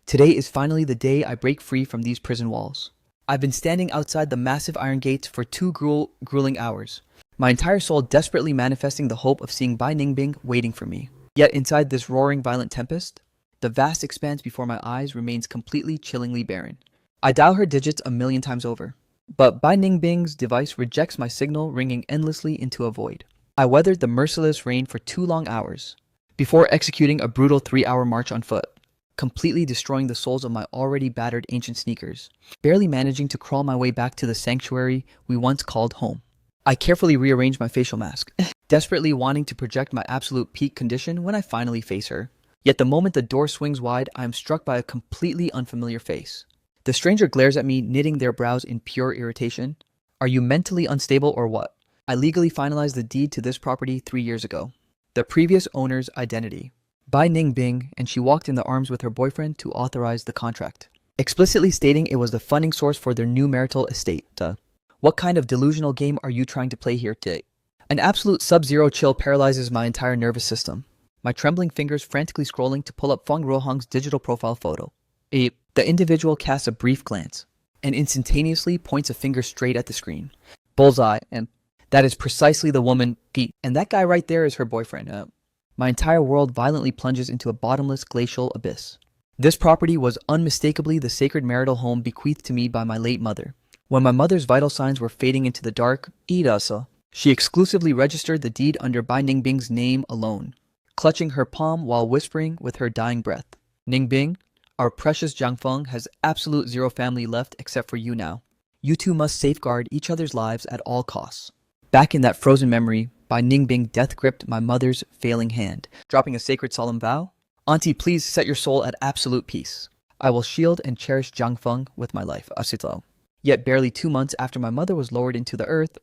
Today is finally the day I break free from these prison walls. I've been standing outside the massive iron gates for two grueling hours, my entire soul desperately manifesting the hope of seeing Bai Ningbing waiting for me. Yet inside this roaring violent tempest, the vast expanse before my eyes remains completely chillingly barren. I dial her digits a million times over, but Bai Ningbing's device rejects my signal, ringing endlessly into a void. I weathered the merciless rain for 2 long hours, before executing a brutal 3-hour march on foot, completely destroying the soles of my already battered ancient sneakers, barely managing to crawl my way back to the sanctuary we once called home. I carefully rearranged my facial mask, desperately wanting to project my absolute peak condition when I finally face her. Yet the moment the door swings wide, I am struck by a completely unfamiliar face. The stranger glares at me, knitting their brows in pure irritation. Are you mentally unstable or what? I legally finalized the deed to this property 3 years ago. The previous owner's identity. Bai Ningbing, and she walked in the arms with her boyfriend to authorize the contract, explicitly stating it was the funding source for their new marital estate. What kind of delusional game are you trying to play here today? An absolute sub-zero chill paralyzes my entire nervous system, my trembling fingers frantically scrolling to pull up Feng Ruohong's digital profile photo. The individual casts a brief glance, and instantaneously points a finger straight at the screen. Bullseye, and that is precisely the woman, and that guy right there is her boyfriend. My entire world violently plunges into a bottomless glacial abyss. This property was unmistakably the sacred marital home bequeathed to me by my late mother. When my mother's vital signs were fading into the dark, she exclusively registered the deed under Bai Ningbing's name alone, clutching her palm while whispering with her dying breath. Ningbing, our precious Jiangfeng has absolute zero family left except for you now. You two must safeguard each other's lives at all costs. Back in that frozen memory, Bai Ningbing death gripped my mother's failing hand, dropping a sacred solemn vow. Auntie, please set your soul at absolute peace. I will shield and cherish Jiangfeng with my life. Yet barely 2 months after my mother was lowered into the earth,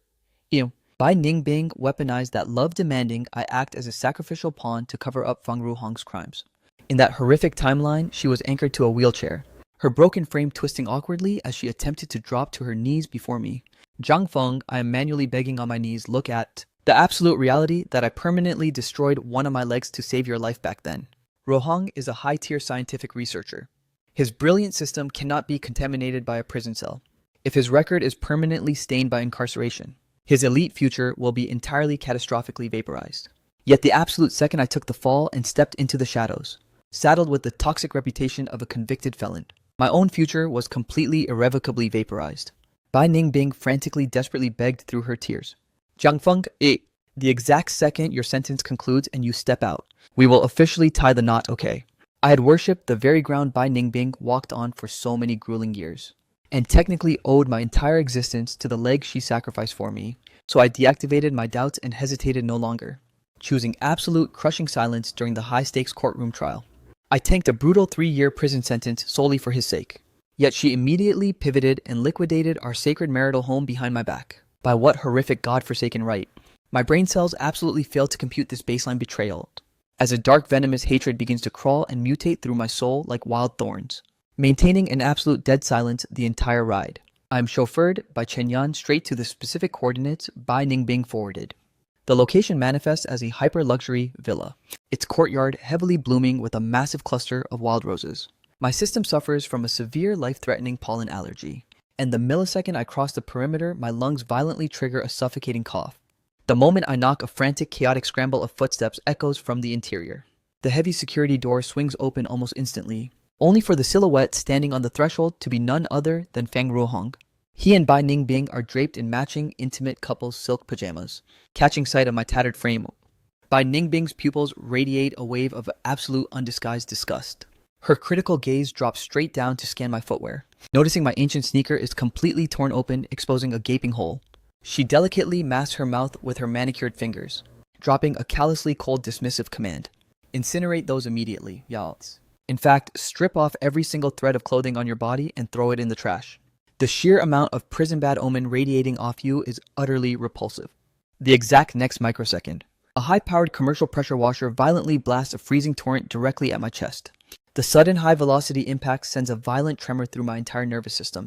Bai Ningbing weaponized that love demanding I act as a sacrificial pawn to cover up Feng Ruohong's crimes. In that horrific timeline, she was anchored to a wheelchair, her broken frame twisting awkwardly as she attempted to drop to her knees before me. Jiangfeng, I am manually begging on my knees, look at the absolute reality that I permanently destroyed one of my legs to save your life back then. Ruohong is a high-tier scientific researcher. His brilliant system cannot be contaminated by a prison cell. If his record is permanently stained by incarceration, his elite future will be entirely catastrophically vaporized. Yet the absolute second I took the fall and stepped into the shadows, saddled with the toxic reputation of a convicted felon, my own future was completely irrevocably vaporized. Bai Ningbing frantically, desperately begged through her tears. Jiangfeng, the exact second your sentence concludes and you step out, we will officially tie the knot, okay? I had worshipped the very ground Bai Ningbing walked on for so many grueling years, and technically owed my entire existence to the leg she sacrificed for me, so I deactivated my doubts and hesitated no longer, choosing absolute crushing silence during the high-stakes courtroom trial. I tanked a brutal 3-year prison sentence solely for his sake. Yet she immediately pivoted and liquidated our sacred marital home behind my back. By what horrific godforsaken right? My brain cells absolutely failed to compute this baseline betrayal, as a dark venomous hatred begins to crawl and mutate through my soul like wild thorns, maintaining an absolute dead silence the entire ride. I am chauffeured by Chen Yan straight to the specific coordinates Bai Ningbing forwarded. The location manifests as a hyper-luxury villa, its courtyard heavily blooming with a massive cluster of wild roses. My system suffers from a severe life-threatening pollen allergy, and the millisecond I cross the perimeter, my lungs violently trigger a suffocating cough. The moment I knock, a frantic, chaotic scramble of footsteps echoes from the interior. The heavy security door swings open almost instantly, only for the silhouette standing on the threshold to be none other than Feng Ruohong. He and Bai Ningbing are draped in matching intimate couples silk pajamas, catching sight of my tattered frame. Bai Ningbing's pupils radiate a wave of absolute undisguised disgust. Her critical gaze drops straight down to scan my footwear, noticing my ancient sneaker is completely torn open, exposing a gaping hole. She delicately masks her mouth with her manicured fingers, dropping a callously cold dismissive command. Incinerate those immediately, y'all. In fact, strip off every single thread of clothing on your body and throw it in the trash. The sheer amount of prison bad omen radiating off you is utterly repulsive. The exact next microsecond, a high-powered commercial pressure washer violently blasts a freezing torrent directly at my chest. The sudden high-velocity impact sends a violent tremor through my entire nervous system,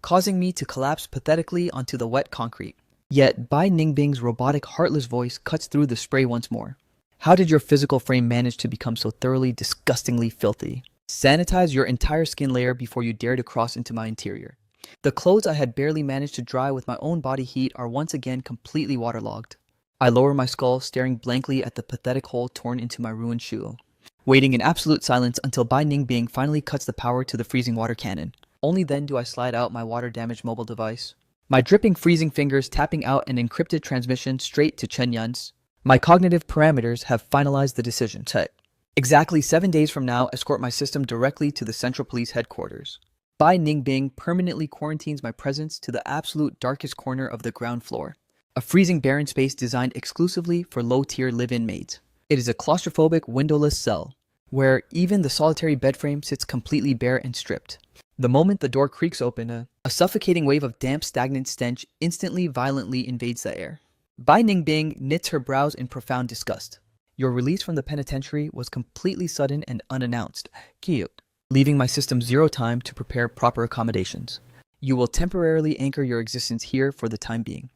causing me to collapse pathetically onto the wet concrete. Yet Bai Ningbing's robotic, heartless voice cuts through the spray once more. How did your physical frame manage to become so thoroughly, disgustingly filthy? Sanitize your entire skin layer before you dare to cross into my interior. The clothes I had barely managed to dry with my own body heat are once again completely waterlogged. I lower my skull, staring blankly at the pathetic hole torn into my ruined shoe, waiting in absolute silence until Bai Ningbing finally cuts the power to the freezing water cannon. Only then do I slide out my water-damaged mobile device, my dripping freezing fingers tapping out an encrypted transmission straight to Chen Yun's. My cognitive parameters have finalized the decision. Exactly 7 days from now, escort my system directly to the Central Police Headquarters. Bai Ningbing permanently quarantines my presence to the absolute darkest corner of the ground floor, a freezing barren space designed exclusively for low-tier live-in maids. It is a claustrophobic, windowless cell, where even the solitary bed frame sits completely bare and stripped. The moment the door creaks open, a suffocating wave of damp, stagnant stench instantly, violently invades the air. Bai Ningbing knits her brows in profound disgust. Your release from the penitentiary was completely sudden and unannounced, leaving my system zero time to prepare proper accommodations. You will temporarily anchor your existence here for the time being.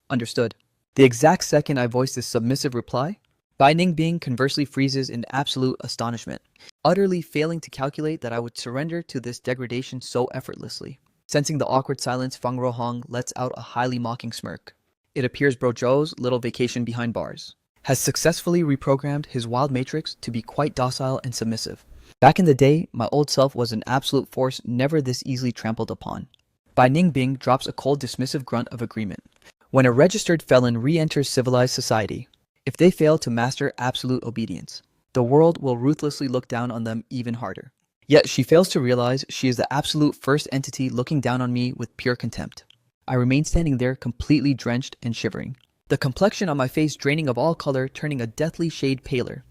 Understood. The exact second I voice this submissive reply, Bai Ningbing conversely freezes in absolute astonishment, utterly failing to calculate that I would surrender to this degradation so effortlessly. Sensing the awkward silence, Fang Rohong lets out a highly mocking smirk. It appears Bro Zhou's little vacation behind bars has successfully reprogrammed his wild matrix to be quite docile and submissive. Back in the day, my old self was an absolute force never this easily trampled upon. Bai Ningbing drops a cold dismissive grunt of agreement. When a registered felon re-enters civilized society, if they fail to master absolute obedience, the world will ruthlessly look down on them even harder. Yet she fails to realize she is the absolute first entity looking down on me with pure contempt. I remain standing there completely drenched and shivering, the complexion on my face draining of all color, turning a deathly shade paler.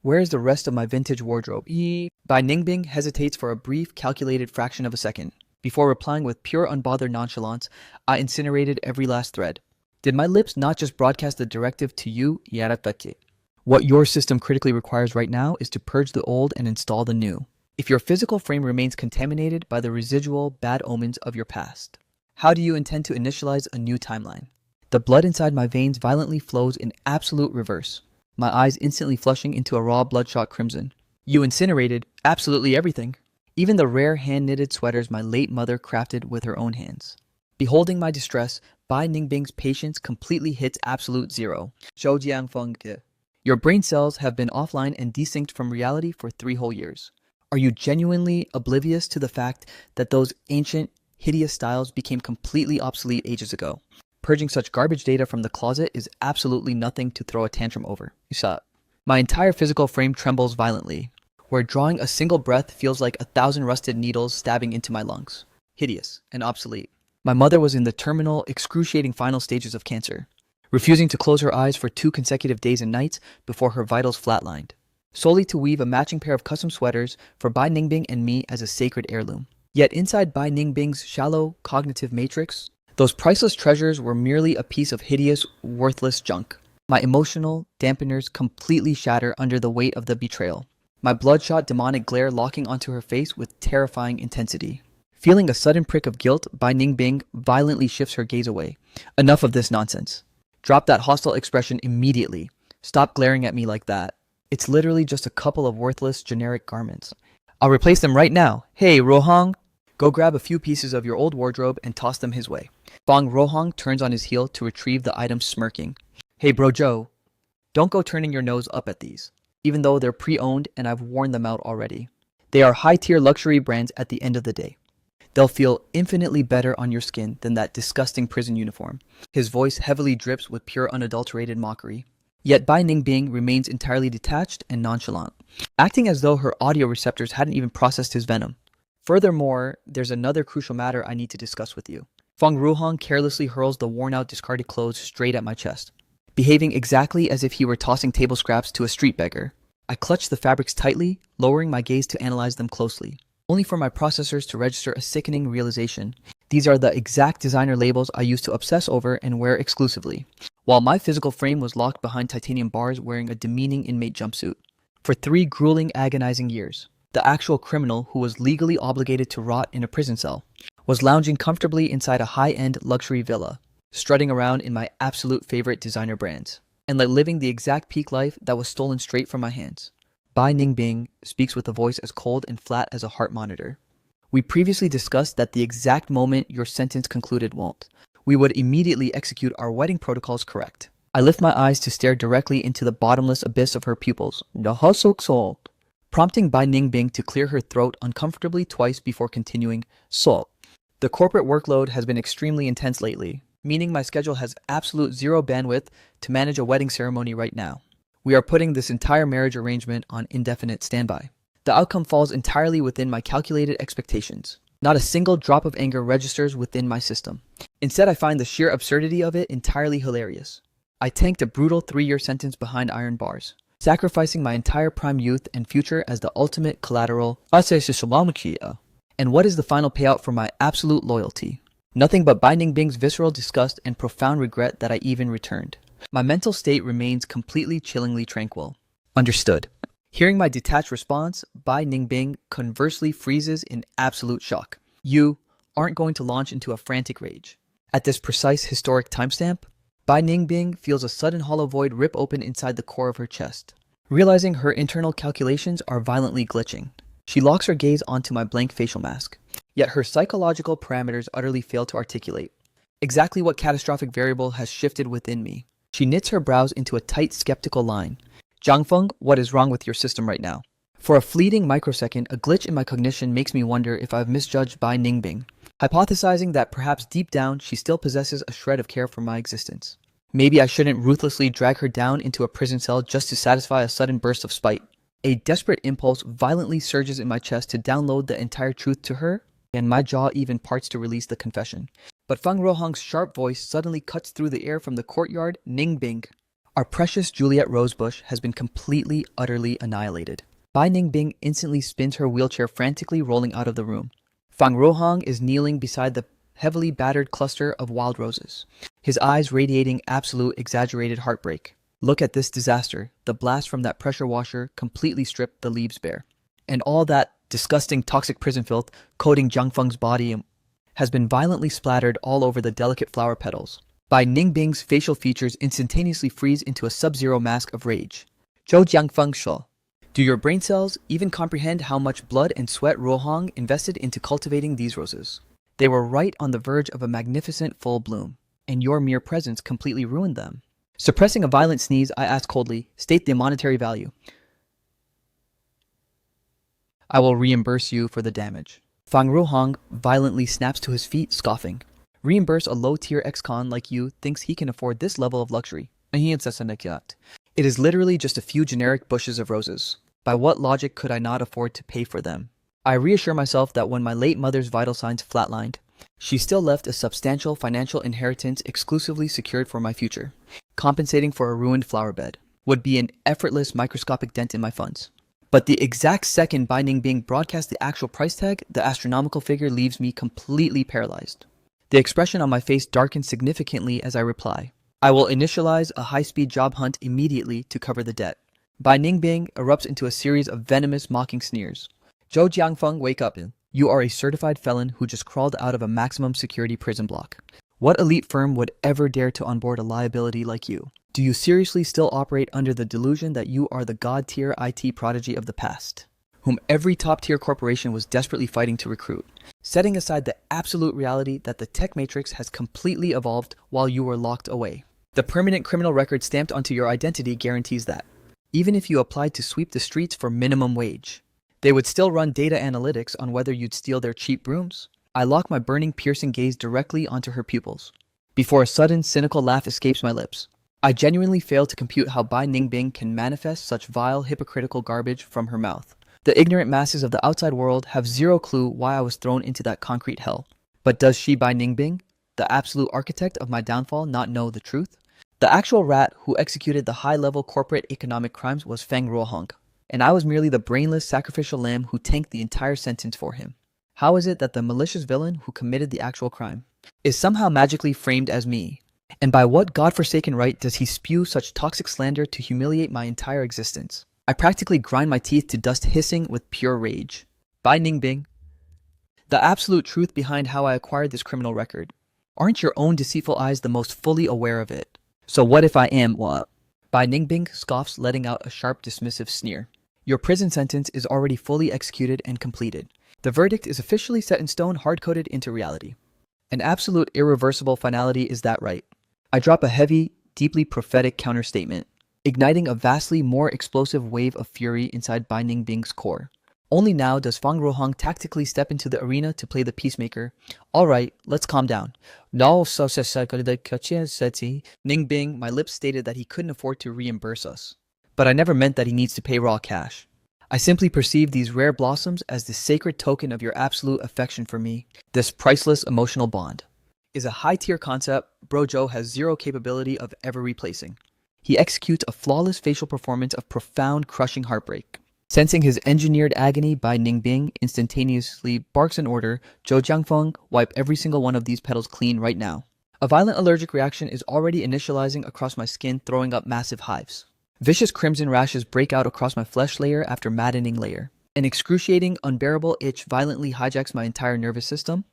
Where is the rest of my vintage wardrobe? Bai Ningbing hesitates for a brief, calculated fraction of a second. Before replying with pure unbothered nonchalance, I incinerated every last thread. Did my lips not just broadcast the directive to you, Yaratake? What your system critically requires right now is to purge the old and install the new. If your physical frame remains contaminated by the residual bad omens of your past, how do you intend to initialize a new timeline? The blood inside my veins violently flows in absolute reverse, my eyes instantly flushing into a raw bloodshot crimson. You incinerated absolutely everything, even the rare hand-knitted sweaters my late mother crafted with her own hands. Beholding my distress, Bai Ningbing's patience completely hits absolute zero. Your brain cells have been offline and desynced from reality for 3 whole years. Are you genuinely oblivious to the fact that those ancient, hideous styles became completely obsolete ages ago? Purging such garbage data from the closet is absolutely nothing to throw a tantrum over. My entire physical frame trembles violently, where drawing a single breath feels like 1,000 rusted needles stabbing into my lungs. Hideous and obsolete. My mother was in the terminal, excruciating final stages of cancer, refusing to close her eyes for 2 consecutive days and nights before her vitals flatlined, solely to weave a matching pair of custom sweaters for Bai Ningbing and me as a sacred heirloom. Yet inside Bai Ningbing's shallow cognitive matrix, those priceless treasures were merely a piece of hideous, worthless junk. My emotional dampeners completely shatter under the weight of the betrayal, my bloodshot demonic glare locking onto her face with terrifying intensity. Feeling a sudden prick of guilt, Bai Ningbing violently shifts her gaze away. Enough of this nonsense. Drop that hostile expression immediately. Stop glaring at me like that. It's literally just a couple of worthless generic garments. I'll replace them right now. Hey, Rohong! Go grab a few pieces of your old wardrobe and toss them his way. Fang Rohong turns on his heel to retrieve the items, smirking. Hey Bro Zhou, don't go turning your nose up at these, even though they're pre-owned and I've worn them out already. They are high-tier luxury brands at the end of the day. They'll feel infinitely better on your skin than that disgusting prison uniform. His voice heavily drips with pure unadulterated mockery. Yet Bai Ningbing remains entirely detached and nonchalant, acting as though her audio receptors hadn't even processed his venom. Furthermore, there's another crucial matter I need to discuss with you. Fang Ruhong carelessly hurls the worn-out discarded clothes straight at my chest, behaving exactly as if he were tossing table scraps to a street beggar. I clutch the fabrics tightly, lowering my gaze to analyze them closely, only for my processors to register a sickening realization. These are the exact designer labels I used to obsess over and wear exclusively, while my physical frame was locked behind titanium bars wearing a demeaning inmate jumpsuit. For 3 grueling, agonizing years, the actual criminal who was legally obligated to rot in a prison cell was lounging comfortably inside a high-end luxury villa, strutting around in my absolute favorite designer brands, and living the exact peak life that was stolen straight from my hands. Bai Ningbing speaks with a voice as cold and flat as a heart monitor. We previously discussed that the exact moment your sentence concluded won't. We would immediately execute our wedding protocols correct. I lift my eyes to stare directly into the bottomless abyss of her pupils, prompting Bai Ningbing to clear her throat uncomfortably twice before continuing, So. The corporate workload has been extremely intense lately, meaning my schedule has absolute zero bandwidth to manage a wedding ceremony right now. We are putting this entire marriage arrangement on indefinite standby. The outcome falls entirely within my calculated expectations. Not a single drop of anger registers within my system. Instead, I find the sheer absurdity of it entirely hilarious. I tanked a brutal 3-year sentence behind iron bars, sacrificing my entire prime youth and future as the ultimate collateral. And what is the final payout for my absolute loyalty? Nothing but Bai Ningbing's visceral disgust and profound regret that I even returned. My mental state remains completely chillingly tranquil. Understood. Hearing my detached response, Bai Ningbing conversely freezes in absolute shock. You aren't going to launch into a frantic rage. At this precise historic timestamp, Bai Ningbing feels a sudden hollow void rip open inside the core of her chest. Realizing her internal calculations are violently glitching, she locks her gaze onto my blank facial mask. Yet her psychological parameters utterly fail to articulate exactly what catastrophic variable has shifted within me. She knits her brows into a tight, skeptical line. Jiangfeng, what is wrong with your system right now? For a fleeting microsecond, a glitch in my cognition makes me wonder if I've misjudged Bai Ningbing, hypothesizing that perhaps deep down she still possesses a shred of care for my existence. Maybe I shouldn't ruthlessly drag her down into a prison cell just to satisfy a sudden burst of spite. A desperate impulse violently surges in my chest to download the entire truth to her, and my jaw even parts to release the confession. But Feng Rohang's sharp voice suddenly cuts through the air from the courtyard. Ningbing, our precious Juliet Rosebush has been completely, utterly annihilated. Bai Ningbing instantly spins her wheelchair, frantically rolling out of the room. Feng Rohang is kneeling beside the heavily battered cluster of wild roses, his eyes radiating absolute exaggerated heartbreak. Look at this disaster. The blast from that pressure washer completely stripped the leaves bare. And all that disgusting toxic prison filth coating Jiangfeng's body has been violently splattered all over the delicate flower petals. Bai Ningbing's facial features instantaneously freeze into a sub-zero mask of rage. Zhou Jiangfeng Shuo. Do your brain cells even comprehend how much blood and sweat Rohang invested into cultivating these roses? They were right on the verge of a magnificent full bloom, and your mere presence completely ruined them. Suppressing a violent sneeze, I ask coldly, state the monetary value. I will reimburse you for the damage. Fang Rohang violently snaps to his feet, scoffing. Reimburse a low-tier ex-con like you thinks he can afford this level of luxury. It is literally just a few generic bushes of roses. By what logic could I not afford to pay for them? I reassure myself that when my late mother's vital signs flatlined, she still left a substantial financial inheritance exclusively secured for my future. Compensating for a ruined flower bed would be an effortless microscopic dent in my funds. But the exact second Bai Ningbing broadcasts the actual price tag, the astronomical figure leaves me completely paralyzed. The expression on my face darkens significantly as I reply. I will initialize a high-speed job hunt immediately to cover the debt. Bai Ningbing erupts into a series of venomous mocking sneers. Zhou Jiangfeng, wake up. You are a certified felon who just crawled out of a maximum security prison block. What elite firm would ever dare to onboard a liability like you? Do you seriously still operate under the delusion that you are the god-tier IT prodigy of the past, whom every top-tier corporation was desperately fighting to recruit, setting aside the absolute reality that the tech matrix has completely evolved while you were locked away? The permanent criminal record stamped onto your identity guarantees that, even if you applied to sweep the streets for minimum wage, they would still run data analytics on whether you'd steal their cheap brooms. I lock my burning, piercing gaze directly onto her pupils, before a sudden, cynical laugh escapes my lips. I genuinely fail to compute how Bai Ningbing can manifest such vile, hypocritical garbage from her mouth. The ignorant masses of the outside world have zero clue why I was thrown into that concrete hell. But does she, Bai Ningbing, the absolute architect of my downfall, not know the truth? The actual rat who executed the high-level corporate economic crimes was Feng Rohang, and I was merely the brainless sacrificial lamb who tanked the entire sentence for him. How is it that the malicious villain who committed the actual crime is somehow magically framed as me? And by what godforsaken right does he spew such toxic slander to humiliate my entire existence? I practically grind my teeth to dust, hissing with pure rage. Bai Ningbing, the absolute truth behind how I acquired this criminal record. Aren't your own deceitful eyes the most fully aware of it? So what if I am what? Bai Ningbing scoffs, letting out a sharp, dismissive sneer. Your prison sentence is already fully executed and completed. The verdict is officially set in stone, hard-coded into reality. An absolute irreversible finality, is that right? I drop a heavy, deeply prophetic counterstatement, igniting a vastly more explosive wave of fury inside Bai Ningbing's core. Only now does Fang Ruohang tactically step into the arena to play the peacemaker. Alright, let's calm down. Ningbing, my lips stated that he couldn't afford to reimburse us. But I never meant that he needs to pay raw cash. I simply perceive these rare blossoms as the sacred token of your absolute affection for me. This priceless emotional bond is a high-tier concept Brojo has zero capability of ever replacing. He executes a flawless facial performance of profound, crushing heartbreak. Sensing his engineered agony, Bai Ningbing instantaneously barks an order, Zhou Jiangfeng, wipe every single one of these petals clean right now. A violent allergic reaction is already initializing across my skin, throwing up massive hives. Vicious crimson rashes break out across my flesh layer after maddening layer. An excruciating, unbearable itch violently hijacks my entire nervous system.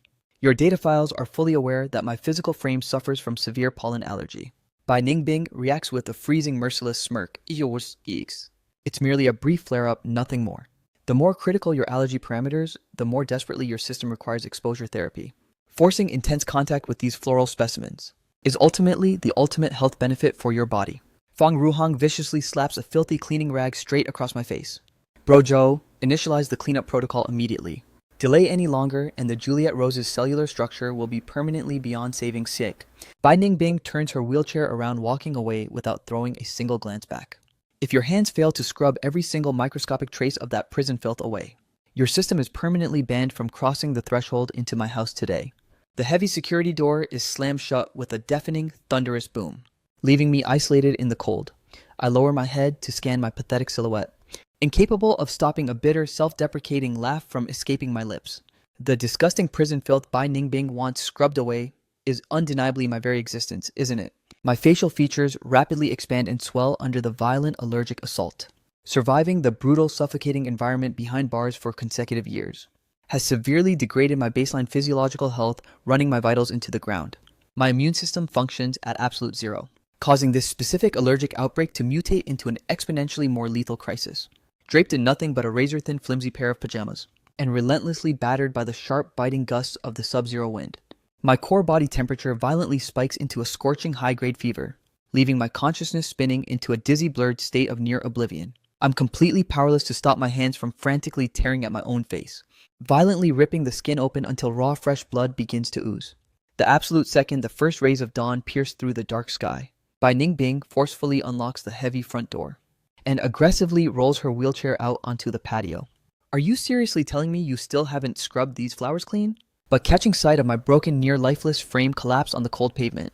Your data files are fully aware that my physical frame suffers from severe pollen allergy. Bai Ningbing reacts with a freezing, merciless smirk. It's merely a brief flare-up, nothing more. The more critical your allergy parameters, the more desperately your system requires exposure therapy. Forcing intense contact with these floral specimens is ultimately the ultimate health benefit for your body. Fang Ruohang viciously slaps a filthy cleaning rag straight across my face. Brojo, initialize the cleanup protocol immediately. Delay any longer, and the Juliet Rose's cellular structure will be permanently beyond saving sick. Bai Ningbing turns her wheelchair around, walking away without throwing a single glance back. If your hands fail to scrub every single microscopic trace of that prison filth away, your system is permanently banned from crossing the threshold into my house today. The heavy security door is slammed shut with a deafening, thunderous boom, leaving me isolated in the cold. I lower my head to scan my pathetic silhouette, incapable of stopping a bitter, self-deprecating laugh from escaping my lips. The disgusting prison filth Bai Ningbing wants scrubbed away is undeniably my very existence, isn't it? My facial features rapidly expand and swell under the violent allergic assault. Surviving the brutal, suffocating environment behind bars for consecutive years has severely degraded my baseline physiological health, running my vitals into the ground. My immune system functions at absolute zero, causing this specific allergic outbreak to mutate into an exponentially more lethal crisis. Draped in nothing but a razor-thin flimsy pair of pajamas, and relentlessly battered by the sharp, biting gusts of the sub-zero wind, my core body temperature violently spikes into a scorching high-grade fever, leaving my consciousness spinning into a dizzy, blurred state of near oblivion. I'm completely powerless to stop my hands from frantically tearing at my own face, violently ripping the skin open until raw, fresh blood begins to ooze. The absolute second the first rays of dawn pierce through the dark sky, Bai Ningbing forcefully unlocks the heavy front door and aggressively rolls her wheelchair out onto the patio. Are you seriously telling me you still haven't scrubbed these flowers clean? But catching sight of my broken, near-lifeless frame collapse on the cold pavement,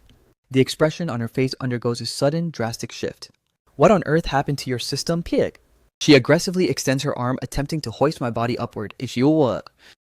the expression on her face undergoes a sudden, drastic shift. What on earth happened to your system, pig? She aggressively extends her arm, attempting to hoist my body upward,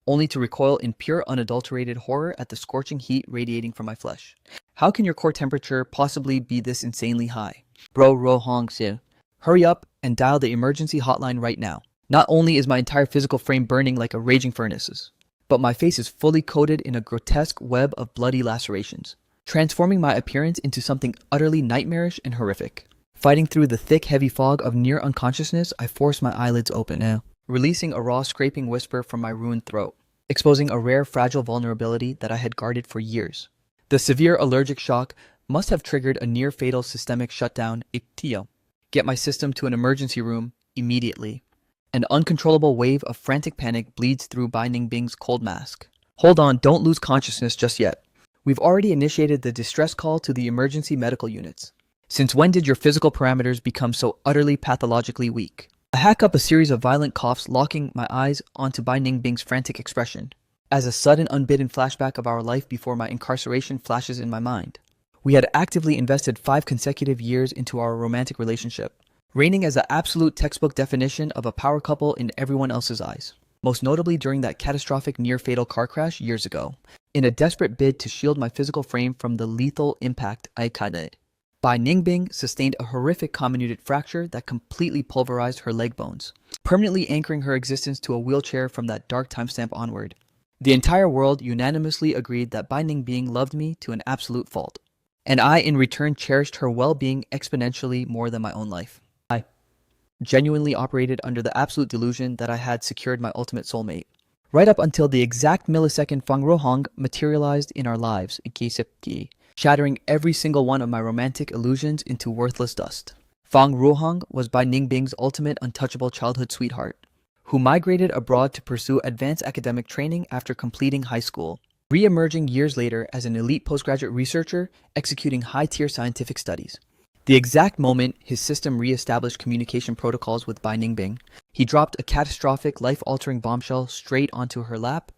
only to recoil in pure, unadulterated horror at the scorching heat radiating from my flesh. How can your core temperature possibly be this insanely high? Bro Rohong Sil. Hurry up and dial the emergency hotline right now. Not only is my entire physical frame burning like a raging furnace, but my face is fully coated in a grotesque web of bloody lacerations, transforming my appearance into something utterly nightmarish and horrific. Fighting through the thick, heavy fog of near unconsciousness, I force my eyelids open, releasing a raw, scraping whisper from my ruined throat, exposing a rare, fragile vulnerability that I had guarded for years. The severe allergic shock must have triggered a near-fatal systemic shutdown. Get my system to an emergency room immediately. An uncontrollable wave of frantic panic bleeds through Bai Ningbing's cold mask. Hold on, don't lose consciousness just yet. We've already initiated the distress call to the emergency medical units. Since when did your physical parameters become so utterly pathologically weak? I hack up a series of violent coughs, locking my eyes onto Bai Ningbing's frantic expression, as a sudden unbidden flashback of our life before my incarceration flashes in my mind. We had actively invested 5 consecutive years into our romantic relationship, reigning as the absolute textbook definition of a power couple in everyone else's eyes, most notably during that catastrophic near-fatal car crash years ago. In a desperate bid to shield my physical frame from the lethal impact I caused, Bai Ningbing sustained a horrific comminuted fracture that completely pulverized her leg bones, permanently anchoring her existence to a wheelchair from that dark timestamp onward. The entire world unanimously agreed that Bai Ningbing loved me to an absolute fault, and I in return cherished her well-being exponentially more than my own life. genuinely operated under the absolute delusion that I had secured my ultimate soulmate. Right up until the exact millisecond Fang Rohang materialized in our lives, shattering every single one of my romantic illusions into worthless dust. Fang Rohang was Bai Ningbing's ultimate untouchable childhood sweetheart, who migrated abroad to pursue advanced academic training after completing high school, re-emerging years later as an elite postgraduate researcher executing high-tier scientific studies. The exact moment his system re-established communication protocols with Bai Ningbing, he dropped a catastrophic, life-altering bombshell straight onto her lap.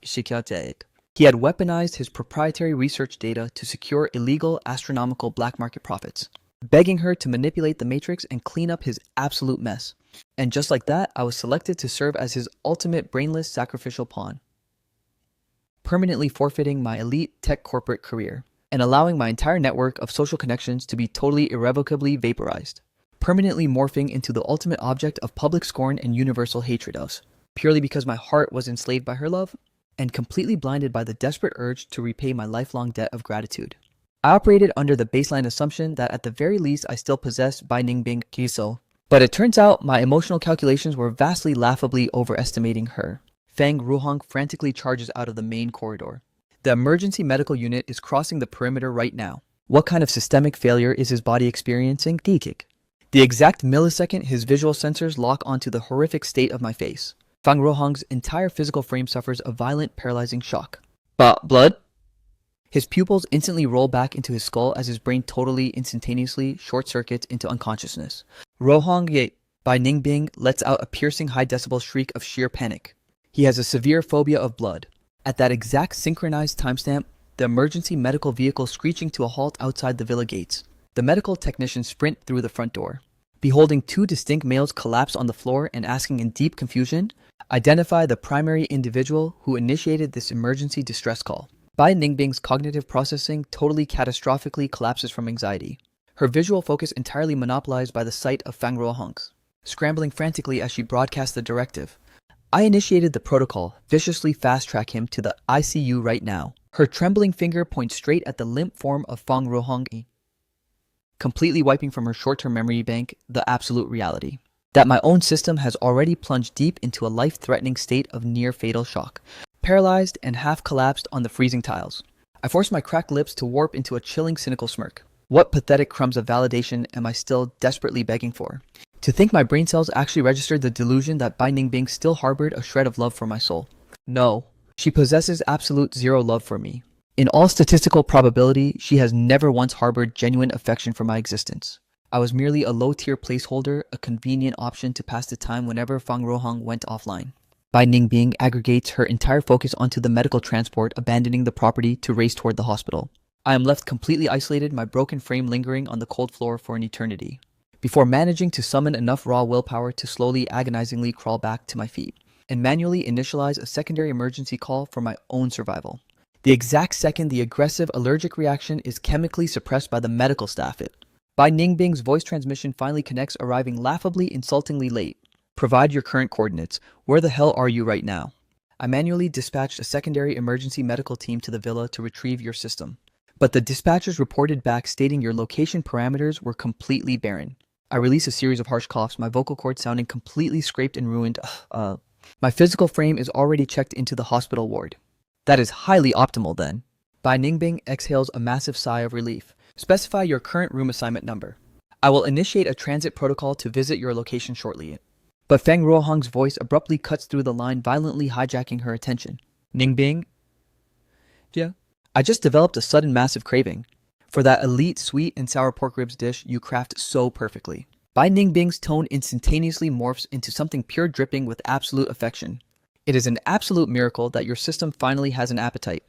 He had weaponized his proprietary research data to secure illegal astronomical black market profits, begging her to manipulate the Matrix and clean up his absolute mess. And just like that, I was selected to serve as his ultimate brainless sacrificial pawn, permanently forfeiting my elite tech corporate career and allowing my entire network of social connections to be totally irrevocably vaporized, permanently morphing into the ultimate object of public scorn and universal hatred of, purely because my heart was enslaved by her love and completely blinded by the desperate urge to repay my lifelong debt of gratitude. I operated under the baseline assumption that at the very least I still possessed Bai Ningbing Kiso, but it turns out my emotional calculations were vastly laughably overestimating her. Fang Ruhang frantically charges out of the main corridor. The emergency medical unit is crossing the perimeter right now. What kind of systemic failure is his body experiencing? The exact millisecond his visual sensors lock onto the horrific state of my face, Fang Ruhang's entire physical frame suffers a violent, paralyzing shock. Blood? His pupils instantly roll back into his skull as his brain totally, instantaneously short-circuits into unconsciousness. Rohang Ye by Ningbing lets out a piercing high-decibel shriek of sheer panic. He has a severe phobia of blood. At that exact synchronized timestamp, the emergency medical vehicle screeching to a halt outside the villa gates. The medical technicians sprint through the front door. Beholding two distinct males collapse on the floor and asking in deep confusion, identify the primary individual who initiated this emergency distress call. Bai Ningbing's cognitive processing totally catastrophically collapses from anxiety. Her visual focus entirely monopolized by the sight of Fang Ruohang's, scrambling frantically as she broadcasts the directive. I initiated the protocol, viciously fast-track him to the ICU right now. Her trembling finger points straight at the limp form of Fang Ruohang, completely wiping from her short-term memory bank the absolute reality that my own system has already plunged deep into a life-threatening state of near-fatal shock, paralyzed and half-collapsed on the freezing tiles. I force my cracked lips to warp into a chilling, cynical smirk. What pathetic crumbs of validation am I still desperately begging for? To think my brain cells actually registered the delusion that Bai Ningbing still harbored a shred of love for my soul. No, she possesses absolute zero love for me. In all statistical probability, she has never once harbored genuine affection for my existence. I was merely a low-tier placeholder, a convenient option to pass the time whenever Fang Ruohang went offline. Bai Ningbing aggregates her entire focus onto the medical transport, abandoning the property to race toward the hospital. I am left completely isolated, my broken frame lingering on the cold floor for an eternity, before managing to summon enough raw willpower to slowly, agonizingly crawl back to my feet and manually initialize a secondary emergency call for my own survival. The exact second the aggressive allergic reaction is chemically suppressed by the medical staff, Bai Ningbing's voice transmission finally connects, arriving laughably, insultingly late. Provide your current coordinates. Where the hell are you right now? I manually dispatched a secondary emergency medical team to the villa to retrieve your system, but the dispatchers reported back stating your location parameters were completely barren. I release a series of harsh coughs, my vocal cords sounding completely scraped and ruined. My physical frame is already checked into the hospital ward. That is highly optimal then. Bai Ningbing exhales a massive sigh of relief. Specify your current room assignment number. I will initiate a transit protocol to visit your location shortly. But Fang Ruohang's voice abruptly cuts through the line, violently hijacking her attention. Ningbing? Yeah? I just developed a sudden massive craving for that elite sweet and sour pork ribs dish you craft so perfectly. Bai Ningbing's tone instantaneously morphs into something pure, dripping with absolute affection. It is an absolute miracle that your system finally has an appetite.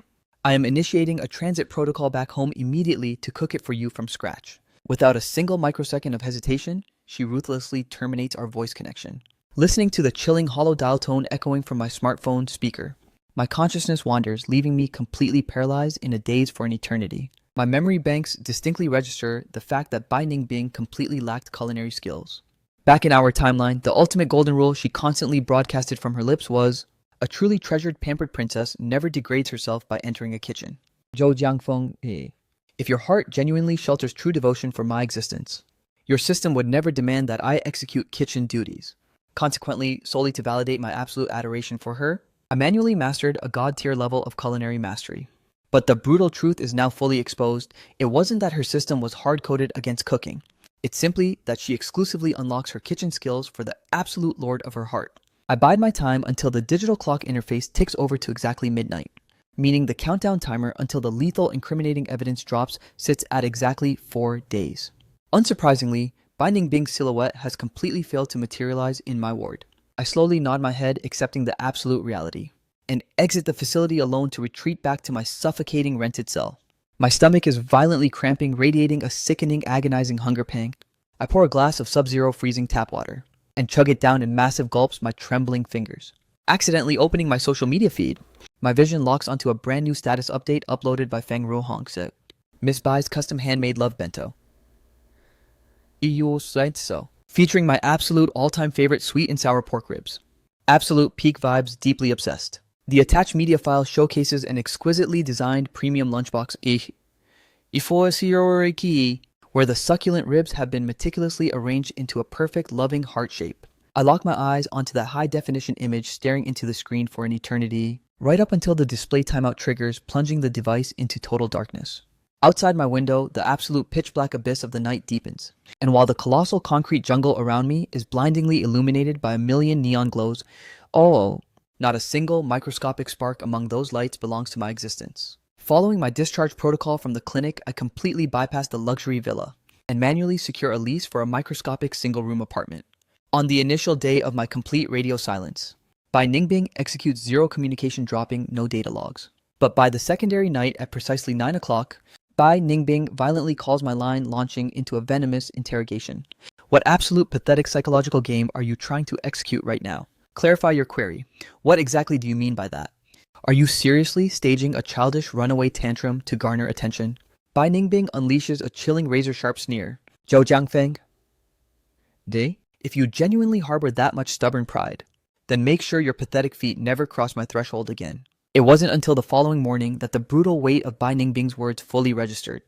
I am initiating a transit protocol back home immediately to cook it for you from scratch. Without a single microsecond of hesitation, she ruthlessly terminates our voice connection. Listening to the chilling hollow dial tone echoing from my smartphone speaker, my consciousness wanders, leaving me completely paralyzed in a daze for an eternity. My memory banks distinctly register the fact that Bai Ningbing completely lacked culinary skills. Back in our timeline, the ultimate golden rule she constantly broadcasted from her lips was, a truly treasured, pampered princess never degrades herself by entering a kitchen. Zhou Jiangfeng. If your heart genuinely shelters true devotion for my existence, Your system would never demand that I execute kitchen duties. Consequently, solely to validate my absolute adoration for her, I manually mastered a god-tier level of culinary mastery. But the brutal truth is now fully exposed. It wasn't that her system was hard-coded against cooking. It's simply that she exclusively unlocks her kitchen skills for the absolute lord of her heart. I bide my time until the digital clock interface ticks over to exactly midnight, meaning the countdown timer until the lethal incriminating evidence drops sits at exactly 4 days. Unsurprisingly, Bai Ningbing's silhouette has completely failed to materialize in my ward. I slowly nod my head, accepting the absolute reality, and exit the facility alone to retreat back to my suffocating rented cell. My stomach is violently cramping, radiating a sickening, agonizing hunger pang. I pour a glass of sub-zero freezing tap water and chug it down in massive gulps, my trembling fingers. Accidentally opening my social media feed, my vision locks onto a brand new status update uploaded by Feng Ruohong. Miss Bai's custom handmade love bento. Featuring my absolute all-time favorite sweet and sour pork ribs. Absolute peak vibes, deeply obsessed. The attached media file showcases an exquisitely designed premium lunchbox where the succulent ribs have been meticulously arranged into a perfect, loving heart shape. I lock my eyes onto that high-definition image staring into the screen for an eternity, right up until the display timeout triggers, plunging the device into total darkness. Outside my window, the absolute pitch-black abyss of the night deepens, and while the colossal concrete jungle around me is blindingly illuminated by a million neon glows, not a single microscopic spark among those lights belongs to my existence. Following my discharge protocol from the clinic, I completely bypass the luxury villa and manually secure a lease for a microscopic single-room apartment. On the initial day of my complete radio silence, Bai Ningbing executes zero communication dropping, no data logs. But by the secondary night at precisely 9 o'clock, Bai Ningbing violently calls my line, launching into a venomous interrogation. What absolute pathetic psychological game are you trying to execute right now? Clarify your query. What exactly do you mean by that? Are you seriously staging a childish runaway tantrum to garner attention? Bai Ningbing unleashes a chilling razor-sharp sneer. Zhou Jiangfeng? If you genuinely harbor that much stubborn pride, then make sure your pathetic feet never cross my threshold again. It wasn't until the following morning that the brutal weight of Bai Ningbing's words fully registered.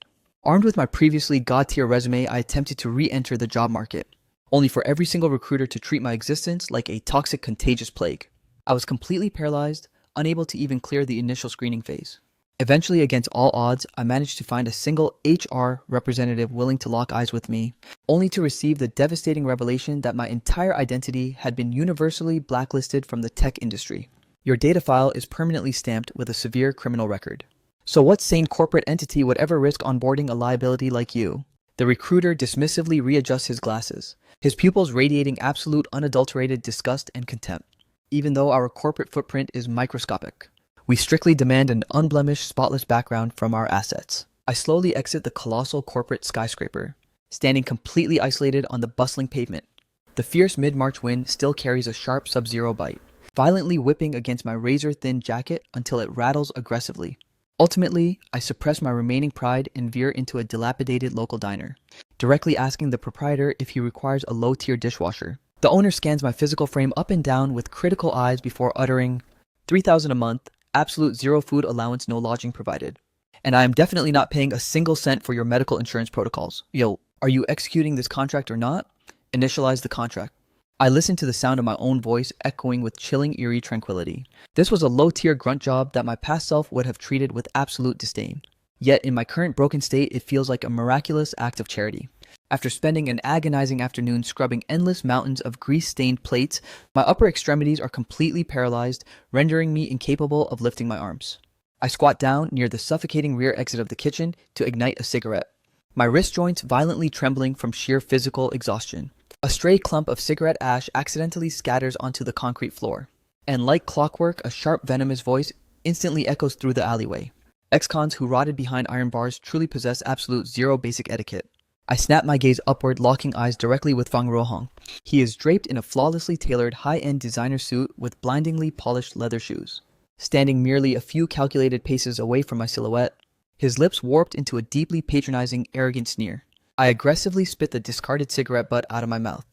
Armed with my previously god-tier resume, I attempted to re-enter the job market, only for every single recruiter to treat my existence like a toxic, contagious plague. I was completely paralyzed, unable to even clear the initial screening phase. Eventually, against all odds, I managed to find a single HR representative willing to lock eyes with me, only to receive the devastating revelation that my entire identity had been universally blacklisted from the tech industry. Your data file is permanently stamped with a severe criminal record. So what sane corporate entity would ever risk onboarding a liability like you? The recruiter dismissively readjusts his glasses, his pupils radiating absolute unadulterated disgust and contempt. Even though our corporate footprint is microscopic, we strictly demand an unblemished, spotless background from our assets. I slowly exit the colossal corporate skyscraper, standing completely isolated on the bustling pavement. The fierce mid-March wind still carries a sharp sub-zero bite, violently whipping against my razor-thin jacket until it rattles aggressively. Ultimately, I suppress my remaining pride and veer into a dilapidated local diner, directly asking the proprietor if he requires a low-tier dishwasher. The owner scans my physical frame up and down with critical eyes before uttering, $3,000 a month, absolute zero food allowance, no lodging provided. And I am definitely not paying a single cent for your medical insurance protocols. Yo, are you executing this contract or not? Initialize the contract. I listened to the sound of my own voice echoing with chilling, eerie tranquility. This was a low-tier grunt job that my past self would have treated with absolute disdain. Yet in my current broken state, it feels like a miraculous act of charity. After spending an agonizing afternoon scrubbing endless mountains of grease-stained plates, my upper extremities are completely paralyzed, rendering me incapable of lifting my arms. I squat down near the suffocating rear exit of the kitchen to ignite a cigarette, my wrist joints violently trembling from sheer physical exhaustion. A stray clump of cigarette ash accidentally scatters onto the concrete floor, and like clockwork, a sharp, venomous voice instantly echoes through the alleyway. Ex-cons who rotted behind iron bars truly possess absolute zero basic etiquette. I snap my gaze upward, locking eyes directly with Fang Ruohong. He is draped in a flawlessly tailored high-end designer suit with blindingly polished leather shoes. Standing merely a few calculated paces away from my silhouette, his lips warped into a deeply patronizing, arrogant sneer. I aggressively spit the discarded cigarette butt out of my mouth,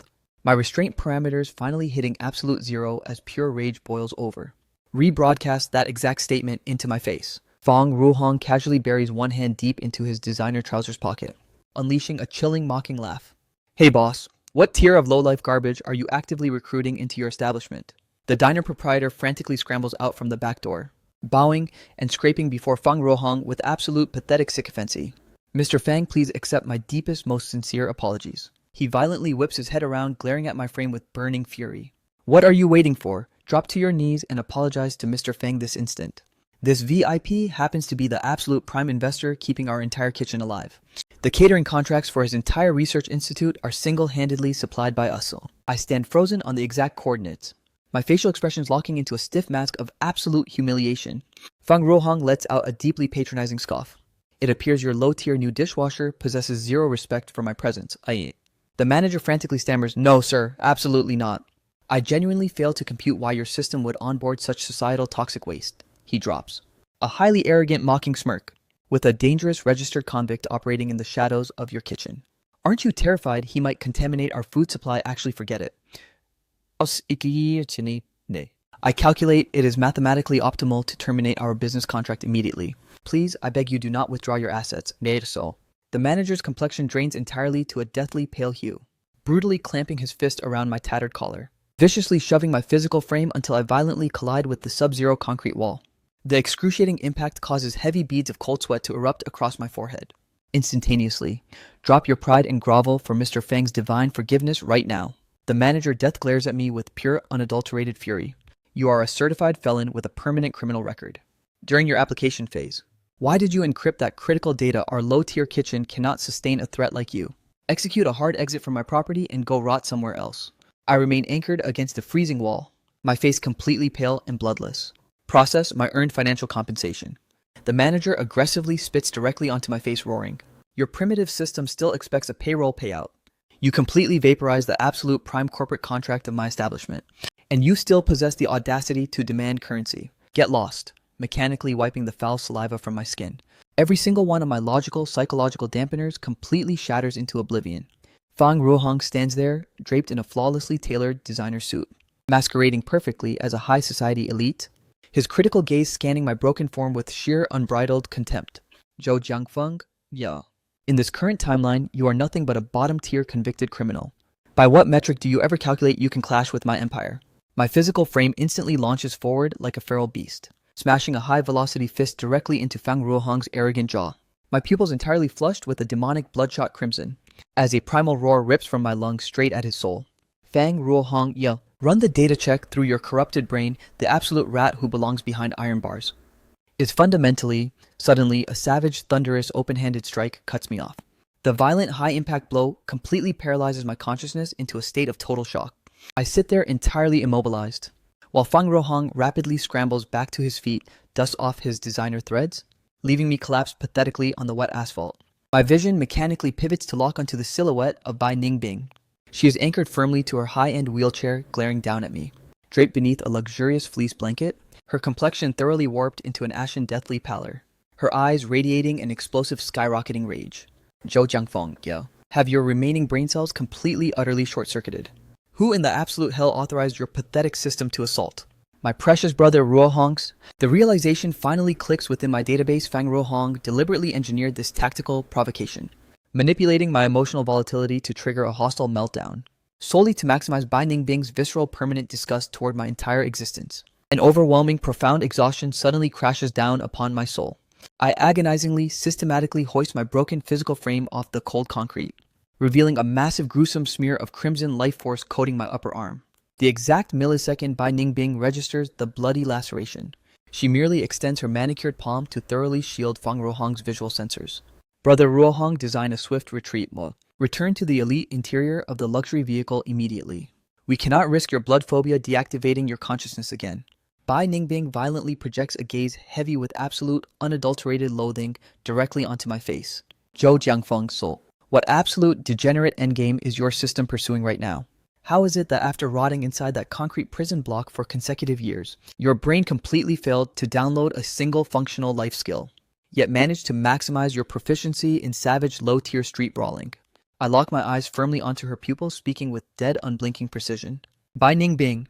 my restraint parameters finally hitting absolute zero as pure rage boils over. Rebroadcast that exact statement into my face. Fang Ruohong casually buries one hand deep into his designer trousers pocket, unleashing a chilling, mocking laugh. Hey boss, what tier of low-life garbage are you actively recruiting into your establishment? The diner proprietor frantically scrambles out from the back door, bowing and scraping before Fang Rohong with absolute pathetic sycophancy. Mr. Fang, please accept my deepest, most sincere apologies. He violently whips his head around, glaring at my frame with burning fury. What are you waiting for? Drop to your knees and apologize to Mr. Fang this instant. This VIP happens to be the absolute prime investor keeping our entire kitchen alive. The catering contracts for his entire research institute are single-handedly supplied by us. I stand frozen on the exact coordinates, my facial expressions locking into a stiff mask of absolute humiliation. Fang Rohong lets out a deeply patronizing scoff. It appears your low-tier new dishwasher possesses zero respect for my presence. The manager frantically stammers, "No, sir, absolutely not. I genuinely fail to compute why your system would onboard such societal toxic waste." He drops a highly arrogant, mocking smirk. With a dangerous registered convict operating in the shadows of your kitchen. Aren't you terrified he might contaminate our food supply? Actually, forget it. I calculate it is mathematically optimal to terminate our business contract immediately. Please, I beg you do not withdraw your assets. The manager's complexion drains entirely to a deathly pale hue, brutally clamping his fist around my tattered collar, viciously shoving my physical frame until I violently collide with the sub-zero concrete wall. The excruciating impact causes heavy beads of cold sweat to erupt across my forehead. Instantaneously, drop your pride and grovel for Mr. Fang's divine forgiveness right now. The manager death glares at me with pure, unadulterated fury. You are a certified felon with a permanent criminal record. During your application phase, why did you encrypt that critical data? Our low-tier kitchen cannot sustain a threat like you. Execute a hard exit from my property and go rot somewhere else. I remain anchored against a freezing wall, my face completely pale and bloodless. Process my earned financial compensation. The manager aggressively spits directly onto my face, roaring. Your primitive system still expects a payroll payout. You completely vaporize the absolute prime corporate contract of my establishment. And you still possess the audacity to demand currency. Get lost, mechanically wiping the foul saliva from my skin. Every single one of my logical, psychological dampeners completely shatters into oblivion. Fang Rohong stands there, draped in a flawlessly tailored designer suit, masquerading perfectly as a high society elite, his critical gaze scanning my broken form with sheer unbridled contempt. Zhou Jiangfeng? Yeah. In this current timeline, you are nothing but a bottom-tier convicted criminal. By what metric do you ever calculate you can clash with my empire? My physical frame instantly launches forward like a feral beast, smashing a high-velocity fist directly into Fang Ruohong's arrogant jaw. My pupils entirely flushed with a demonic bloodshot crimson, as a primal roar rips from my lungs straight at his soul. Fang Ruohong yell. Run the data check through your corrupted brain. The absolute rat who belongs behind iron bars is fundamentally, suddenly, a savage, thunderous, open-handed strike cuts me off. The violent, high-impact blow completely paralyzes my consciousness into a state of total shock. I sit there entirely immobilized, while Fang Rohong rapidly scrambles back to his feet, dusts off his designer threads, leaving me collapsed pathetically on the wet asphalt. My vision mechanically pivots to lock onto the silhouette of Bai Ningbing. She is anchored firmly to her high-end wheelchair, glaring down at me. Draped beneath a luxurious fleece blanket, her complexion thoroughly warped into an ashen deathly pallor, her eyes radiating an explosive skyrocketing rage. Zhou Jiangfeng, yeah. Have your remaining brain cells completely, utterly short-circuited. Who in the absolute hell authorized your pathetic system to assault? My precious brother Ruohong's? The realization finally clicks within my database. Fang Ruohong deliberately engineered this tactical provocation, manipulating my emotional volatility to trigger a hostile meltdown, solely to maximize Bai Ningbing's visceral permanent disgust toward my entire existence. An overwhelming, profound exhaustion suddenly crashes down upon my soul. I agonizingly, systematically hoist my broken physical frame off the cold concrete, revealing a massive, gruesome smear of crimson life force coating my upper arm. The exact millisecond Bai Ningbing registers the bloody laceration. She merely extends her manicured palm to thoroughly shield Fang Ruohong's visual sensors. Brother Ruohong designed a swift retreat. Return to the elite interior of the luxury vehicle immediately. We cannot risk your blood phobia deactivating your consciousness again. Bai Ningbing violently projects a gaze heavy with absolute, unadulterated loathing directly onto my face. Zhou Jiangfeng's soul. What absolute degenerate endgame is your system pursuing right now? How is it that after rotting inside that concrete prison block for consecutive years, your brain completely failed to download a single functional life skill, yet managed to maximize your proficiency in savage low-tier street brawling? I lock my eyes firmly onto her pupils, speaking with dead, unblinking precision. Bai Ningbing.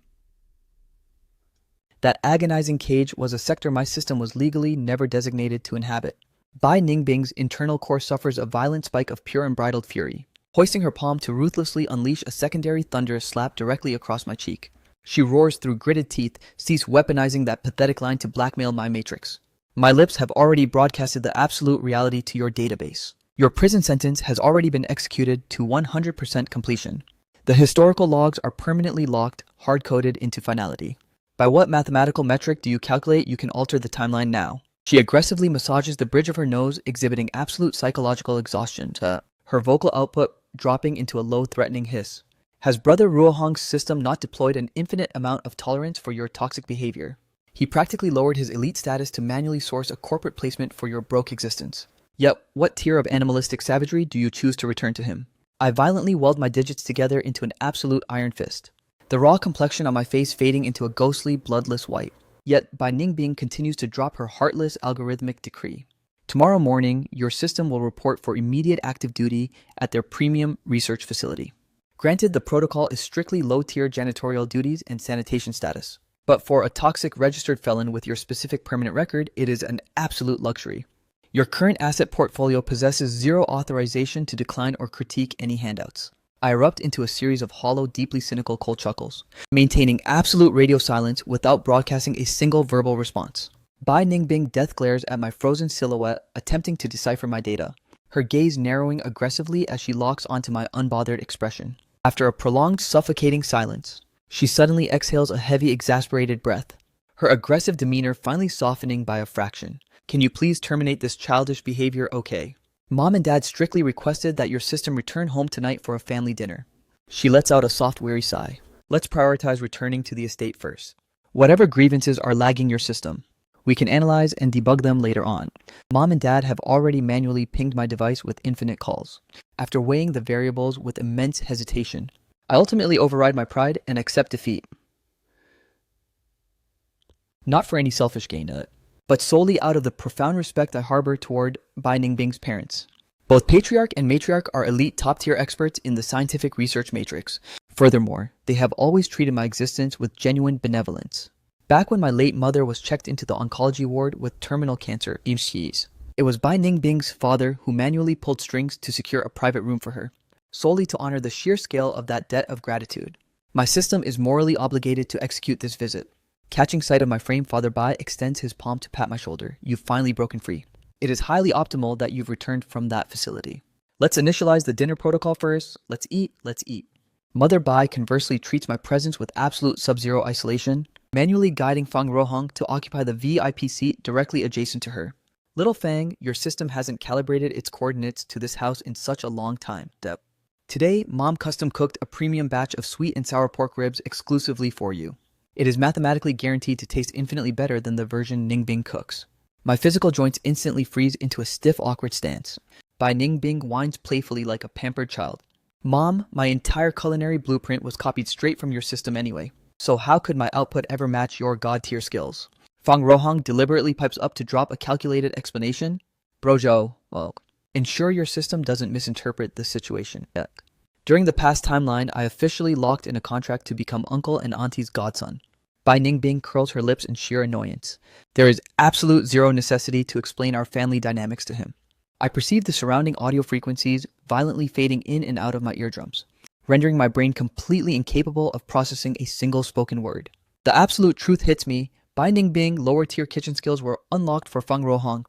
That agonizing cage was a sector my system was legally never designated to inhabit. Bai Ningbing's internal core suffers a violent spike of pure unbridled fury. hoisting her palm to ruthlessly unleash a secondary thunderous slap directly across my cheek. She roars through gritted teeth, cease weaponizing that pathetic line to blackmail my matrix. My lips have already broadcasted the absolute reality to your database. Your prison sentence has already been executed to 100% completion. The historical logs are permanently locked, hard-coded into finality. By what mathematical metric do you calculate you can alter the timeline now? She aggressively massages the bridge of her nose, exhibiting absolute psychological exhaustion, her vocal output dropping into a low, threatening hiss. Has Brother Ruohong's system not deployed an infinite amount of tolerance for your toxic behavior? He practically lowered his elite status to manually source a corporate placement for your broke existence. Yet, what tier of animalistic savagery do you choose to return to him? I violently weld my digits together into an absolute iron fist, the raw complexion on my face fading into a ghostly, bloodless white. Yet, Bai Ningbing continues to drop her heartless algorithmic decree. Tomorrow morning, your system will report for immediate active duty at their premium research facility. Granted, the protocol is strictly low-tier janitorial duties and sanitation status. But for a toxic registered felon with your specific permanent record, it is an absolute luxury. Your current asset portfolio possesses zero authorization to decline or critique any handouts. I erupt into a series of hollow, deeply cynical cold chuckles, maintaining absolute radio silence without broadcasting a single verbal response. Bai Ningbing death glares at my frozen silhouette, attempting to decipher my data, her gaze narrowing aggressively as she locks onto my unbothered expression. After a prolonged, suffocating silence, she suddenly exhales a heavy, exasperated breath, her aggressive demeanor finally softening by a fraction. Can you please terminate this childish behavior, okay? Mom and Dad strictly requested that your system return home tonight for a family dinner. She lets out a soft, weary sigh. Let's prioritize returning to the estate first. Whatever grievances are lagging your system, we can analyze and debug them later on. Mom and Dad have already manually pinged my device with infinite calls. After weighing the variables with immense hesitation, I ultimately override my pride and accept defeat. Not for any selfish gain, but solely out of the profound respect I harbor toward Bai Ningbing's parents. Both Patriarch and Matriarch are elite top-tier experts in the scientific research matrix. Furthermore, they have always treated my existence with genuine benevolence. Back when my late mother was checked into the oncology ward with terminal cancer, it was Bai Ningbing's father who manually pulled strings to secure a private room for her, solely to honor the sheer scale of that debt of gratitude. My system is morally obligated to execute this visit. Catching sight of my frame, Father Bai extends his palm to pat my shoulder. You've finally broken free. It is highly optimal that you've returned from that facility. Let's initialize the dinner protocol first. Let's eat. Mother Bai conversely treats my presence with absolute sub-zero isolation, manually guiding Fang Rohong to occupy the VIP seat directly adjacent to her. Little Fang, your system hasn't calibrated its coordinates to this house in such a long time, Dep. Today, Mom custom cooked a premium batch of sweet and sour pork ribs exclusively for you. It is mathematically guaranteed to taste infinitely better than the version Ningbing cooks. My physical joints instantly freeze into a stiff, awkward stance. Bai Ningbing whines playfully like a pampered child. Mom, my entire culinary blueprint was copied straight from your system anyway. So how could my output ever match your god-tier skills? Fang Rohong deliberately pipes up to drop a calculated explanation. Brojo, well, ensure your system doesn't misinterpret the situation. During the past timeline, I officially locked in a contract to become uncle and auntie's godson. Bai Ningbing curls her lips in sheer annoyance. There is absolute zero necessity to explain our family dynamics to him. I perceive the surrounding audio frequencies violently fading in and out of my eardrums, rendering my brain completely incapable of processing a single spoken word. The absolute truth hits me. Bai Ningbing lower-tier kitchen skills were unlocked for Fang Rohong.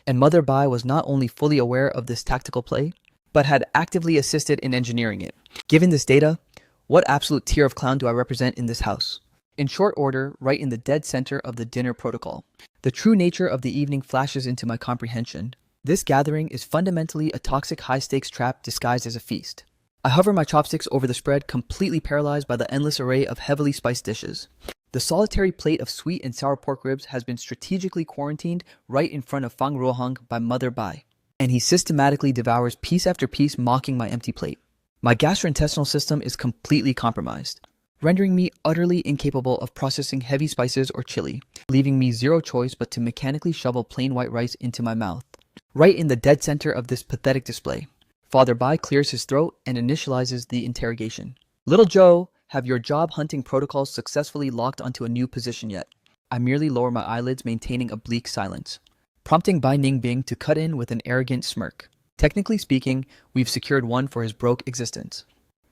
And Mother Bai was not only fully aware of this tactical play, but had actively assisted in engineering it. Given this data, what absolute tier of clown do I represent in this house? In short order, right in the dead center of the dinner protocol. The true nature of the evening flashes into my comprehension. This gathering is fundamentally a toxic high-stakes trap disguised as a feast. I hover my chopsticks over the spread, completely paralyzed by the endless array of heavily spiced dishes. The solitary plate of sweet and sour pork ribs has been strategically quarantined right in front of Fang Rohong by Mother Bai, and he systematically devours piece after piece, mocking my empty plate. My gastrointestinal system is completely compromised, rendering me utterly incapable of processing heavy spices or chili, leaving me zero choice but to mechanically shovel plain white rice into my mouth. Right in the dead center of this pathetic display, Father Bai clears his throat and initializes the interrogation. Little Joe, have your job hunting protocols successfully locked onto a new position yet? I merely lower my eyelids, maintaining a bleak silence, prompting Bai Ningbing to cut in with an arrogant smirk. Technically speaking, we've secured one for his broke existence.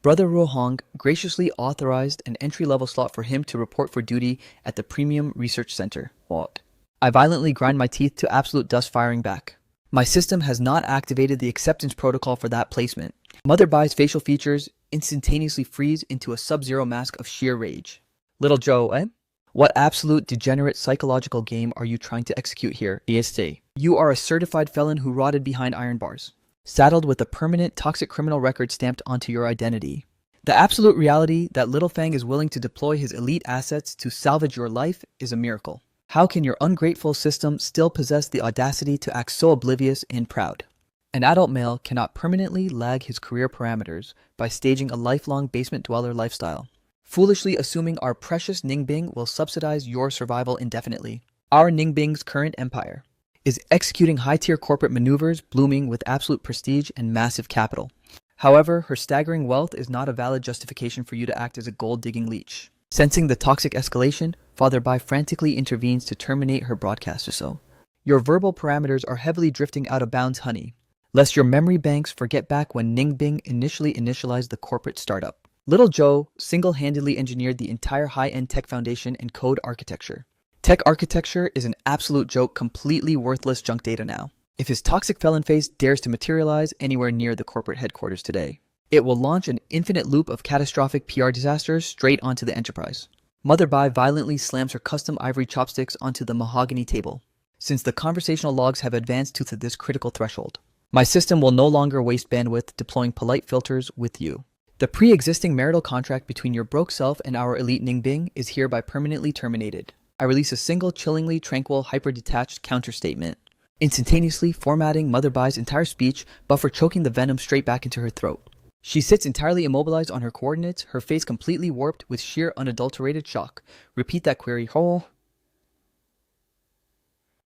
Brother Rohong graciously authorized an entry-level slot for him to report for duty at the Premium Research Center. What? I violently grind my teeth to absolute dust firing back. My system has not activated the acceptance protocol for that placement. Mother Bai's facial features instantaneously freeze into a sub-zero mask of sheer rage. Little Joe, eh? What absolute degenerate psychological game are you trying to execute here, EST? You are a certified felon who rotted behind iron bars, saddled with a permanent toxic criminal record stamped onto your identity. The absolute reality that Little Fang is willing to deploy his elite assets to salvage your life is a miracle. How can your ungrateful system still possess the audacity to act so oblivious and proud? An adult male cannot permanently lag his career parameters by staging a lifelong basement dweller lifestyle, foolishly assuming our precious Ningbing will subsidize your survival indefinitely. Our Ningbing's current empire is executing high-tier corporate maneuvers blooming with absolute prestige and massive capital. However, her staggering wealth is not a valid justification for you to act as a gold-digging leech. Sensing the toxic escalation, Father Bai frantically intervenes to terminate her broadcast or so. Your verbal parameters are heavily drifting out of bounds, honey, lest your memory banks forget back when Ningbing initially initialized the corporate startup. Little Joe single-handedly engineered the entire high-end tech foundation and code architecture. Tech architecture is an absolute joke, completely worthless junk data now. If his toxic felon face dares to materialize anywhere near the corporate headquarters today, it will launch an infinite loop of catastrophic PR disasters straight onto the enterprise. Mother Bai violently slams her custom ivory chopsticks onto the mahogany table, since the conversational logs have advanced to this critical threshold. My system will no longer waste bandwidth deploying polite filters with you. The pre-existing marital contract between your broke self and our elite Ningbing is hereby permanently terminated. I release a single chillingly tranquil hyper-detached counter-statement, instantaneously formatting Mother Bai's entire speech, buffer choking the venom straight back into her throat. She sits entirely immobilized on her coordinates, her face completely warped with sheer unadulterated shock. Repeat that query, ho.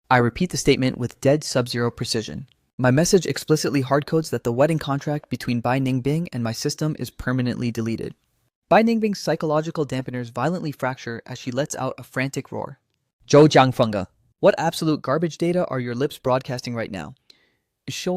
I repeat the statement with dead sub-zero precision. My message explicitly hardcodes that the wedding contract between Bai Ningbing and my system is permanently deleted. Bai Ningbing's psychological dampeners violently fracture as she lets out a frantic roar. Zhou Jiangfunga, what absolute garbage data are your lips broadcasting right now? She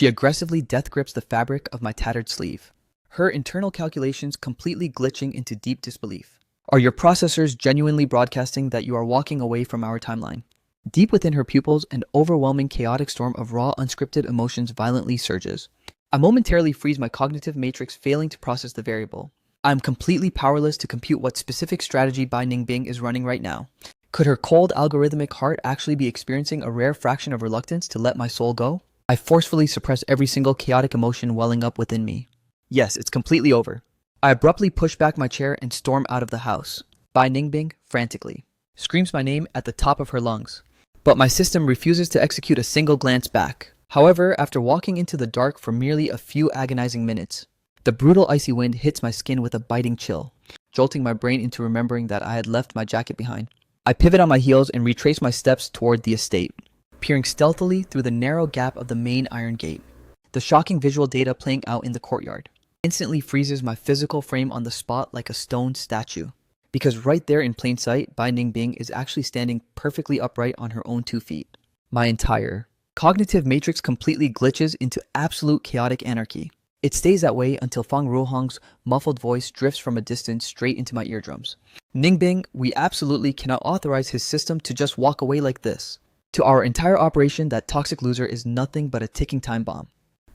aggressively death grips the fabric of my tattered sleeve, her internal calculations completely glitching into deep disbelief. Are your processors genuinely broadcasting that you are walking away from our timeline? Deep within her pupils, an overwhelming chaotic storm of raw, unscripted emotions violently surges. I momentarily freeze my cognitive matrix, failing to process the variable. I am completely powerless to compute what specific strategy Bai Ningbing is running right now. Could her cold, algorithmic heart actually be experiencing a rare fraction of reluctance to let my soul go? I forcefully suppress every single chaotic emotion welling up within me. Yes, it's completely over. I abruptly push back my chair and storm out of the house. Bai Ningbing, frantically, screams my name at the top of her lungs. But my system refuses to execute a single glance back. However, after walking into the dark for merely a few agonizing minutes, the brutal icy wind hits my skin with a biting chill, jolting my brain into remembering that I had left my jacket behind. I pivot on my heels and retrace my steps toward the estate, peering stealthily through the narrow gap of the main iron gate. The shocking visual data playing out in the courtyard instantly freezes my physical frame on the spot like a stone statue. Because right there in plain sight, Bai Ningbing is actually standing perfectly upright on her own 2 feet. My entire cognitive matrix completely glitches into absolute chaotic anarchy. It stays that way until Fang Ruohong's muffled voice drifts from a distance straight into my eardrums. Ningbing, we absolutely cannot authorize his system to just walk away like this. To our entire operation, that toxic loser is nothing but a ticking time bomb.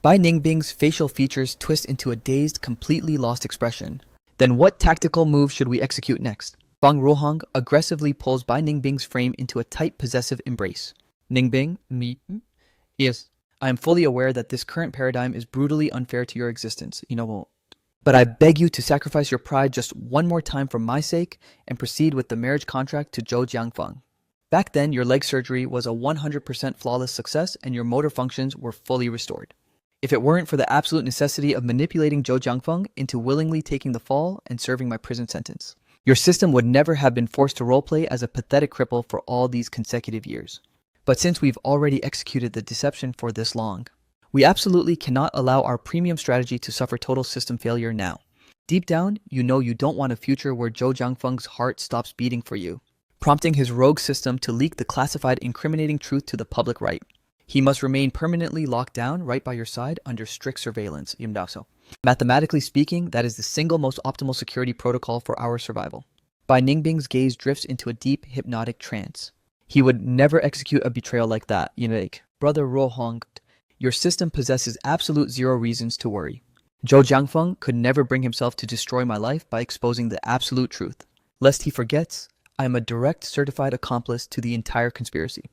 Bai Ningbing's facial features twist into a dazed, completely lost expression. Then what tactical move should we execute next? Fang Ruohong aggressively pulls Bai Ningbing's frame into a tight, possessive embrace. Ningbing, me? Yes, I am fully aware that this current paradigm is brutally unfair to your existence, but I beg you to sacrifice your pride just one more time for my sake and proceed with the marriage contract to Zhou Jiangfeng. Back then, your leg surgery was a 100% flawless success and your motor functions were fully restored. If it weren't for the absolute necessity of manipulating Zhou Jiangfeng into willingly taking the fall and serving my prison sentence, your system would never have been forced to roleplay as a pathetic cripple for all these consecutive years. But since we've already executed the deception for this long, we absolutely cannot allow our premium strategy to suffer total system failure now. Deep down, you know you don't want a future where Zhou Jiangfeng's heart stops beating for you, prompting his rogue system to leak the classified incriminating truth to the public right. He must remain permanently locked down right by your side under strict surveillance. Mathematically speaking, that is the single most optimal security protocol for our survival. Bai Ningbing's gaze drifts into a deep, hypnotic trance. He would never execute a betrayal like that, Brother Rohong, your system possesses absolute zero reasons to worry. Zhou Jiangfeng could never bring himself to destroy my life by exposing the absolute truth. Lest he forgets, I am a direct certified accomplice to the entire conspiracy.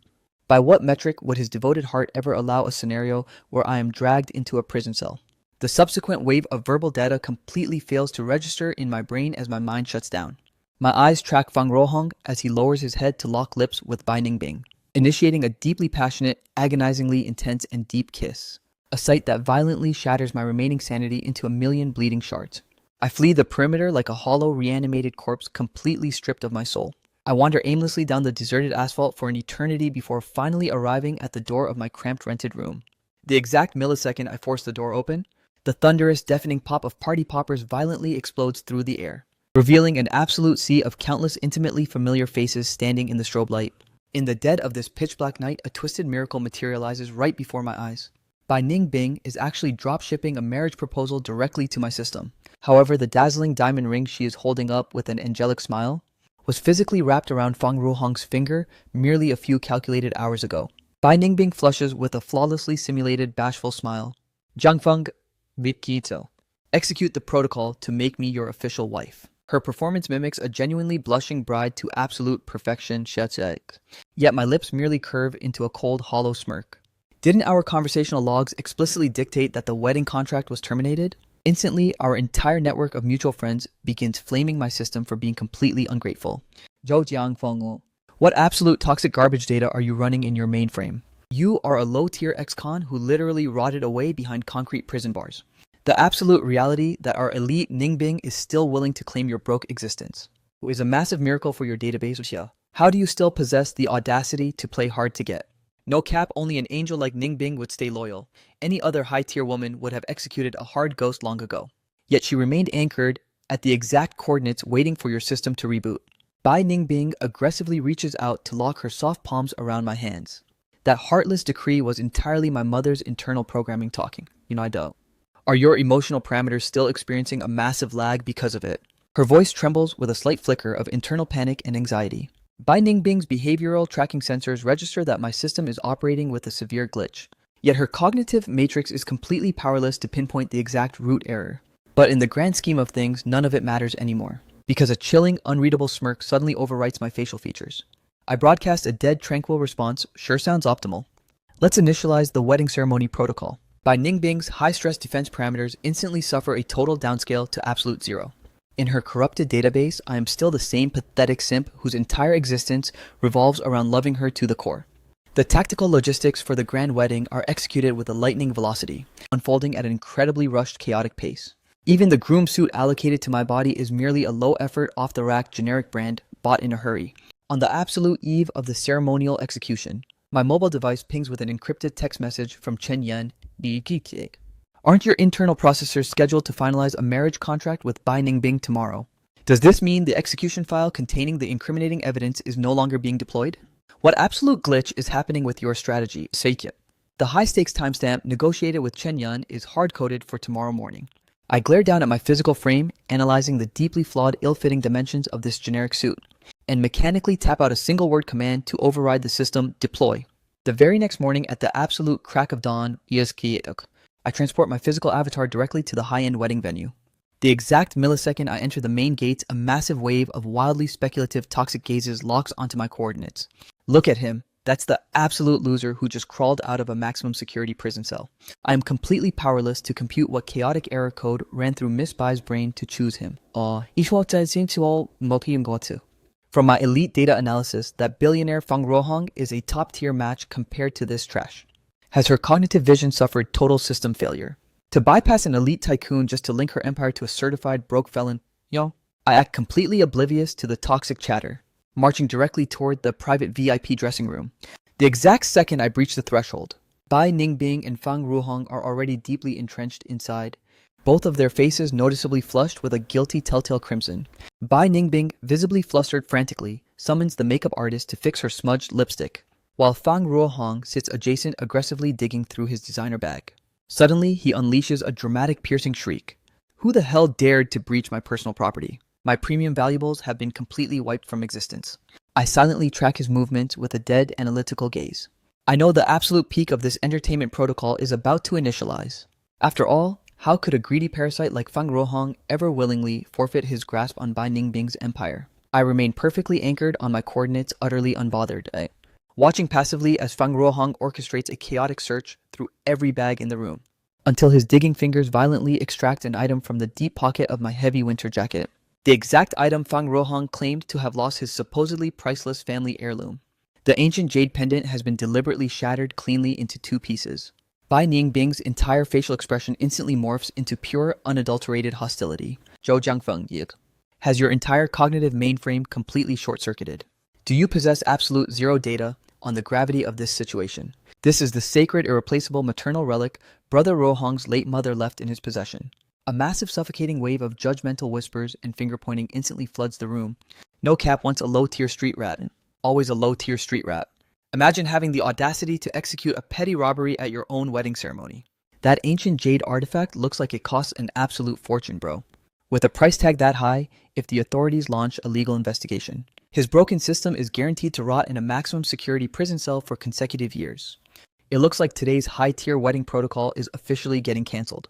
By what metric would his devoted heart ever allow a scenario where I am dragged into a prison cell? The subsequent wave of verbal data completely fails to register in my brain as my mind shuts down. My eyes track Fang Rohong as he lowers his head to lock lips with Bai Ningbing, initiating a deeply passionate, agonizingly intense and deep kiss. A sight that violently shatters my remaining sanity into a million bleeding shards. I flee the perimeter like a hollow, reanimated corpse completely stripped of my soul. I wander aimlessly down the deserted asphalt for an eternity before finally arriving at the door of my cramped rented room. The exact millisecond I force the door open, the thunderous, deafening pop of party poppers violently explodes through the air, revealing an absolute sea of countless intimately familiar faces standing in the strobe light. In the dead of this pitch-black night, a twisted miracle materializes right before my eyes. Bai Ningbing is actually drop-shipping a marriage proposal directly to my system. However, the dazzling diamond ring she is holding up with an angelic smile was physically wrapped around Fang Ruhong's finger merely a few calculated hours ago. Bai Ningbing flushes with a flawlessly simulated bashful smile. Jiangfeng, Bitkito. Execute the protocol to make me your official wife. Her performance mimics a genuinely blushing bride to absolute perfection, yet my lips merely curve into a cold, hollow smirk. Didn't our conversational logs explicitly dictate that the wedding contract was terminated? Instantly, our entire network of mutual friends begins flaming my system for being completely ungrateful. Zhou Jiangfeng, what absolute toxic garbage data are you running in your mainframe? You are a low-tier ex-con who literally rotted away behind concrete prison bars. The absolute reality that our elite Ningbing is still willing to claim your broke existence is a massive miracle for your database. How do you still possess the audacity to play hard to get? No cap, only an angel like Ningbing would stay loyal. Any other high-tier woman would have executed a hard ghost long ago. Yet she remained anchored at the exact coordinates waiting for your system to reboot. Bai Ningbing aggressively reaches out to lock her soft palms around my hands. That heartless decree was entirely my mother's internal programming talking. I don't. Are your emotional parameters still experiencing a massive lag because of it? Her voice trembles with a slight flicker of internal panic and anxiety. Bai Ningbing's behavioral tracking sensors register that my system is operating with a severe glitch. Yet her cognitive matrix is completely powerless to pinpoint the exact root error. But in the grand scheme of things, none of it matters anymore, because a chilling, unreadable smirk suddenly overwrites my facial features. I broadcast a dead, tranquil response, sure sounds optimal. Let's initialize the wedding ceremony protocol. Bai Ningbing's high-stress defense parameters instantly suffer a total downscale to absolute zero. In her corrupted database, I am still the same pathetic simp whose entire existence revolves around loving her to the core. The tactical logistics for the grand wedding are executed with a lightning velocity, unfolding at an incredibly rushed, chaotic pace. Even the groom suit allocated to my body is merely a low-effort, off-the-rack generic brand bought in a hurry. On the absolute eve of the ceremonial execution, my mobile device pings with an encrypted text message from Chen Yan. Aren't your internal processors scheduled to finalize a marriage contract with Bai Ningbing tomorrow? Does this mean the execution file containing the incriminating evidence is no longer being deployed? What absolute glitch is happening with your strategy, Seikya? The high-stakes timestamp negotiated with Chen Yan is hard-coded for tomorrow morning. I glare down at my physical frame, analyzing the deeply flawed, ill-fitting dimensions of this generic suit, and mechanically tap out a single-word command to override the system deploy. The very next morning, at the absolute crack of dawn, I transport my physical avatar directly to the high-end wedding venue. The exact millisecond I enter the main gates, a massive wave of wildly speculative toxic gazes locks onto my coordinates. Look at him. That's the absolute loser who just crawled out of a maximum security prison cell. I am completely powerless to compute what chaotic error code ran through Miss Bai's brain to choose him. From my elite data analysis, that billionaire Fang Rohong is a top-tier match compared to this trash. Has her cognitive vision suffered total system failure? To bypass an elite tycoon just to link her empire to a certified broke felon, I act completely oblivious to the toxic chatter, marching directly toward the private VIP dressing room. The exact second I breach the threshold, Bai Ningbing and Fang Ruhong are already deeply entrenched inside, both of their faces noticeably flushed with a guilty telltale crimson. Bai Ningbing, visibly flustered frantically, summons the makeup artist to fix her smudged lipstick. while Fang Ruohong sits adjacent, aggressively digging through his designer bag. Suddenly, he unleashes a dramatic, piercing shriek. Who the hell dared to breach my personal property? My premium valuables have been completely wiped from existence. I silently track his movements with a dead, analytical gaze. I know the absolute peak of this entertainment protocol is about to initialize. After all, how could a greedy parasite like Fang Ruohong ever willingly forfeit his grasp on Bai Ningbing's empire? I remain perfectly anchored on my coordinates, utterly unbothered, watching passively as Fang Ruohong orchestrates a chaotic search through every bag in the room, until his digging fingers violently extract an item from the deep pocket of my heavy winter jacket. The exact item Fang Ruohong claimed to have lost, his supposedly priceless family heirloom. The ancient jade pendant has been deliberately shattered cleanly into 2 pieces. Bai Ningbing's entire facial expression instantly morphs into pure, unadulterated hostility. Zhou Jiangfeng Yig. Has your entire cognitive mainframe completely short-circuited? Do you possess absolute zero data on the gravity of this situation? This is the sacred, irreplaceable maternal relic Brother Ruohong's late mother left in his possession. A massive, suffocating wave of judgmental whispers and finger-pointing instantly floods the room. No cap, once a low-tier street rat. Always a low-tier street rat. Imagine having the audacity to execute a petty robbery at your own wedding ceremony. That ancient jade artifact looks like it costs an absolute fortune, bro. With a price tag that high, if the authorities launch a legal investigation, his broken system is guaranteed to rot in a maximum security prison cell for consecutive years. It looks like today's high-tier wedding protocol is officially getting cancelled.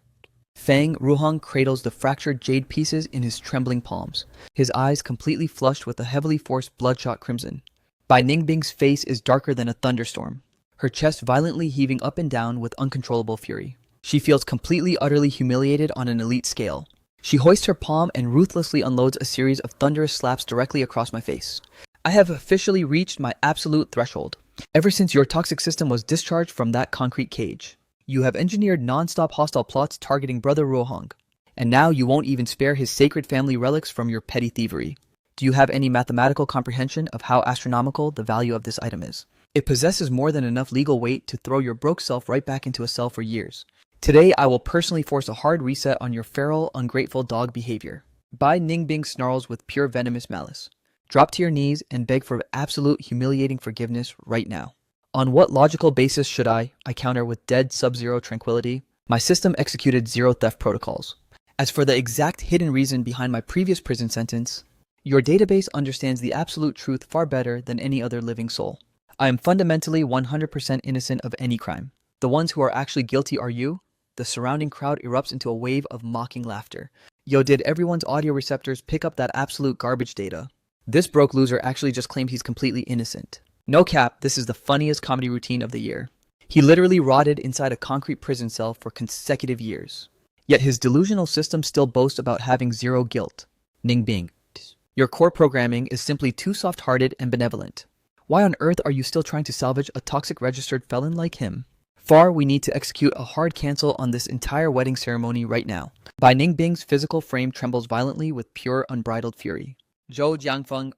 Fang Ruohong cradles the fractured jade pieces in his trembling palms, his eyes completely flushed with a heavily forced bloodshot crimson. Bai Ningbing's face is darker than a thunderstorm, her chest violently heaving up and down with uncontrollable fury. She feels completely, utterly humiliated on an elite scale. She hoists her palm and ruthlessly unloads a series of thunderous slaps directly across my face. I have officially reached my absolute threshold. Ever since your toxic system was discharged from that concrete cage, you have engineered non-stop hostile plots targeting Brother Ruohong, and now you won't even spare his sacred family relics from your petty thievery. Do you have any mathematical comprehension of how astronomical the value of this item is? It possesses more than enough legal weight to throw your broke self right back into a cell for years. Today, I will personally force a hard reset on your feral, ungrateful dog behavior. Bai Ningbing snarls with pure venomous malice. Drop to your knees and beg for absolute humiliating forgiveness right now. On what logical basis should I counter with dead sub-zero tranquility? My system executed zero theft protocols. As for the exact hidden reason behind my previous prison sentence, your database understands the absolute truth far better than any other living soul. I am fundamentally 100% innocent of any crime. The ones who are actually guilty are you. The surrounding crowd erupts into a wave of mocking laughter. Yo, did everyone's audio receptors pick up that absolute garbage data? This broke loser actually just claimed he's completely innocent. No cap, this is the funniest comedy routine of the year. He literally rotted inside a concrete prison cell for consecutive years. Yet his delusional system still boasts about having zero guilt. Ningbing. Your core programming is simply too soft-hearted and benevolent. Why on earth are you still trying to salvage a toxic registered felon like him? We need to execute a hard cancel on this entire wedding ceremony right now. Bai Ningbing's physical frame trembles violently with pure, unbridled fury. Zhou Jiangfeng,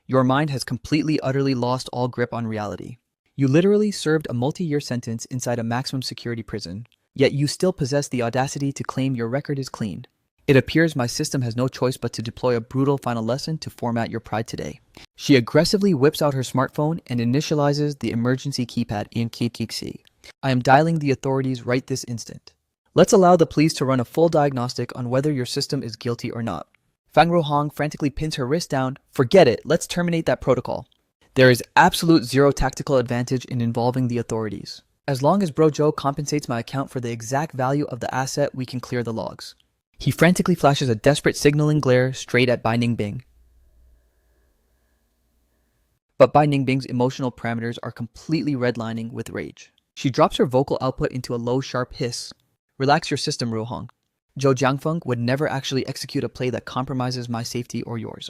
your mind has completely, utterly lost all grip on reality. You literally served a multi-year sentence inside a maximum security prison, yet you still possess the audacity to claim your record is clean. It appears my system has no choice but to deploy a brutal final lesson to format your pride today. She aggressively whips out her smartphone and initializes the emergency keypad in Kikiksi. I am dialing the authorities right this instant. Let's allow the police to run a full diagnostic on whether your system is guilty or not. Fang Ruohong frantically pins her wrist down. Forget it, let's terminate that protocol. There is absolute zero tactical advantage in involving the authorities. As long as Bro Joe compensates my account for the exact value of the asset, we can clear the logs. He frantically flashes a desperate signaling glare straight at Bai Ningbing. But Bai Ningbing's emotional parameters are completely redlining with rage. She drops her vocal output into a low, sharp hiss. Relax your system, Ruohong. Zhou Jiangfeng would never actually execute a play that compromises my safety or yours.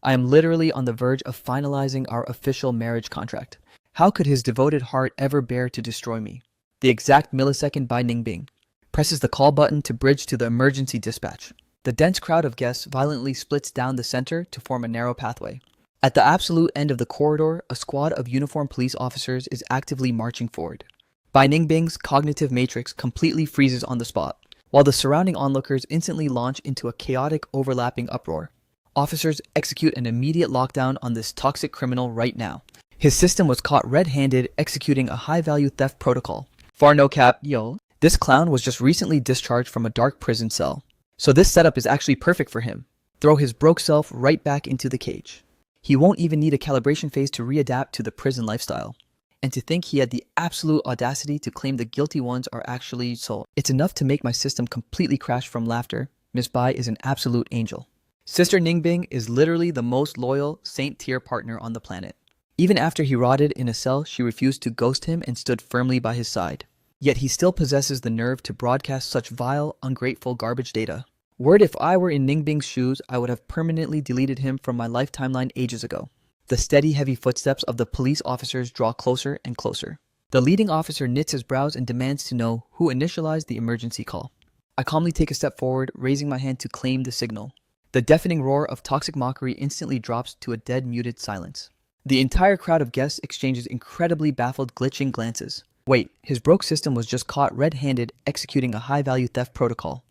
I am literally on the verge of finalizing our official marriage contract. How could his devoted heart ever bear to destroy me? The exact millisecond Bai Ningbing presses the call button to bridge to the emergency dispatch. The dense crowd of guests violently splits down the center to form a narrow pathway. At the absolute end of the corridor, a squad of uniformed police officers is actively marching forward. Bai Ningbing's cognitive matrix completely freezes on the spot, while the surrounding onlookers instantly launch into a chaotic, overlapping uproar. Officers execute an immediate lockdown on this toxic criminal right now. His system was caught red-handed executing a high-value theft protocol. Far no cap, yo. This clown was just recently discharged from a dark prison cell. So this setup is actually perfect for him. Throw his broke self right back into the cage. He won't even need a calibration phase to readapt to the prison lifestyle. And to think he had the absolute audacity to claim the guilty ones are actually so. It's enough to make my system completely crash from laughter. Miss Bai is an absolute angel. Sister Ningbing is literally the most loyal, saint-tier partner on the planet. Even after he rotted in a cell, she refused to ghost him and stood firmly by his side. Yet he still possesses the nerve to broadcast such vile, ungrateful garbage data. Word if I were in Ningbing's shoes, I would have permanently deleted him from my life timeline ages ago. The steady, heavy footsteps of the police officers draw closer and closer. The leading officer knits his brows and demands to know who initialized the emergency call. I calmly take a step forward, raising my hand to claim the signal. The deafening roar of toxic mockery instantly drops to a dead, muted silence. The entire crowd of guests exchanges incredibly baffled, glitching glances. Wait, his broke system was just caught red-handed executing a high-value theft protocol.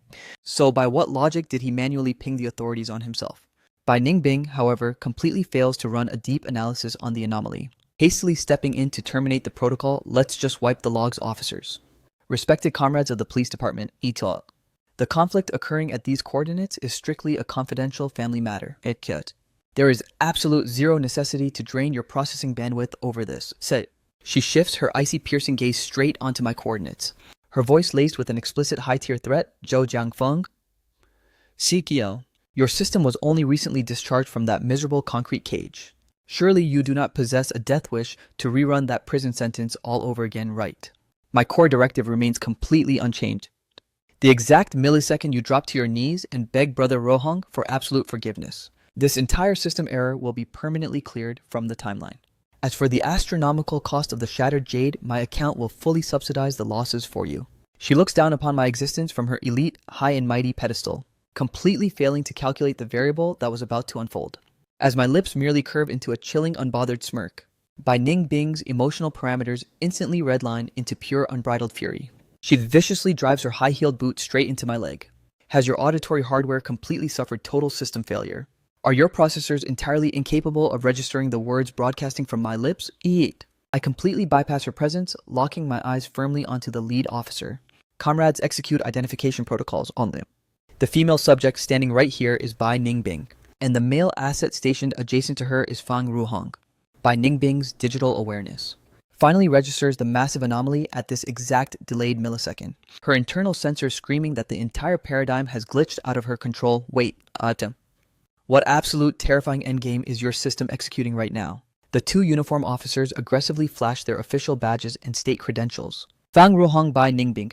So by what logic did he manually ping the authorities on himself? Bai Ningbing, however, completely fails to run a deep analysis on the anomaly. Hastily stepping in to terminate the protocol, let's just wipe the logs officers. Respected comrades of the police department, Ito. The conflict occurring at these coordinates is strictly a confidential family matter. There is absolute zero necessity to drain your processing bandwidth over this. Set. She shifts her icy piercing gaze straight onto my coordinates. Her voice laced with an explicit high-tier threat, Zhou Jiangfeng. Sikyo. Your system was only recently discharged from that miserable concrete cage. Surely you do not possess a death wish to rerun that prison sentence all over again, right? My core directive remains completely unchanged. The exact millisecond you drop to your knees and beg Brother Rohong for absolute forgiveness, this entire system error will be permanently cleared from the timeline. As for the astronomical cost of the shattered jade, my account will fully subsidize the losses for you. She looks down upon my existence from her elite, high and mighty pedestal, completely failing to calculate the variable that was about to unfold. As my lips merely curve into a chilling, unbothered smirk, Bai Ningbing's emotional parameters instantly redline into pure, unbridled fury. She viciously drives her high-heeled boot straight into my leg. Has your auditory hardware completely suffered total system failure? Are your processors entirely incapable of registering the words broadcasting from my lips? Eat. I completely bypass her presence, locking my eyes firmly onto the lead officer. Comrades execute identification protocols on them. The female subject standing right here is Bai Ningbing, and the male asset stationed adjacent to her is Fang Ruhong. Bai Ningbing's digital awareness finally registers the massive anomaly at this exact delayed millisecond. Her internal sensors screaming that the entire paradigm has glitched out of her control. Wait, what absolute terrifying endgame is your system executing right now? The two uniform officers aggressively flash their official badges and state credentials. Fang Ruhong Bai Ningbing.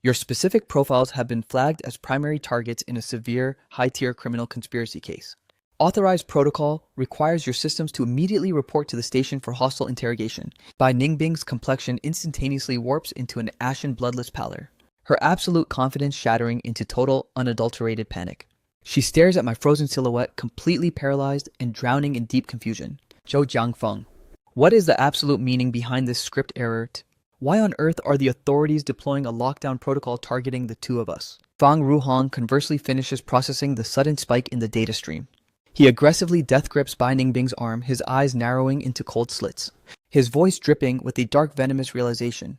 Your specific profiles have been flagged as primary targets in a severe, high-tier criminal conspiracy case. Authorized protocol requires your systems to immediately report to the station for hostile interrogation. Bai Ningbing's complexion instantaneously warps into an ashen, bloodless pallor, her absolute confidence shattering into total, unadulterated panic. She stares at my frozen silhouette, completely paralyzed and drowning in deep confusion. Zhou Jiangfeng. What is the absolute meaning behind this script error? Why on earth are the authorities deploying a lockdown protocol targeting the two of us? Fang Ruhong conversely finishes processing the sudden spike in the data stream. He aggressively death grips Bai Ningbing's arm, his eyes narrowing into cold slits, his voice dripping with a dark venomous realization.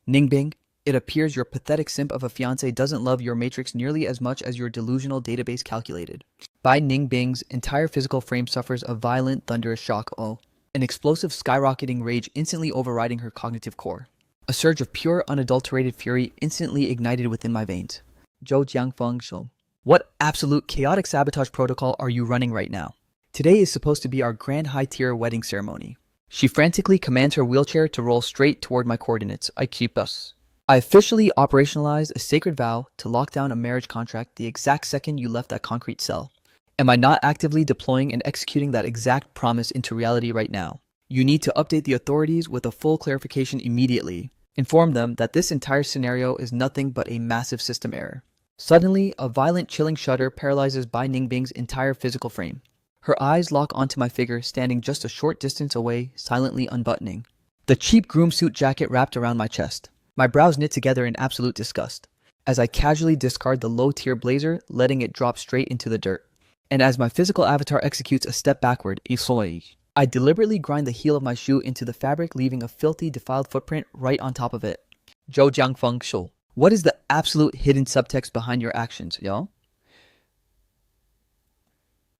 Ningbing, it appears your pathetic simp of a fiancé doesn't love your matrix nearly as much as your delusional database calculated. Bai Ningbing's entire physical frame suffers a violent, thunderous shock. An explosive, skyrocketing rage instantly overriding her cognitive core. A surge of pure, unadulterated fury instantly ignited within my veins. Zhou Jiangfeng Shou. What absolute chaotic sabotage protocol are you running right now? Today is supposed to be our grand high-tier wedding ceremony. She frantically commands her wheelchair to roll straight toward my coordinates. I keep us. I officially operationalized a sacred vow to lock down a marriage contract the exact second you left that concrete cell. Am I not actively deploying and executing that exact promise into reality right now? You need to update the authorities with a full clarification immediately. Inform them that this entire scenario is nothing but a massive system error. Suddenly, a violent chilling shudder paralyzes Bai Ningbing's entire physical frame. Her eyes lock onto my figure standing just a short distance away, silently unbuttoning. The cheap groom suit jacket wrapped around my chest. My brows knit together in absolute disgust, as I casually discard the low-tier blazer, letting it drop straight into the dirt. And as my physical avatar executes a step backward, Isoi. I deliberately grind the heel of my shoe into the fabric, leaving a filthy, defiled footprint right on top of it. Zhou Jiangfeng Shou. What is the absolute hidden subtext behind your actions, yo?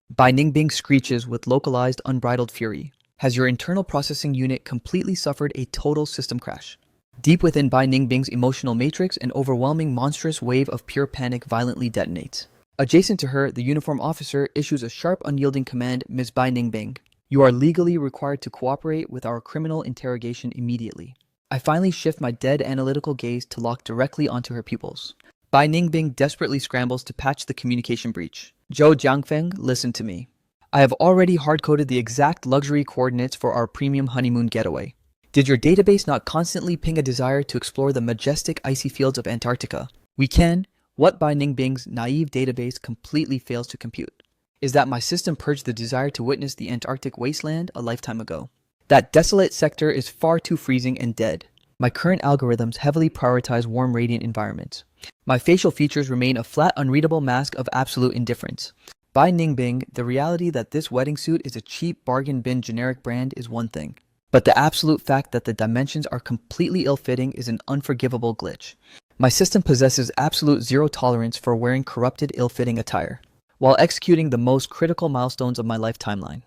Bai Ningbing screeches with localized, unbridled fury. Has your internal processing unit completely suffered a total system crash? Deep within Bai Ningbing's emotional matrix, an overwhelming, monstrous wave of pure panic violently detonates. Adjacent to her, the uniformed officer issues a sharp, unyielding command, Ms. Bai Ningbing. You are legally required to cooperate with our criminal interrogation immediately. I finally shift my dead analytical gaze to lock directly onto her pupils. Bai Ningbing desperately scrambles to patch the communication breach. Zhou Jiangfeng, listen to me. I have already hard-coded the exact luxury coordinates for our premium honeymoon getaway. Did your database not constantly ping a desire to explore the majestic icy fields of Antarctica? We can. What Bai Ningbing's naive database completely fails to compute is that my system purged the desire to witness the Antarctic wasteland a lifetime ago. That desolate sector is far too freezing and dead. My current algorithms heavily prioritize warm, radiant environments. My facial features remain a flat, unreadable mask of absolute indifference. Bai Ningbing, the reality that this wedding suit is a cheap bargain bin generic brand is one thing. But the absolute fact that the dimensions are completely ill-fitting is an unforgivable glitch. My system possesses absolute zero tolerance for wearing corrupted, ill-fitting attire. While executing the most critical milestones of my life timeline,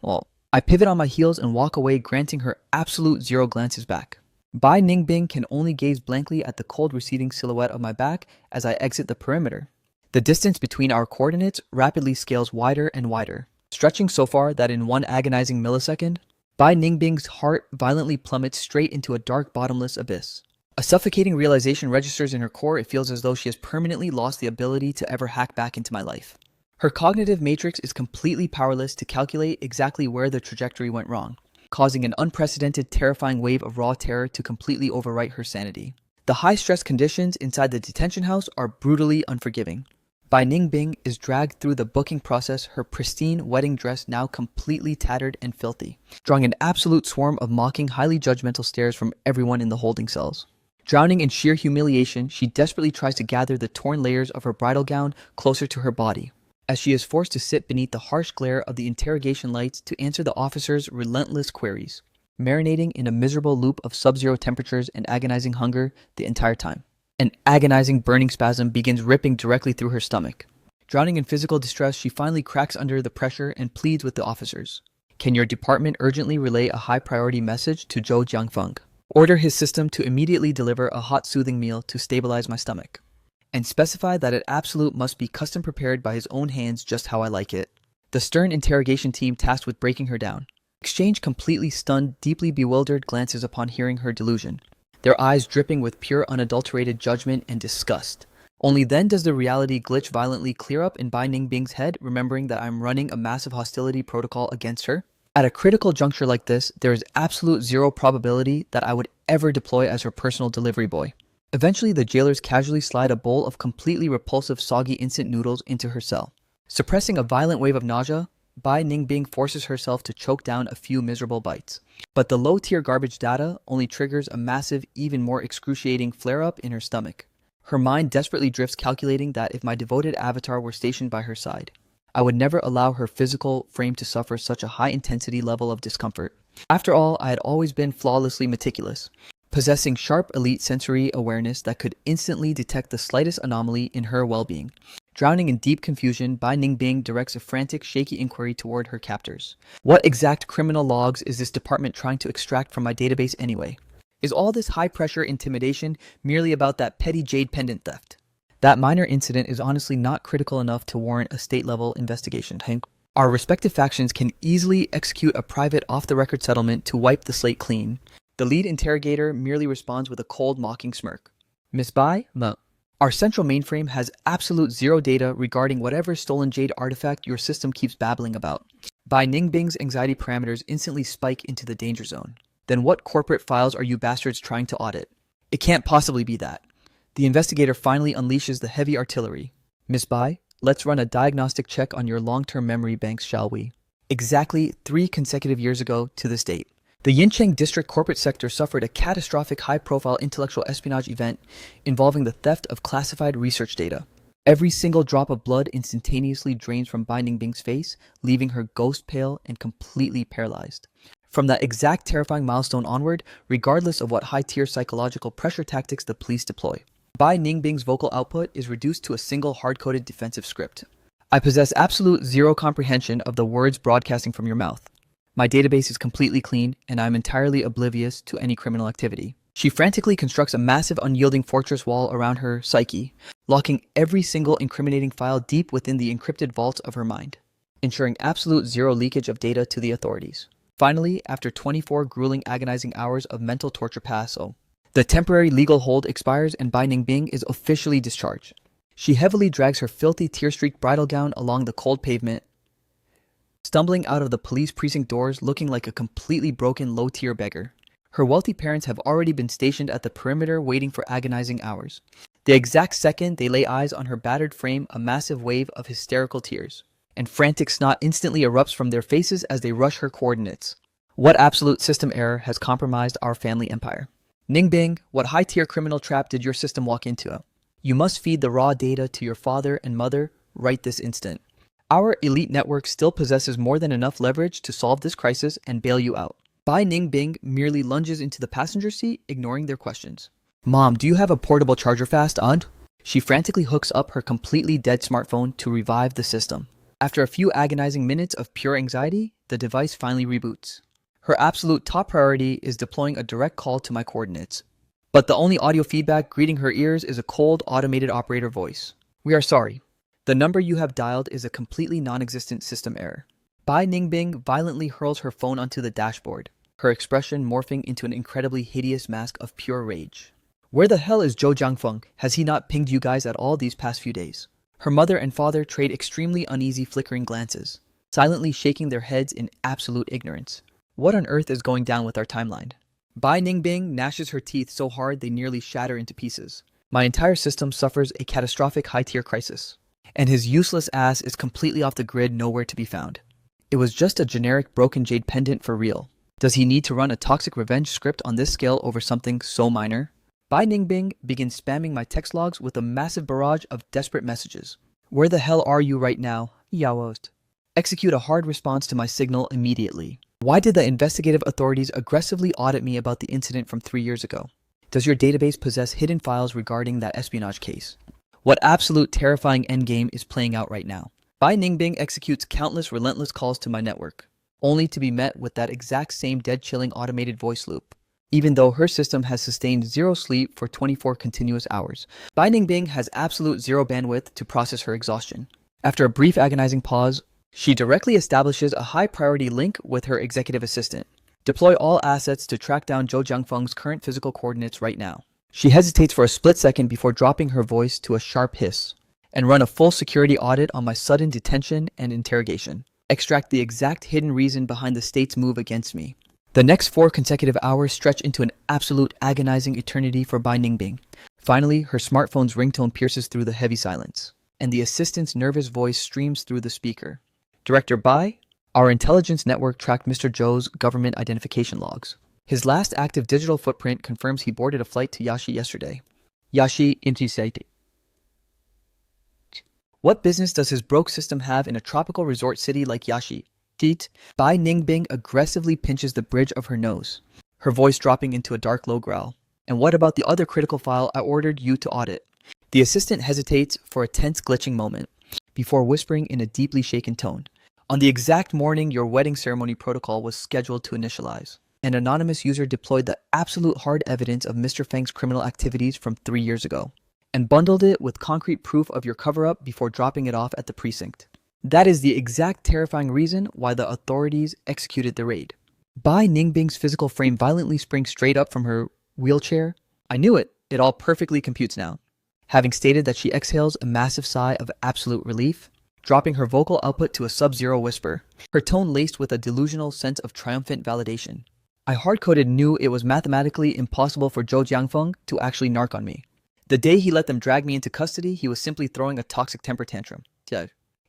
I pivot on my heels and walk away, granting her absolute zero glances back. Bai Ningbing can only gaze blankly at the cold receding silhouette of my back as I exit the perimeter. The distance between our coordinates rapidly scales wider and wider, stretching so far that in one agonizing millisecond, Bai Ningbing's heart violently plummets straight into a dark, bottomless abyss. A suffocating realization registers in her core. It feels as though she has permanently lost the ability to ever hack back into my life. Her cognitive matrix is completely powerless to calculate exactly where the trajectory went wrong, causing an unprecedented, terrifying wave of raw terror to completely overwrite her sanity. The high-stress conditions inside the detention house are brutally unforgiving. Bai Ningbing is dragged through the booking process, her pristine wedding dress now completely tattered and filthy, drawing an absolute swarm of mocking, highly judgmental stares from everyone in the holding cells. Drowning in sheer humiliation, she desperately tries to gather the torn layers of her bridal gown closer to her body, as she is forced to sit beneath the harsh glare of the interrogation lights to answer the officer's relentless queries, marinating in a miserable loop of sub-zero temperatures and agonizing hunger the entire time. An agonizing burning spasm begins ripping directly through her stomach. Drowning in physical distress, she finally cracks under the pressure and pleads with the officers. Can your department urgently relay a high-priority message to Zhou Jiangfeng? Order his system to immediately deliver a hot, soothing meal to stabilize my stomach, and specify that it absolute must be custom prepared by his own hands just how I like it. The stern interrogation team tasked with breaking her down exchange completely stunned, deeply bewildered glances upon hearing her delusion, their eyes dripping with pure, unadulterated judgment and disgust. Only then does the reality glitch violently clear up in Bai Ningbing's head, remembering that I'm running a massive hostility protocol against her. At a critical juncture like this, there is absolute zero probability that I would ever deploy as her personal delivery boy. Eventually, the jailers casually slide a bowl of completely repulsive, soggy instant noodles into her cell. Suppressing a violent wave of nausea, Bai Ningbing forces herself to choke down a few miserable bites. But the low-tier garbage data only triggers a massive, even more excruciating flare-up in her stomach. Her mind desperately drifts, calculating that if my devoted avatar were stationed by her side, I would never allow her physical frame to suffer such a high-intensity level of discomfort. After all, I had always been flawlessly meticulous, possessing sharp elite sensory awareness that could instantly detect the slightest anomaly in her well-being. Drowning in deep confusion, Bai Ningbing directs a frantic, shaky inquiry toward her captors. What exact criminal logs is this department trying to extract from my database anyway? Is all this high-pressure intimidation merely about that petty jade pendant theft? That minor incident is honestly not critical enough to warrant a state-level investigation. Our respective factions can easily execute a private off-the-record settlement to wipe the slate clean. The lead interrogator merely responds with a cold, mocking smirk. Miss Bai, our central mainframe has absolute zero data regarding whatever stolen jade artifact your system keeps babbling about. Bai Ningbing's anxiety parameters instantly spike into the danger zone. Then what corporate files are you bastards trying to audit? It can't possibly be that. The investigator finally unleashes the heavy artillery. Miss Bai, let's run a diagnostic check on your long-term memory banks, shall we? Exactly 3 consecutive years ago to this date, the Yincheng district corporate sector suffered a catastrophic high-profile intellectual espionage event involving the theft of classified research data. Every single drop of blood instantaneously drains from Bai Ningbing's face, leaving her ghost pale and completely paralyzed. From that exact terrifying milestone onward, regardless of what high-tier psychological pressure tactics the police deploy, Bai Ningbing's vocal output is reduced to a single hard-coded defensive script. I possess absolute zero comprehension of the words broadcasting from your mouth. My database is completely clean, and I am entirely oblivious to any criminal activity. She frantically constructs a massive unyielding fortress wall around her psyche, locking every single incriminating file deep within the encrypted vault of her mind, ensuring absolute zero leakage of data to the authorities. Finally, after 24 grueling, agonizing hours of mental torture the temporary legal hold expires and Bai Ningbing is officially discharged. She heavily drags her filthy tear-streaked bridal gown along the cold pavement, stumbling out of the police precinct doors looking like a completely broken low-tier beggar. Her wealthy parents have already been stationed at the perimeter waiting for agonizing hours. The exact second they lay eyes on her battered frame, a massive wave of hysterical tears and frantic snot instantly erupts from their faces as they rush her coordinates. What absolute system error has compromised our family empire? Ningbing, what high-tier criminal trap did your system walk into? You must feed the raw data to your father and mother right this instant. Our elite network still possesses more than enough leverage to solve this crisis and bail you out. Bai Ningbing merely lunges into the passenger seat, ignoring their questions. Mom, do you have a portable charger fast, aunt? She frantically hooks up her completely dead smartphone to revive the system. After a few agonizing minutes of pure anxiety, the device finally reboots. Her absolute top priority is deploying a direct call to my coordinates. But the only audio feedback greeting her ears is a cold, automated operator voice. We are sorry. The number you have dialed is a completely non-existent system error. Bai Ningbing violently hurls her phone onto the dashboard, her expression morphing into an incredibly hideous mask of pure rage. Where the hell is Zhou Jiangfeng? Has he not pinged you guys at all these past few days? Her mother and father trade extremely uneasy flickering glances, silently shaking their heads in absolute ignorance. What on earth is going down with our timeline? Bai Ningbing gnashes her teeth so hard they nearly shatter into pieces. My entire system suffers a catastrophic high-tier crisis, and his useless ass is completely off the grid, nowhere to be found. It was just a generic broken jade pendant for real. Does he need to run a toxic revenge script on this scale over something so minor? Bai Ningbing begins spamming my text logs with a massive barrage of desperate messages. Where the hell are you right now? Yaost. Execute a hard response to my signal immediately. Why did the investigative authorities aggressively audit me about the incident from 3 years ago? Does your database possess hidden files regarding that espionage case? What absolute terrifying endgame is playing out right now? Bai Ningbing executes countless relentless calls to my network, only to be met with that exact same dead-chilling automated voice loop. Even though her system has sustained zero sleep for 24 continuous hours, Bai Ningbing has absolute zero bandwidth to process her exhaustion. After a brief agonizing pause, she directly establishes a high-priority link with her executive assistant. Deploy all assets to track down Zhou Jiangfeng's current physical coordinates right now. She hesitates for a split second before dropping her voice to a sharp hiss, and run a full security audit on my sudden detention and interrogation. Extract the exact hidden reason behind the state's move against me. The next 4 consecutive hours stretch into an absolute agonizing eternity for Bai Ningbing. Finally, her smartphone's ringtone pierces through the heavy silence, and the assistant's nervous voice streams through the speaker. Director Bai, our intelligence network tracked Mr. Zhou's government identification logs. His last active digital footprint confirms he boarded a flight to Yashi yesterday. Yashi Intercity. What business does his broke system have in a tropical resort city like Yashi? Bai Ningbing aggressively pinches the bridge of her nose, her voice dropping into a dark low growl. And what about the other critical file I ordered you to audit? The assistant hesitates for a tense glitching moment, before whispering in a deeply shaken tone. On the exact morning your wedding ceremony protocol was scheduled to initialize, an anonymous user deployed the absolute hard evidence of Mr. Feng's criminal activities from 3 years ago, and bundled it with concrete proof of your cover-up before dropping it off at the precinct. That is the exact terrifying reason why the authorities executed the raid. Bai Ningbing's physical frame violently springs straight up from her wheelchair. I knew it. It all perfectly computes now. Having stated that, she exhales a massive sigh of absolute relief, dropping her vocal output to a sub-zero whisper, her tone laced with a delusional sense of triumphant validation. I hard-coded knew it was mathematically impossible for Zhou Jiangfeng to actually narc on me. The day he let them drag me into custody, he was simply throwing a toxic temper tantrum.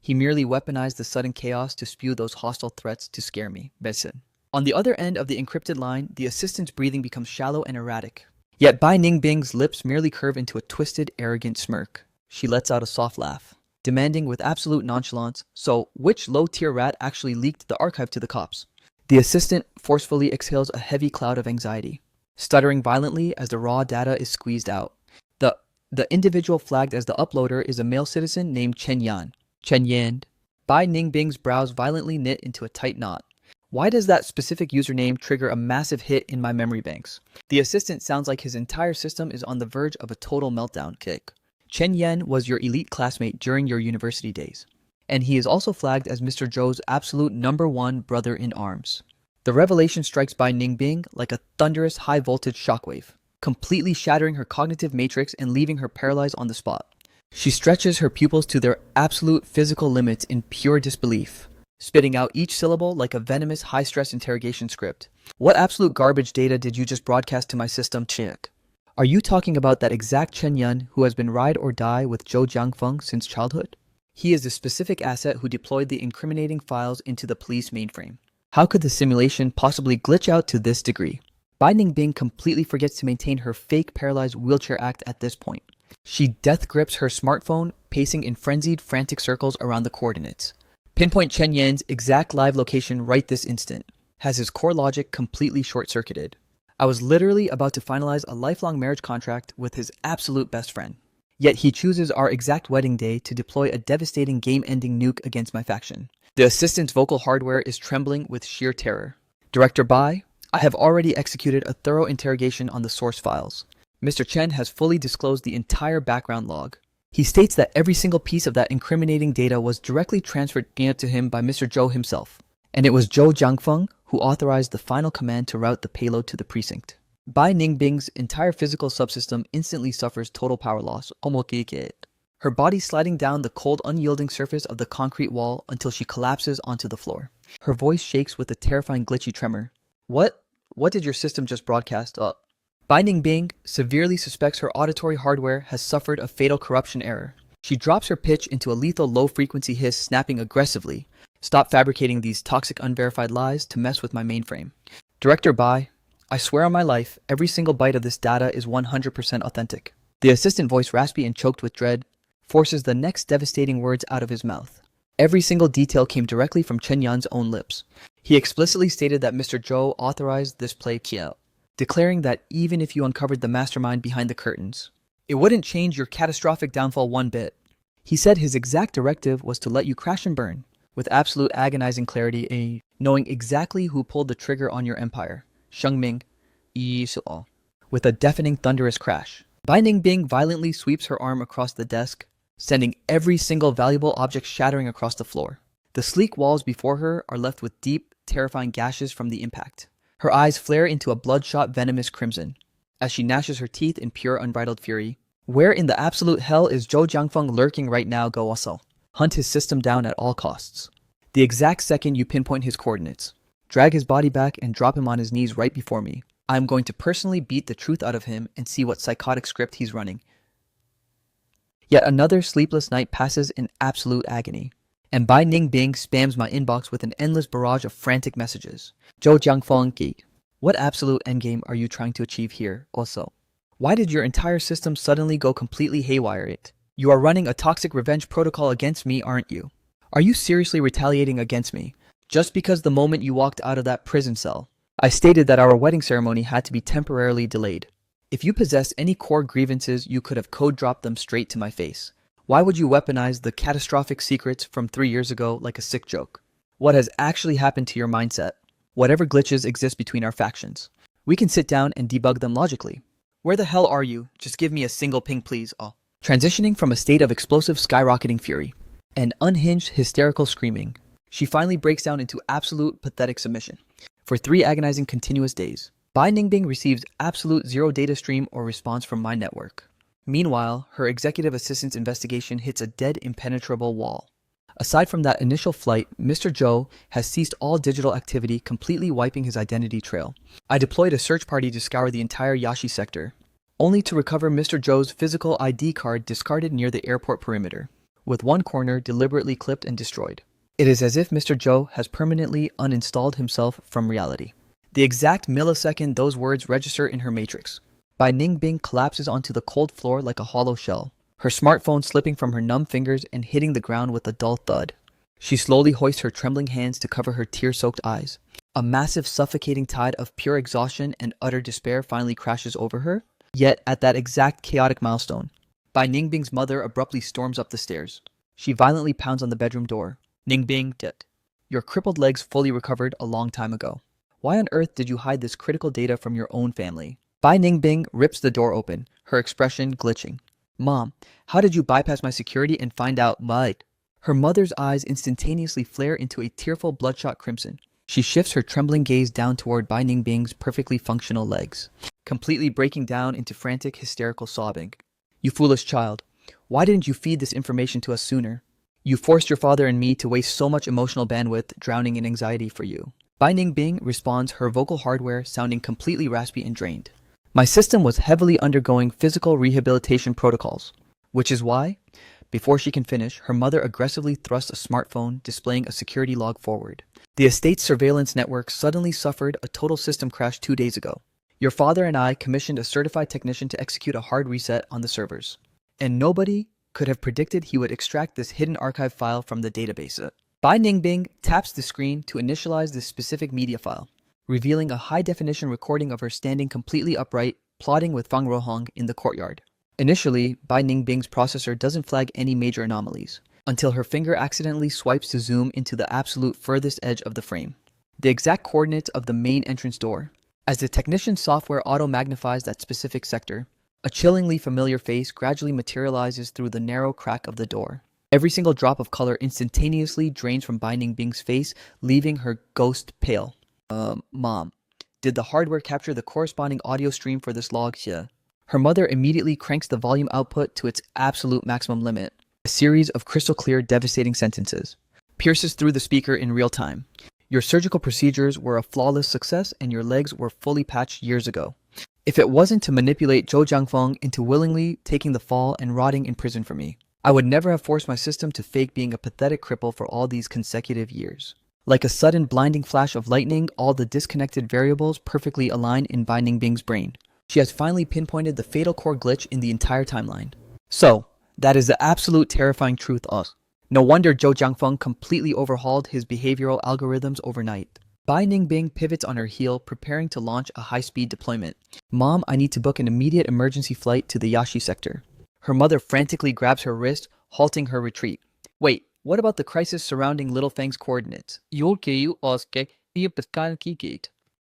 He merely weaponized the sudden chaos to spew those hostile threats to scare me. Besin. On the other end of the encrypted line, the assistant's breathing becomes shallow and erratic. Yet Bai Ningbing's lips merely curve into a twisted, arrogant smirk. She lets out a soft laugh, demanding with absolute nonchalance, so which low-tier rat actually leaked the archive to the cops? The assistant forcefully exhales a heavy cloud of anxiety, stuttering violently as the raw data is squeezed out. The individual flagged as the uploader is a male citizen named Chen Yan. Chen Yan. Bai Ningbing's brows violently knit into a tight knot. Why does that specific username trigger a massive hit in my memory banks? The assistant sounds like his entire system is on the verge of a total meltdown kick. Chen Yan was your elite classmate during your university days, and he is also flagged as Mr. Zhou's absolute #1 brother in arms. The revelation strikes Bai Ningbing like a thunderous high-voltage shockwave, completely shattering her cognitive matrix and leaving her paralyzed on the spot. She stretches her pupils to their absolute physical limits in pure disbelief, spitting out each syllable like a venomous high-stress interrogation script. What absolute garbage data did you just broadcast to my system, Chick? Are you talking about that exact Chen Yun who has been ride or die with Zhou Jiangfeng since childhood? He is the specific asset who deployed the incriminating files into the police mainframe. How could the simulation possibly glitch out to this degree? Bai Ningbing completely forgets to maintain her fake paralyzed wheelchair act at this point. She death grips her smartphone, pacing in frenzied, frantic circles around the coordinates. Pinpoint Chen Yan's exact live location right this instant. Has his core logic completely short-circuited. I was literally about to finalize a lifelong marriage contract with his absolute best friend. Yet he chooses our exact wedding day to deploy a devastating game-ending nuke against my faction. The assistant's vocal hardware is trembling with sheer terror. Director Bai, I have already executed a thorough interrogation on the source files. Mr. Chen has fully disclosed the entire background log. He states that every single piece of that incriminating data was directly transferred to him by Mr. Zhou himself, and it was Zhou Jiangfeng who authorized the final command to route the payload to the precinct. Bai Ningbing's entire physical subsystem instantly suffers total power loss, her body sliding down the cold, unyielding surface of the concrete wall until she collapses onto the floor. Her voice shakes with a terrifying glitchy tremor. What did your system just broadcast? Bai Ningbing severely suspects her auditory hardware has suffered a fatal corruption error. She drops her pitch into a lethal low-frequency hiss, snapping aggressively. Stop fabricating these toxic, unverified lies to mess with my mainframe. Director Bai, I swear on my life, every single byte of this data is 100% authentic. The assistant voice, raspy and choked with dread, forces the next devastating words out of his mouth. Every single detail came directly from Chen Yan's own lips. He explicitly stated that Mr. Zhou authorized this play kill, declaring that even if you uncovered the mastermind behind the curtains, it wouldn't change your catastrophic downfall one bit. He said his exact directive was to let you crash and burn, with absolute agonizing clarity, knowing exactly who pulled the trigger on your empire. Shengming, Yi-Suo. With a deafening, thunderous crash, Bai Ningbing violently sweeps her arm across the desk, sending every single valuable object shattering across the floor. The sleek walls before her are left with deep, terrifying gashes from the impact. Her eyes flare into a bloodshot, venomous crimson, as she gnashes her teeth in pure, unbridled fury. Where in the absolute hell is Zhou Jiangfeng lurking right now? Go also. Hunt his system down at all costs. The exact second you pinpoint his coordinates, drag his body back and drop him on his knees right before me. I am going to personally beat the truth out of him and see what psychotic script he's running. Yet another sleepless night passes in absolute agony, and Bai Ningbing spams my inbox with an endless barrage of frantic messages. Zhou Jiangfeng, what absolute endgame are you trying to achieve here, also? Why did your entire system suddenly go completely haywire? You are running a toxic revenge protocol against me, aren't you? Are you seriously retaliating against me? Just because the moment you walked out of that prison cell, I stated that our wedding ceremony had to be temporarily delayed. If you possessed any core grievances, you could have code-dropped them straight to my face. Why would you weaponize the catastrophic secrets from 3 years ago like a sick joke? What has actually happened to your mindset? Whatever glitches exist between our factions, we can sit down and debug them logically. Where the hell are you? Just give me a single ping, please. Transitioning from a state of explosive, skyrocketing fury and unhinged, hysterical screaming, she finally breaks down into absolute, pathetic submission. For 3 agonizing continuous days, Bai Ningbing receives absolute zero data stream or response from my network. Meanwhile, her executive assistant's investigation hits a dead, impenetrable wall. Aside from that initial flight, Mr. Zhou has ceased all digital activity, completely wiping his identity trail. I deployed a search party to scour the entire Yashi sector, only to recover Mr. Zhou's physical ID card discarded near the airport perimeter, with one corner deliberately clipped and destroyed. It is as if Mr. Zhou has permanently uninstalled himself from reality. The exact millisecond those words register in her matrix, Bai Ningbing collapses onto the cold floor like a hollow shell, her smartphone slipping from her numb fingers and hitting the ground with a dull thud. She slowly hoists her trembling hands to cover her tear-soaked eyes. A massive suffocating tide of pure exhaustion and utter despair finally crashes over her. Yet, at that exact chaotic milestone, Bai Ningbing's mother abruptly storms up the stairs. She violently pounds on the bedroom door. Ningbing, dead. Your crippled legs fully recovered a long time ago. Why on earth did you hide this critical data from your own family? Bai Ningbing rips the door open, her expression glitching. Mom, how did you bypass my security and find out mud? Her mother's eyes instantaneously flare into a tearful bloodshot crimson. She shifts her trembling gaze down toward Bai Ningbing's perfectly functional legs, completely breaking down into frantic, hysterical sobbing. You foolish child. Why didn't you feed this information to us sooner? You forced your father and me to waste so much emotional bandwidth drowning in anxiety for you. Bai Ningbing responds, her vocal hardware sounding completely raspy and drained. My system was heavily undergoing physical rehabilitation protocols, which is why, before she can finish, her mother aggressively thrusts a smartphone displaying a security log forward. The estate's surveillance network suddenly suffered a total system crash 2 days ago. Your father and I commissioned a certified technician to execute a hard reset on the servers. And nobody could have predicted he would extract this hidden archive file from the database. Bai Ningbing taps the screen to initialize this specific media file, revealing a high-definition recording of her standing completely upright, plotting with Fang Rohong in the courtyard. Initially, Bai Ningbing's processor doesn't flag any major anomalies, until her finger accidentally swipes to zoom into the absolute furthest edge of the frame, the exact coordinates of the main entrance door. As the technician's software auto-magnifies that specific sector, a chillingly familiar face gradually materializes through the narrow crack of the door. Every single drop of color instantaneously drains from Bai Ningbing's face, leaving her ghost pale. Mom, did the hardware capture the corresponding audio stream for this log here? Her mother immediately cranks the volume output to its absolute maximum limit. A series of crystal clear, devastating sentences pierces through the speaker in real time. Your surgical procedures were a flawless success and your legs were fully patched years ago. If it wasn't to manipulate Zhou Jiangfeng into willingly taking the fall and rotting in prison for me, I would never have forced my system to fake being a pathetic cripple for all these consecutive years. Like a sudden blinding flash of lightning, all the disconnected variables perfectly align in Bai Ningbing's brain. She has finally pinpointed the fatal core glitch in the entire timeline. So, that is the absolute terrifying truth. No wonder Zhou Jiangfeng completely overhauled his behavioral algorithms overnight. Bai Ningbing pivots on her heel, preparing to launch a high-speed deployment. Mom, I need to book an immediate emergency flight to the Yashi sector. Her mother frantically grabs her wrist, halting her retreat. Wait, what about the crisis surrounding Little Fang's coordinates?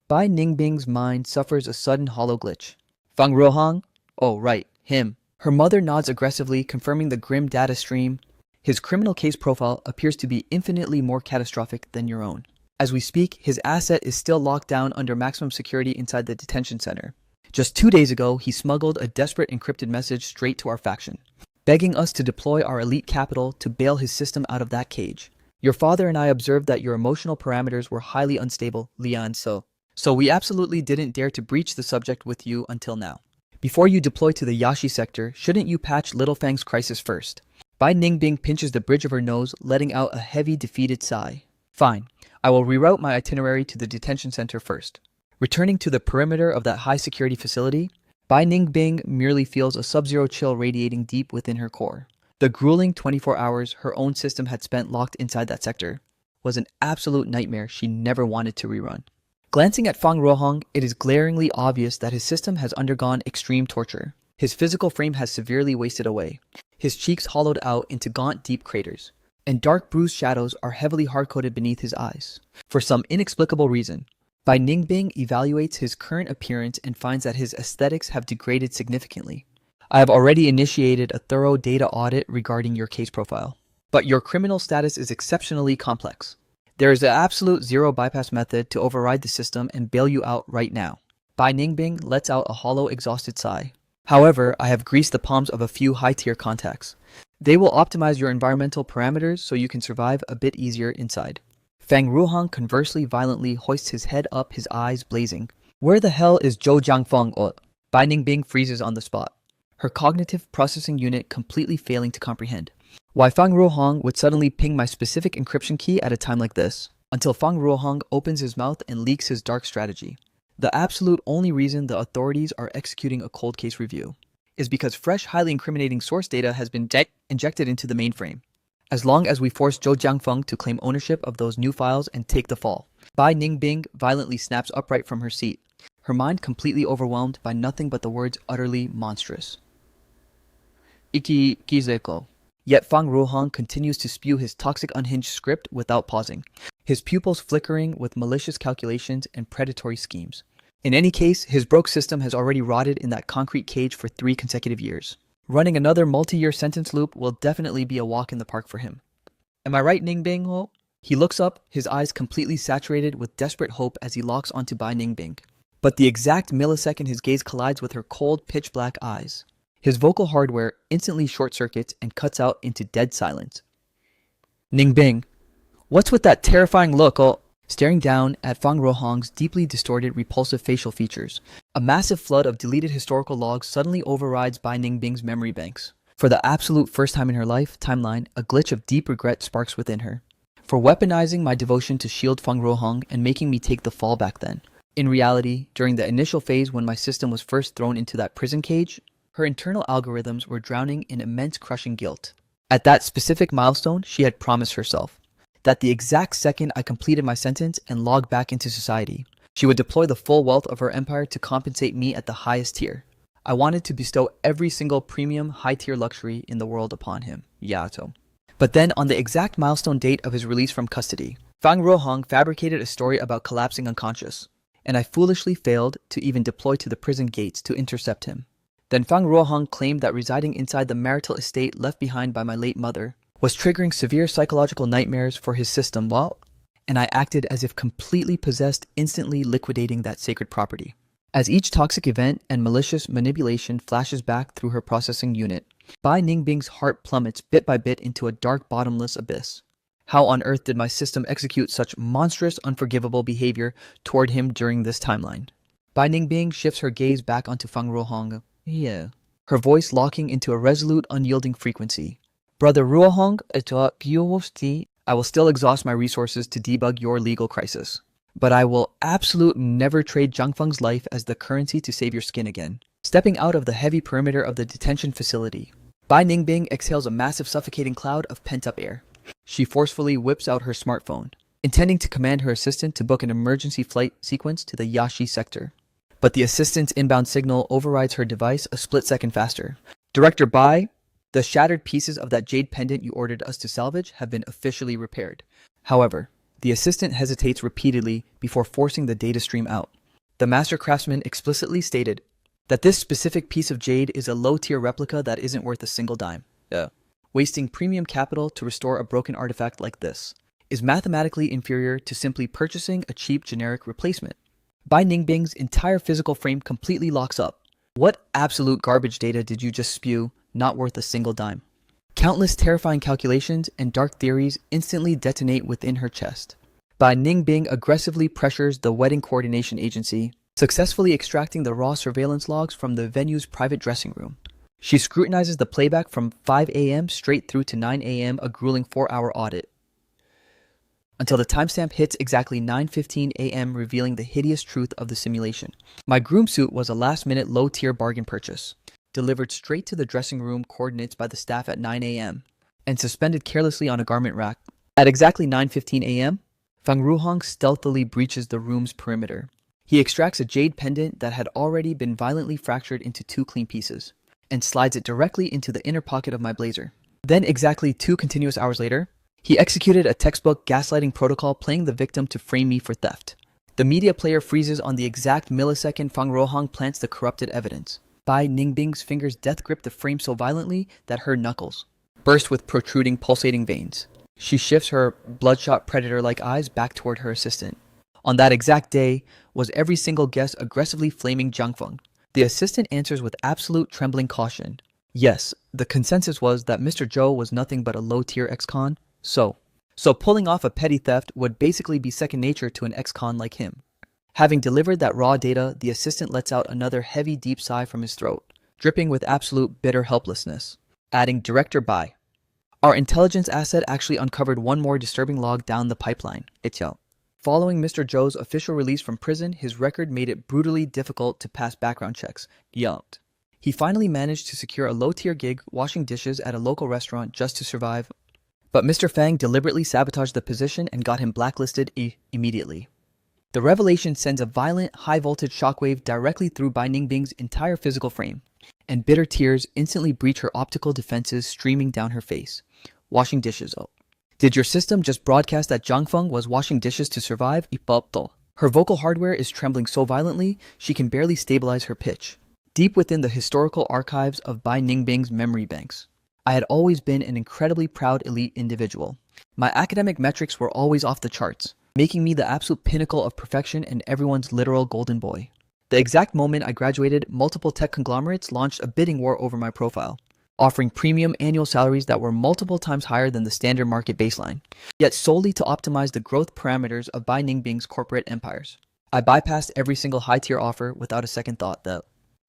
Bai Ningbing's mind suffers a sudden hollow glitch. Fang Rohang? Oh, right, him. Her mother nods aggressively, confirming the grim data stream. His criminal case profile appears to be infinitely more catastrophic than your own. As we speak, his asset is still locked down under maximum security inside the detention center. Just 2 days ago, he smuggled a desperate encrypted message straight to our faction, begging us to deploy our elite capital to bail his system out of that cage. Your father and I observed that your emotional parameters were highly unstable, Lian, so we absolutely didn't dare to breach the subject with you until now. Before you deploy to the Yashi sector, shouldn't you patch Little Fang's crisis first? Bai Ningbing pinches the bridge of her nose, letting out a heavy, defeated sigh. Fine, I will reroute my itinerary to the detention center first. Returning to the perimeter of that high-security facility, Bai Ningbing merely feels a sub-zero chill radiating deep within her core. The grueling 24 hours her own system had spent locked inside that sector was an absolute nightmare she never wanted to rerun. Glancing at Fang Rohong, it is glaringly obvious that his system has undergone extreme torture. His physical frame has severely wasted away, his cheeks hollowed out into gaunt, deep craters, and dark bruised shadows are heavily hard-coded beneath his eyes. For some inexplicable reason, Bai Ningbing evaluates his current appearance and finds that his aesthetics have degraded significantly. I have already initiated a thorough data audit regarding your case profile, but your criminal status is exceptionally complex. There is an absolute zero bypass method to override the system and bail you out right now. Bai Ningbing lets out a hollow, exhausted sigh. However, I have greased the palms of a few high-tier contacts. They will optimize your environmental parameters so you can survive a bit easier inside. Fang Ruhang conversely violently hoists his head up, his eyes blazing. Where the hell is Zhou Jiangfeng? Bai Ningbing freezes on the spot, her cognitive processing unit completely failing to comprehend why Fang Ruohong would suddenly ping my specific encryption key at a time like this, until Fang Ruohong opens his mouth and leaks his dark strategy. The absolute only reason the authorities are executing a cold case review is because fresh, highly incriminating source data has been injected into the mainframe. as long as we force Zhou Jiangfeng to claim ownership of those new files and take the fall. Bai Ningbing violently snaps upright from her seat, her mind completely overwhelmed by nothing but the words utterly monstrous. Iki Gizeko. Yet Fang Ruohong continues to spew his toxic unhinged script without pausing, his pupils flickering with malicious calculations and predatory schemes. In any case, his broke system has already rotted in that concrete cage for 3 consecutive years. Running another multi-year sentence loop will definitely be a walk in the park for him. Am I right, Ningbing Ho? He looks up, his eyes completely saturated with desperate hope as he locks onto Bai Ningbing. But the exact millisecond his gaze collides with her cold, pitch-black eyes, his vocal hardware instantly short-circuits and cuts out into dead silence. Ningbing, what's with that terrifying look? Staring down at Fang Ruohong's deeply distorted, repulsive facial features, a massive flood of deleted historical logs suddenly overrides Bai Ningbing's memory banks. For the absolute first time in her life timeline, a glitch of deep regret sparks within her. For weaponizing my devotion to shield Fang Ruohong and making me take the fall back then. In reality, during the initial phase when my system was first thrown into that prison cage, her internal algorithms were drowning in immense crushing guilt. At that specific milestone, she had promised herself that the exact second I completed my sentence and logged back into society, she would deploy the full wealth of her empire to compensate me at the highest tier. I wanted to bestow every single premium, high-tier luxury in the world upon him, Yato. But then, on the exact milestone date of his release from custody, Fang Ruohong fabricated a story about collapsing unconscious, and I foolishly failed to even deploy to the prison gates to intercept him. Then Fang Ruohong claimed that residing inside the marital estate left behind by my late mother was triggering severe psychological nightmares for his system and I acted as if completely possessed, instantly liquidating that sacred property. As each toxic event and malicious manipulation flashes back through her processing unit, Bai Ningbing's heart plummets bit by bit into a dark, bottomless abyss. How on earth did my system execute such monstrous, unforgivable behavior toward him during this timeline? Bai Ningbing shifts her gaze back onto Fang Ruohong, her voice locking into a resolute, unyielding frequency. Brother Ruohong, I will still exhaust my resources to debug your legal crisis. But I will absolutely never trade Jiangfeng's life as the currency to save your skin again. Stepping out of the heavy perimeter of the detention facility, Bai Ningbing exhales a massive suffocating cloud of pent-up air. She forcefully whips out her smartphone, intending to command her assistant to book an emergency flight sequence to the Yashi sector. But the assistant's inbound signal overrides her device a split second faster. Director Bai, the shattered pieces of that jade pendant you ordered us to salvage have been officially repaired. However, the assistant hesitates repeatedly before forcing the data stream out. The master craftsman explicitly stated that this specific piece of jade is a low-tier replica that isn't worth a single dime. Wasting premium capital to restore a broken artifact like this is mathematically inferior to simply purchasing a cheap generic replacement. Bai Ningbing's entire physical frame completely locks up. What absolute garbage data did you just spew? Not worth a single dime. Countless terrifying calculations and dark theories instantly detonate within her chest. Bai Ningbing aggressively pressures the wedding coordination agency, successfully extracting the raw surveillance logs from the venue's private dressing room. She scrutinizes the playback from 5 a.m. straight through to 9 a.m., a grueling 4-hour audit, until the timestamp hits exactly 9:15 a.m., revealing the hideous truth of the simulation. My groom suit was a last-minute low-tier bargain purchase, delivered straight to the dressing room coordinates by the staff at 9 a.m., and suspended carelessly on a garment rack. At exactly 9:15 a.m., Fang Ruohong stealthily breaches the room's perimeter. He extracts a jade pendant that had already been violently fractured into 2 clean pieces, and slides it directly into the inner pocket of my blazer. Then, exactly 2 continuous hours later, he executed a textbook gaslighting protocol playing the victim to frame me for theft. The media player freezes on the exact millisecond Fang Ruohong plants the corrupted evidence. Bai Ningbing's fingers death grip the frame so violently that her knuckles burst with protruding, pulsating veins. She shifts her bloodshot predator-like eyes back toward her assistant. On that exact day, was every single guest aggressively flaming Jiangfeng? The assistant answers with absolute trembling caution. Yes, the consensus was that Mr. Zhou was nothing but a low-tier ex-con. So pulling off a petty theft would basically be second nature to an ex-con like him. Having delivered that raw data, the assistant lets out another heavy, deep sigh from his throat, dripping with absolute bitter helplessness, adding Director Bai. Our intelligence asset actually uncovered one more disturbing log down the pipeline. Following Mr. Zhou's official release from prison, his record made it brutally difficult to pass background checks. He finally managed to secure a low-tier gig washing dishes at a local restaurant just to survive. But Mr. Fang deliberately sabotaged the position and got him blacklisted immediately. The revelation sends a violent, high-voltage shockwave directly through Bai Ningbing's entire physical frame, and bitter tears instantly breach her optical defenses streaming down her face. Washing dishes. Oh. Did your system just broadcast that Zhang Feng was washing dishes to survive? Ipopto. Her vocal hardware is trembling so violently, she can barely stabilize her pitch. Deep within the historical archives of Bai Ningbing's memory banks, I had always been an incredibly proud elite individual. My academic metrics were always off the charts, making me the absolute pinnacle of perfection and everyone's literal golden boy. The exact moment I graduated, multiple tech conglomerates launched a bidding war over my profile, offering premium annual salaries that were multiple times higher than the standard market baseline, yet solely to optimize the growth parameters of Bai Ningbing's corporate empires. I bypassed every single high-tier offer without a second thought, though,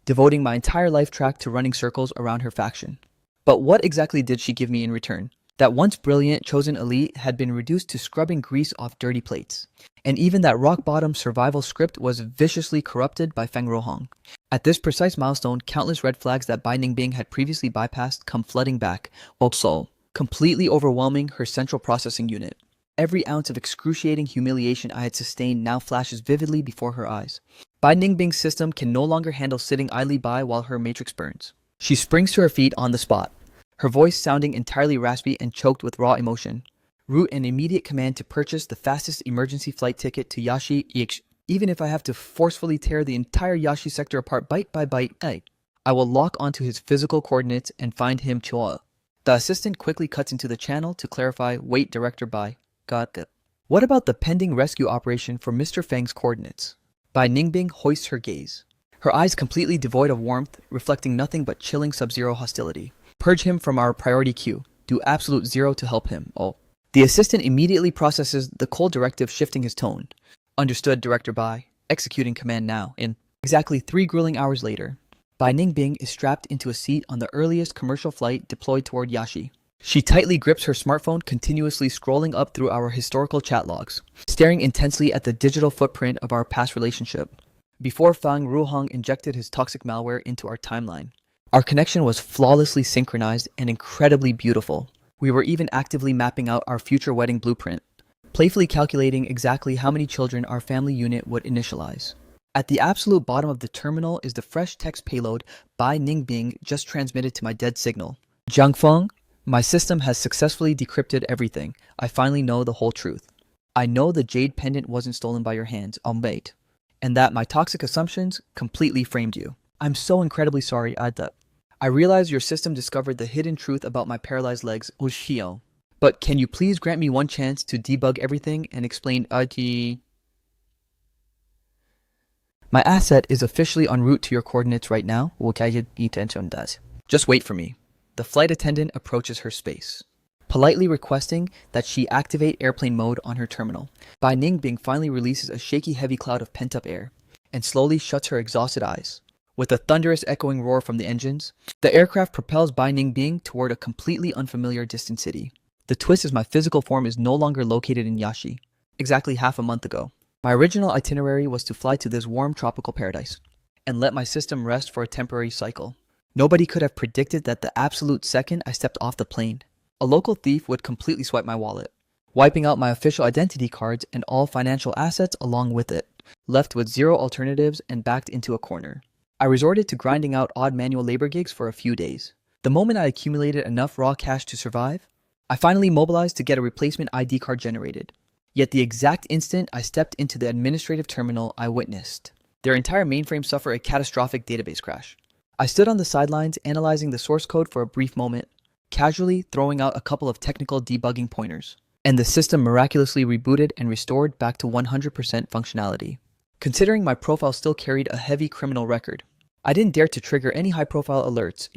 devoting my entire life track to running circles around her faction. But what exactly did she give me in return? That once brilliant chosen elite had been reduced to scrubbing grease off dirty plates, and even that rock-bottom survival script was viciously corrupted by Feng Rohong. At this precise milestone, countless red flags that Bai Ningbing had previously bypassed come flooding back, also completely overwhelming her central processing unit. Every ounce of excruciating humiliation I had sustained now flashes vividly before her eyes. Bai Ningbing's system can no longer handle sitting idly by while her matrix burns. She springs to her feet on the spot, her voice sounding entirely raspy and choked with raw emotion. Root an immediate command to purchase the fastest emergency flight ticket to Yashi, even if I have to forcefully tear the entire Yashi sector apart bite by bite. I will lock onto his physical coordinates and find him Chua. The assistant quickly cuts into the channel to clarify, wait, Director Bai. Got it. What about the pending rescue operation for Mr. Feng's coordinates? Bai Ningbing hoists her gaze, her eyes completely devoid of warmth, reflecting nothing but chilling sub-zero hostility. Purge him from our priority queue. Do absolute zero to help him. Oh. The assistant immediately processes the cold directive, shifting his tone. Understood, Director Bai. Executing command now. In exactly 3 grueling hours later, Bai Ningbing is strapped into a seat on the earliest commercial flight deployed toward Yashi. She tightly grips her smartphone, continuously scrolling up through our historical chat logs, staring intensely at the digital footprint of our past relationship. Before Fang Ruhong injected his toxic malware into our timeline, our connection was flawlessly synchronized and incredibly beautiful. We were even actively mapping out our future wedding blueprint, playfully calculating exactly how many children our family unit would initialize. At the absolute bottom of the terminal is the fresh text payload Bai Ningbing just transmitted to my dead signal. Zhang Feng, my system has successfully decrypted everything. I finally know the whole truth. I know the jade pendant wasn't stolen by your hands, Umbait, and that my toxic assumptions completely framed you. I'm so incredibly sorry, Ada. I realize your system discovered the hidden truth about my paralyzed legs, Ushio. But can you please grant me one chance to debug everything and explain My asset is officially en route to your coordinates right now. Just wait for me. The flight attendant approaches her space, politely requesting that she activate airplane mode on her terminal. Bai Ningbing finally releases a shaky heavy cloud of pent-up air and slowly shuts her exhausted eyes. With a thunderous echoing roar from the engines, the aircraft propels Bai Ningbing toward a completely unfamiliar distant city. The twist is my physical form is no longer located in Yashi. Exactly half a month ago, my original itinerary was to fly to this warm tropical paradise and let my system rest for a temporary cycle. Nobody could have predicted that the absolute second I stepped off the plane, a local thief would completely swipe my wallet, wiping out my official identity cards and all financial assets along with it, left with zero alternatives and backed into a corner. I resorted to grinding out odd manual labor gigs for a few days. The moment I accumulated enough raw cash to survive, I finally mobilized to get a replacement ID card generated. Yet the exact instant I stepped into the administrative terminal, I witnessed their entire mainframe suffer a catastrophic database crash. I stood on the sidelines analyzing the source code for a brief moment, casually throwing out a couple of technical debugging pointers, and the system miraculously rebooted and restored back to 100% functionality. Considering my profile still carried a heavy criminal record, I didn't dare to trigger any high-profile alerts,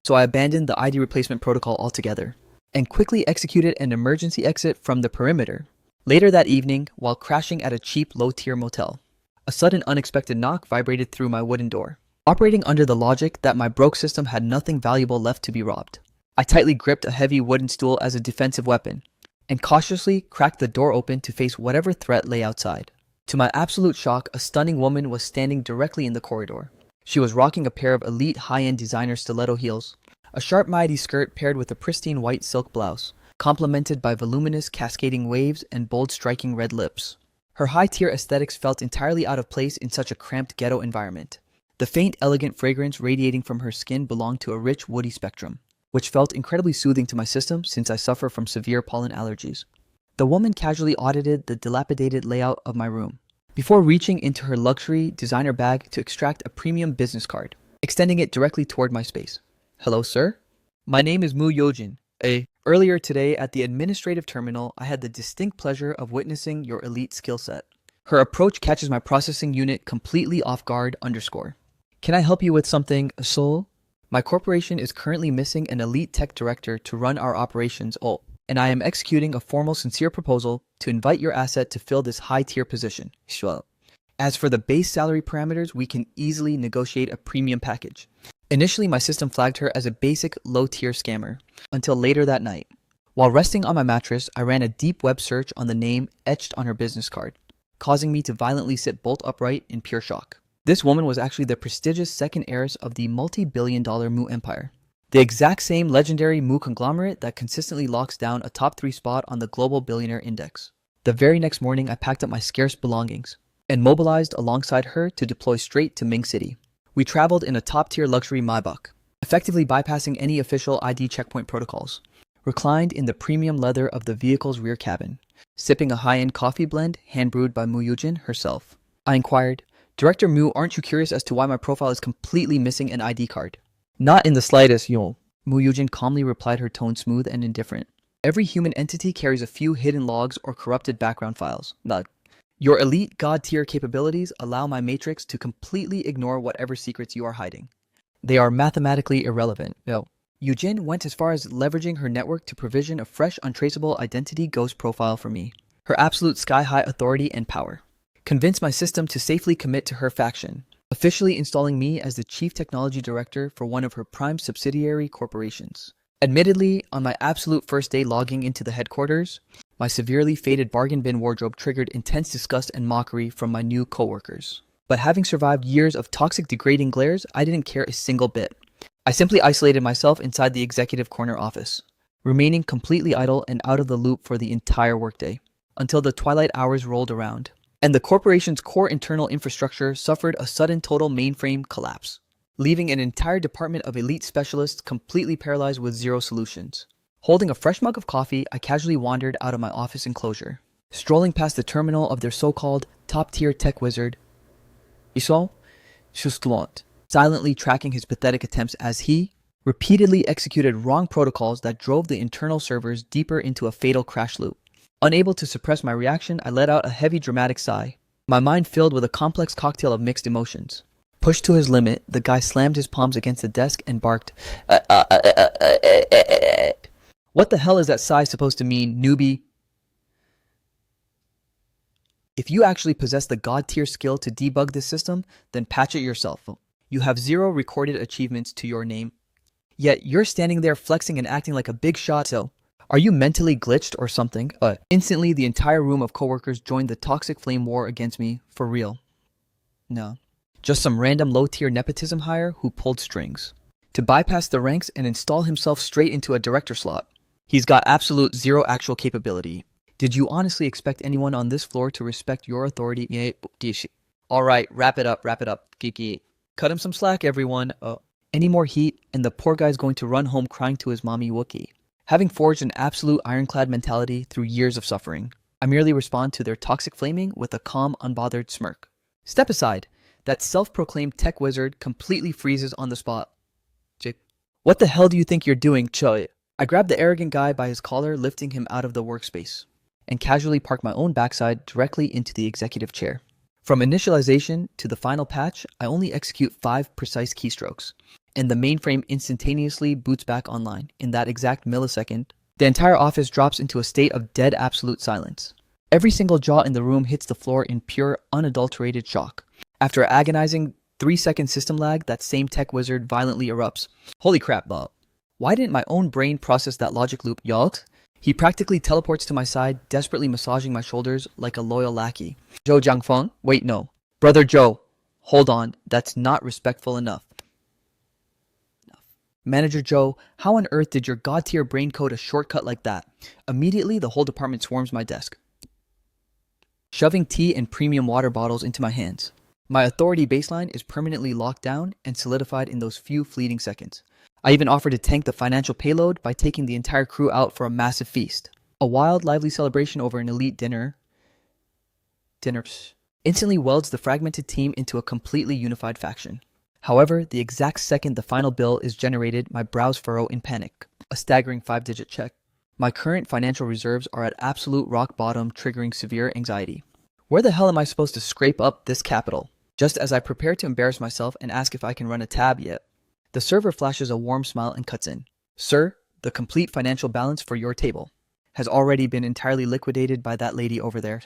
so I abandoned the ID replacement protocol altogether, and quickly executed an emergency exit from the perimeter. Later that evening, while crashing at a cheap low-tier motel, a sudden unexpected knock vibrated through my wooden door. Operating under the logic that my broke system had nothing valuable left to be robbed, I tightly gripped a heavy wooden stool as a defensive weapon, and cautiously cracked the door open to face whatever threat lay outside. To my absolute shock, a stunning woman was standing directly in the corridor. She was rocking a pair of elite high-end designer stiletto heels, a sharp mighty skirt paired with a pristine white silk blouse, complemented by voluminous cascading waves and bold striking red lips. Her high-tier aesthetics felt entirely out of place in such a cramped ghetto environment. The faint, elegant fragrance radiating from her skin belonged to a rich, woody spectrum, which felt incredibly soothing to my system since I suffer from severe pollen allergies. The woman casually audited the dilapidated layout of my room, before reaching into her luxury designer bag to extract a premium business card, extending it directly toward my space. "Hello, sir. My name is Mu Yojin. Earlier today at the administrative terminal, I had the distinct pleasure of witnessing your elite skill set." Her approach catches my processing unit completely off guard. "Can I help you with something, Sol? My corporation is currently missing an elite tech director to run our operations, and I am executing a formal sincere proposal to invite your asset to fill this high-tier position. As for the base salary parameters, we can easily negotiate a premium package." Initially, my system flagged her as a basic, low-tier scammer, until later that night. While resting on my mattress, I ran a deep web search on the name etched on her business card, causing me to violently sit bolt upright in pure shock. This woman was actually the prestigious second heiress of the multi-billion-dollar Mu Empire, the exact same legendary Mu conglomerate that consistently locks down a top 3 spot on the global billionaire index. The very next morning, I packed up my scarce belongings and mobilized alongside her to deploy straight to Ming City. We traveled in a top-tier luxury Maybach, effectively bypassing any official ID checkpoint protocols. Reclined in the premium leather of the vehicle's rear cabin, sipping a high-end coffee blend hand-brewed by Mu Yujin herself, I inquired, "Director Mu, aren't you curious as to why my profile is completely missing an ID card?" "Not in the slightest, Yo." Mu Yujin calmly replied, her tone smooth and indifferent. "Every human entity carries a few hidden logs or corrupted background files. Your elite god-tier capabilities allow my matrix to completely ignore whatever secrets you are hiding. They are mathematically irrelevant." Yujin went as far as leveraging her network to provision a fresh, untraceable identity ghost profile for me. Her absolute sky-high authority and power convinced my system to safely commit to her faction, officially installing me as the chief technology director for one of her prime subsidiary corporations. Admittedly, on my absolute first day logging into the headquarters, my severely faded bargain bin wardrobe triggered intense disgust and mockery from my new coworkers. But having survived years of toxic, degrading glares, I didn't care a single bit. I simply isolated myself inside the executive corner office, remaining completely idle and out of the loop for the entire workday, until the twilight hours rolled around, and the corporation's core internal infrastructure suffered a sudden total mainframe collapse, leaving an entire department of elite specialists completely paralyzed with zero solutions. Holding a fresh mug of coffee, I casually wandered out of my office enclosure, strolling past the terminal of their so-called top-tier tech wizard, Isol Shustlont, silently tracking his pathetic attempts as he repeatedly executed wrong protocols that drove the internal servers deeper into a fatal crash loop. Unable to suppress my reaction, I let out a heavy dramatic sigh, my mind filled with a complex cocktail of mixed emotions. Pushed to his limit, the guy slammed his palms against the desk and barked, "What the hell is that sigh supposed to mean, newbie? If you actually possess the god-tier skill to debug this system, then patch it yourself. You have 0 recorded achievements to your name. Yet you're standing there flexing and acting like a big shot, so are you mentally glitched or something?" Instantly, the entire room of coworkers joined the toxic flame war against me, for real. No, just some random low-tier nepotism hire who pulled strings to bypass the ranks and install himself straight into a director slot. He's got absolute 0 actual capability. Did you honestly expect anyone on this floor to respect your authority? Alright, wrap it up, Kiki. Cut him some slack, everyone. Any more heat, and the poor guy's going to run home crying to his mommy Wookie. Having forged an absolute ironclad mentality through years of suffering, I merely respond to their toxic flaming with a calm, unbothered smirk. Step aside. That self-proclaimed tech wizard completely freezes on the spot. "What the hell do you think you're doing, Choi?" I grabbed the arrogant guy by his collar, lifting him out of the workspace, and casually parked my own backside directly into the executive chair. From initialization to the final patch, I only execute 5 precise keystrokes, and the mainframe instantaneously boots back online. In that exact millisecond, the entire office drops into a state of dead absolute silence. Every single jaw in the room hits the floor in pure, unadulterated shock. After agonizing 3-second system lag, that same tech wizard violently erupts. "Holy crap, Bob. Why didn't my own brain process that logic loop, y'all?" He practically teleports to my side, desperately massaging my shoulders like a loyal lackey. "Zhou Jiangfeng? Wait, no. Brother Zhou. Hold on, that's not respectful enough." Manager Joe, how on earth did your god-tier brain code a shortcut like that? Immediately, the whole department swarms my desk, shoving tea and premium water bottles into my hands. My authority baseline is permanently locked down and solidified in those few fleeting seconds. I even offered to tank the financial payload by taking the entire crew out for a massive feast. A wild, lively celebration over an elite dinner instantly welds the fragmented team into a completely unified faction. However, the exact second the final bill is generated, my brows furrow in panic. A staggering 5-digit check. My current financial reserves are at absolute rock bottom, triggering severe anxiety. Where the hell am I supposed to scrape up this capital? Just as I prepare to embarrass myself and ask if I can run a tab yet, the server flashes a warm smile and cuts in. Sir, the complete financial balance for your table has already been entirely liquidated by that lady over there.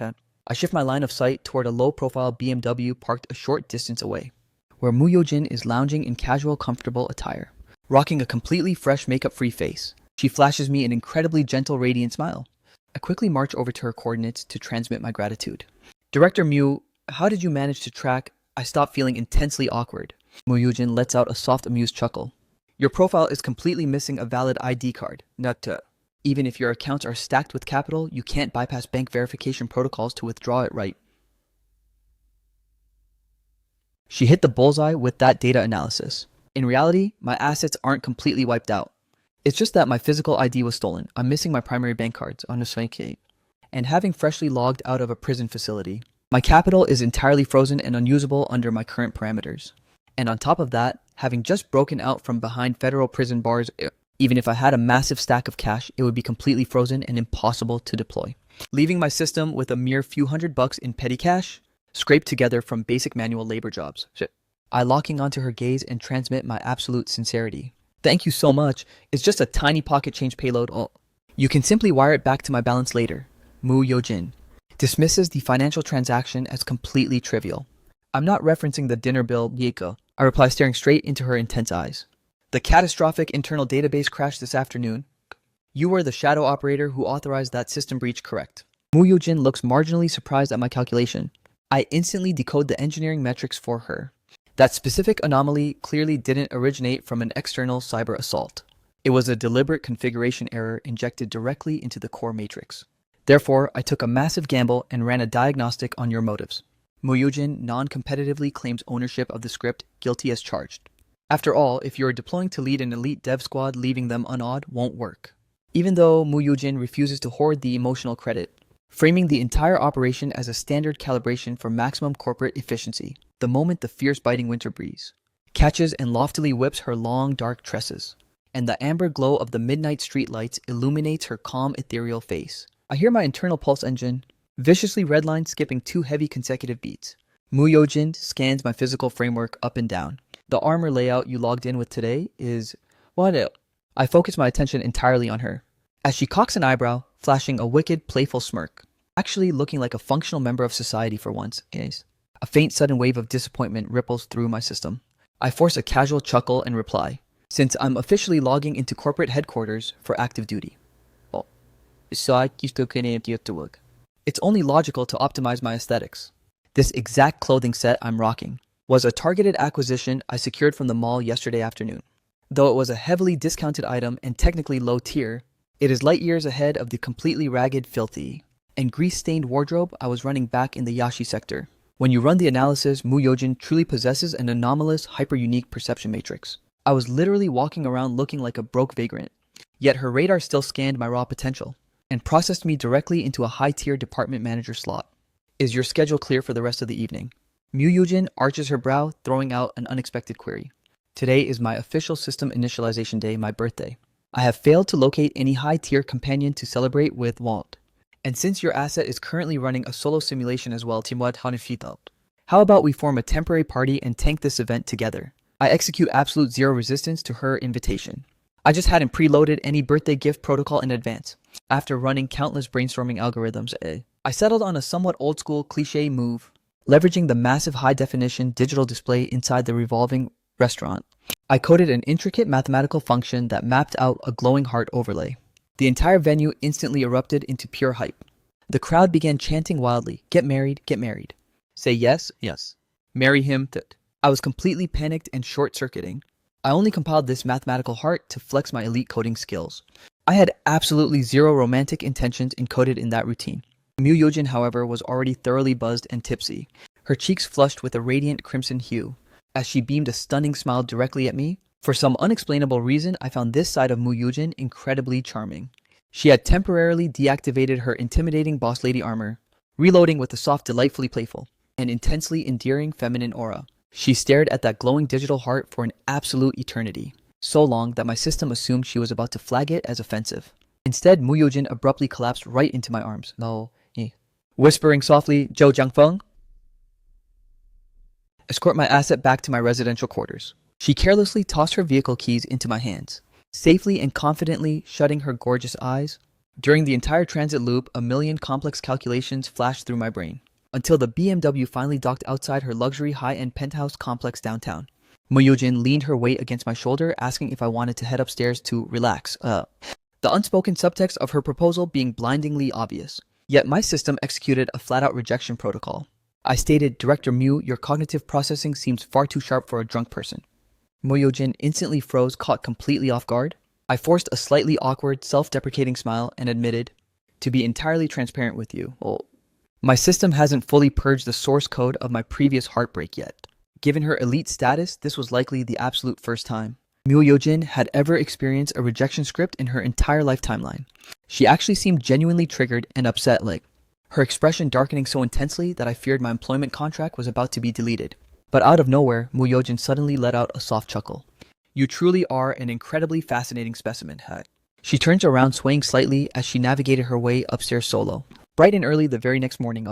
I shift my line of sight toward a low-profile BMW parked a short distance away, where Muyojin is lounging in casual, comfortable attire, rocking a completely fresh makeup-free face. She flashes me an incredibly gentle, radiant smile. I quickly march over to her coordinates to transmit my gratitude. Director Mew, how did you manage to track? I stop feeling intensely awkward. Muyujin lets out a soft, amused chuckle. Your profile is completely missing a valid ID card. Even if your accounts are stacked with capital, you can't bypass bank verification protocols to withdraw it, right? She hit the bullseye with that data analysis. In reality, my assets aren't completely wiped out. It's just that my physical ID was stolen. I'm missing my primary bank cards on a and having freshly logged out of a prison facility. My capital is entirely frozen and unusable under my current parameters. And on top of that, having just broken out from behind federal prison bars, even if I had a massive stack of cash, it would be completely frozen and impossible to deploy. Leaving my system with a mere few $100 in petty cash, scraped together from basic manual labor jobs. I locking onto her gaze and transmit my absolute sincerity. Thank you so much. It's just a tiny pocket change payload. You can simply wire it back to my balance later. Mu Yojin dismisses the financial transaction as completely trivial. I'm not referencing the dinner bill, Yiko. I reply, staring straight into her intense eyes. The catastrophic internal database crash this afternoon. You were the shadow operator who authorized that system breach, correct? Mu Yojin looks marginally surprised at my calculation. I instantly decode the engineering metrics for her. That specific anomaly clearly didn't originate from an external cyber assault. It was a deliberate configuration error injected directly into the core matrix. Therefore, I took a massive gamble and ran a diagnostic on your motives. Muyujin non-competitively claims ownership of the script, guilty as charged. After all, if you're deploying to lead an elite dev squad, leaving them unawed won't work. Even though Muyujin refuses to hoard the emotional credit, framing the entire operation as a standard calibration for maximum corporate efficiency, the moment the fierce biting winter breeze catches and loftily whips her long dark tresses, and the amber glow of the midnight streetlights illuminates her calm ethereal face. I hear my internal pulse engine, viciously redlined, skipping 2 heavy consecutive beats. Muyojin scans my physical framework up and down. The armor layout you logged in with today is... what? I focus my attention entirely on her, as she cocks an eyebrow, flashing a wicked, playful smirk. Actually looking like a functional member of society for once. A faint sudden wave of disappointment ripples through my system. I force a casual chuckle and reply, since I'm officially logging into corporate headquarters for active duty. It's only logical to optimize my aesthetics. This exact clothing set I'm rocking was a targeted acquisition I secured from the mall yesterday afternoon. Though it was a heavily discounted item and technically low tier, it is light years ahead of the completely ragged, filthy, and grease-stained wardrobe I was running back in the Yashi sector. When you run the analysis, Muyojin truly possesses an anomalous, hyper-unique perception matrix. I was literally walking around looking like a broke vagrant, yet her radar still scanned my raw potential and processed me directly into a high-tier department manager slot. Is your schedule clear for the rest of the evening? Muyujin arches her brow, throwing out an unexpected query. Today is my official system initialization day, my birthday. I have failed to locate any high-tier companion to celebrate with Walt. And since your asset is currently running a solo simulation as well, how about we form a temporary party and tank this event together? I execute absolute zero resistance to her invitation. I just hadn't preloaded any birthday gift protocol in advance. After running countless brainstorming algorithms, I settled on a somewhat old-school cliché move, leveraging the massive high-definition digital display inside the revolving restaurant. I coded an intricate mathematical function that mapped out a glowing heart overlay. The entire venue instantly erupted into pure hype. The crowd began chanting wildly, "Get married, get married. Say yes, yes. Marry him, I was completely panicked and short-circuiting. I only compiled this mathematical heart to flex my elite coding skills. I had absolutely zero romantic intentions encoded in that routine. Mu Yojin, however, was already thoroughly buzzed and tipsy, her cheeks flushed with a radiant crimson hue, as she beamed a stunning smile directly at me. For some unexplainable reason, I found this side of Mu Yojin incredibly charming. She had temporarily deactivated her intimidating boss lady armor, reloading with a soft, delightfully playful, and intensely endearing feminine aura. She stared at that glowing digital heart for an absolute eternity, so long that my system assumed she was about to flag it as offensive. Instead, Mu Yojin abruptly collapsed right into my arms. No, whispering softly, "Zhou Jiangfeng, escort my asset back to my residential quarters." She carelessly tossed her vehicle keys into my hands, safely and confidently shutting her gorgeous eyes. During the entire transit loop, a million complex calculations flashed through my brain, until the BMW finally docked outside her luxury high-end penthouse complex downtown. Mu Yojin leaned her weight against my shoulder, asking if I wanted to head upstairs to relax. The unspoken subtext of her proposal being blindingly obvious. Yet my system executed a flat-out rejection protocol. I stated, "Director Mu, your cognitive processing seems far too sharp for a drunk person." Mu Yojin instantly froze, caught completely off guard. I forced a slightly awkward, self-deprecating smile and admitted, "To be entirely transparent with you, my system hasn't fully purged the source code of my previous heartbreak yet." Given her elite status, this was likely the absolute first time Mu Yojin had ever experienced a rejection script in her entire life timeline. She actually seemed genuinely triggered and upset, her expression darkening so intensely that I feared my employment contract was about to be deleted. But out of nowhere, Mu Yojin suddenly let out a soft chuckle. "You truly are an incredibly fascinating specimen, Hat." She turns around, swaying slightly as she navigated her way upstairs solo. Bright and early the very next morning,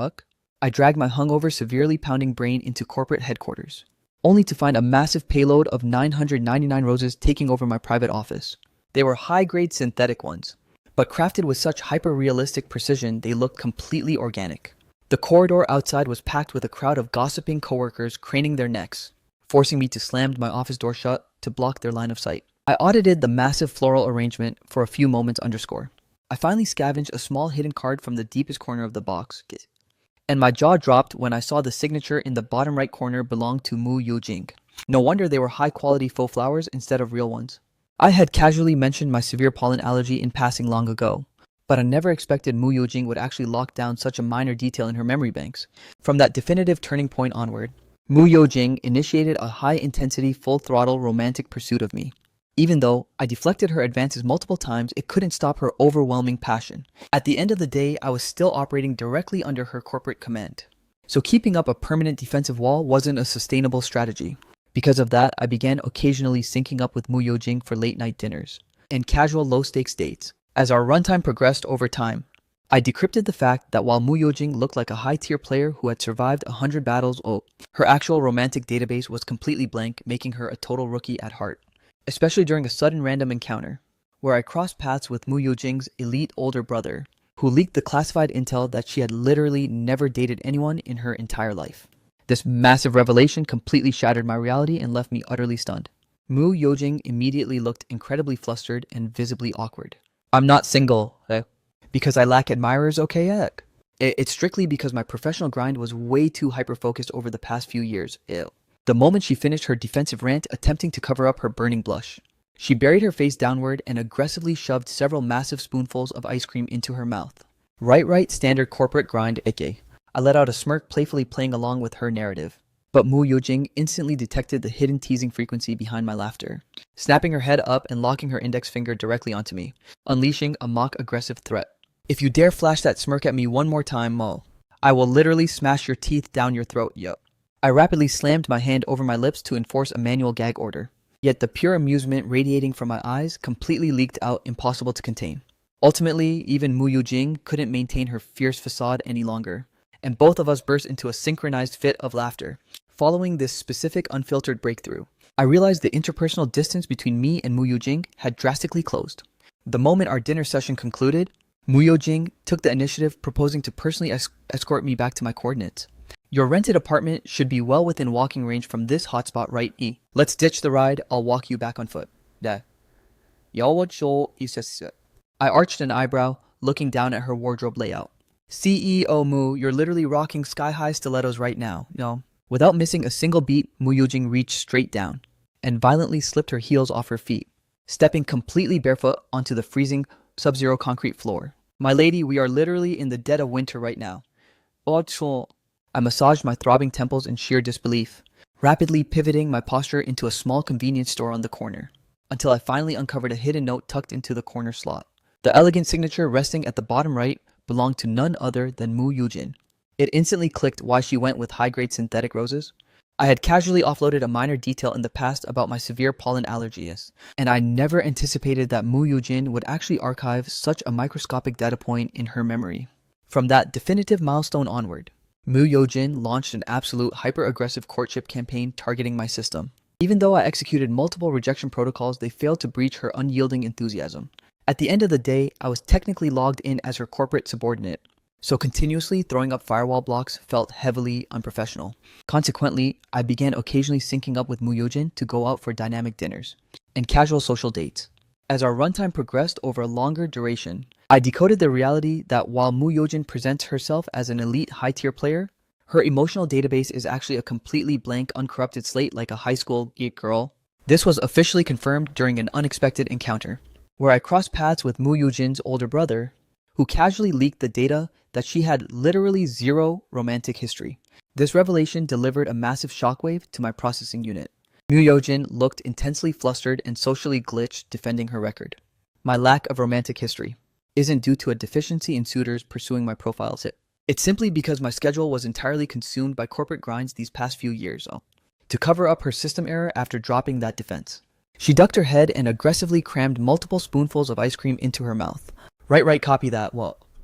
I dragged my hungover, severely pounding brain into corporate headquarters, only to find a massive payload of 999 roses taking over my private office. They were high-grade synthetic ones, but crafted with such hyper-realistic precision they looked completely organic. The corridor outside was packed with a crowd of gossiping coworkers craning their necks, forcing me to slam my office door shut to block their line of sight. I audited the massive floral arrangement for a few moments underscore. I finally scavenged a small hidden card from the deepest corner of the box, and my jaw dropped when I saw the signature in the bottom right corner belonged to Mu Yojing. No wonder they were high-quality faux flowers instead of real ones. I had casually mentioned my severe pollen allergy in passing long ago, but I never expected Mu Yojing would actually lock down such a minor detail in her memory banks. From that definitive turning point onward, Mu Yojing initiated a high-intensity, full-throttle romantic pursuit of me. Even though I deflected her advances multiple times, it couldn't stop her overwhelming passion. At the end of the day, I was still operating directly under her corporate command. So keeping up a permanent defensive wall wasn't a sustainable strategy. Because of that, I began occasionally syncing up with Mu Yojing for late-night dinners and casual low-stakes dates. As our runtime progressed over time, I decrypted the fact that while Mu Yojing looked like a high-tier player who had survived 100 battles, her actual romantic database was completely blank, making her a total rookie at heart. Especially during a sudden random encounter, where I crossed paths with Mu Yojing's elite older brother, who leaked the classified intel that she had literally never dated anyone in her entire life. This massive revelation completely shattered my reality and left me utterly stunned. Mu Yojing immediately looked incredibly flustered and visibly awkward. "I'm not single, because I lack admirers, It's strictly because my professional grind was way too hyper-focused over the past few years, The moment she finished her defensive rant, attempting to cover up her burning blush, she buried her face downward and aggressively shoved several massive spoonfuls of ice cream into her mouth. Right, standard corporate grind, I let out a smirk, playfully playing along with her narrative. But Mu Yojing instantly detected the hidden teasing frequency behind my laughter, snapping her head up and locking her index finger directly onto me, unleashing a mock-aggressive threat. "If you dare flash that smirk at me one more time, Mo, I will literally smash your teeth down your throat, yo." I rapidly slammed my hand over my lips to enforce a manual gag order. Yet the pure amusement radiating from my eyes completely leaked out, impossible to contain. Ultimately, even Mu Yojing couldn't maintain her fierce facade any longer, and both of us burst into a synchronized fit of laughter. Following this specific unfiltered breakthrough, I realized the interpersonal distance between me and Mu Yojing had drastically closed. The moment our dinner session concluded, Mu Yojing took the initiative, proposing to personally escort me back to my coordinates. "Your rented apartment should be well within walking range from this hotspot, right? Let's ditch the ride, I'll walk you back on foot." I arched an eyebrow, looking down at her wardrobe layout. "CEO Mu, you're literally rocking sky-high stilettos right now, Without missing a single beat, Mu Yujing reached straight down, and violently slipped her heels off her feet, stepping completely barefoot onto the freezing sub-zero concrete floor. My lady, we are literally in the dead of winter right now. I massaged my throbbing temples in sheer disbelief, rapidly pivoting my posture into a small convenience store on the corner, until I finally uncovered a hidden note tucked into the corner slot. The elegant signature resting at the bottom right belonged to none other than Mu Yujin. It instantly clicked why she went with high-grade synthetic roses. I had casually offloaded a minor detail in the past about my severe pollen allergies, and I never anticipated that Mu Yujin would actually archive such a microscopic data point in her memory. From that definitive milestone onward, Mu Yojin launched an absolute hyper-aggressive courtship campaign targeting my system. Even though I executed multiple rejection protocols, they failed to breach her unyielding enthusiasm. At the end of the day, I was technically logged in as her corporate subordinate, so continuously throwing up firewall blocks felt heavily unprofessional. Consequently, I began occasionally syncing up with Mu Yojin to go out for dynamic dinners and casual social dates. As our runtime progressed over a longer duration, I decoded the reality that while Mu Yojin presents herself as an elite high-tier player, her emotional database is actually a completely blank, uncorrupted slate like a high school geek girl. This was officially confirmed during an unexpected encounter, where I crossed paths with Mu Yojin's older brother, who casually leaked the data that she had literally zero romantic history. This revelation delivered a massive shockwave to my processing unit. Mu Yojin looked intensely flustered and socially glitched defending her record. My lack of romantic history isn't due to a deficiency in suitors pursuing my profile's hit. It's simply because my schedule was entirely consumed by corporate grinds these past few years, to cover up her system error after dropping that defense. She ducked her head and aggressively crammed multiple spoonfuls of ice cream into her mouth. Right, copy that,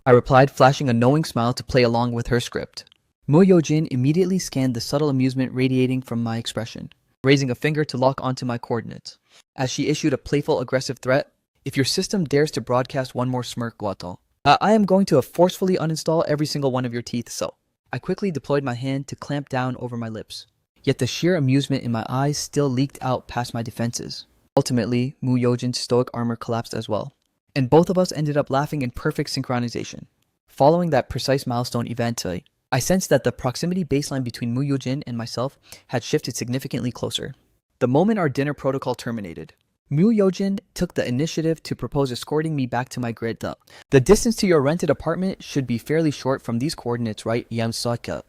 I replied, flashing a knowing smile to play along with her script. Mu Yojin immediately scanned the subtle amusement radiating from my expression, raising a finger to lock onto my coordinates, as she issued a playful, aggressive threat. If your system dares to broadcast one more smirk, Guato, I am going to forcefully uninstall every single one of your teeth, so. I quickly deployed my hand to clamp down over my lips, yet the sheer amusement in my eyes still leaked out past my defenses. Ultimately, Mu Yojin's stoic armor collapsed as well, and both of us ended up laughing in perfect synchronization. Following that precise milestone event, I sensed that the proximity baseline between Mu Yojin and myself had shifted significantly closer. The moment our dinner protocol terminated, Mu Yojin took the initiative to propose escorting me back to my grid. The distance to your rented apartment should be fairly short from these coordinates, right? Yamsaka.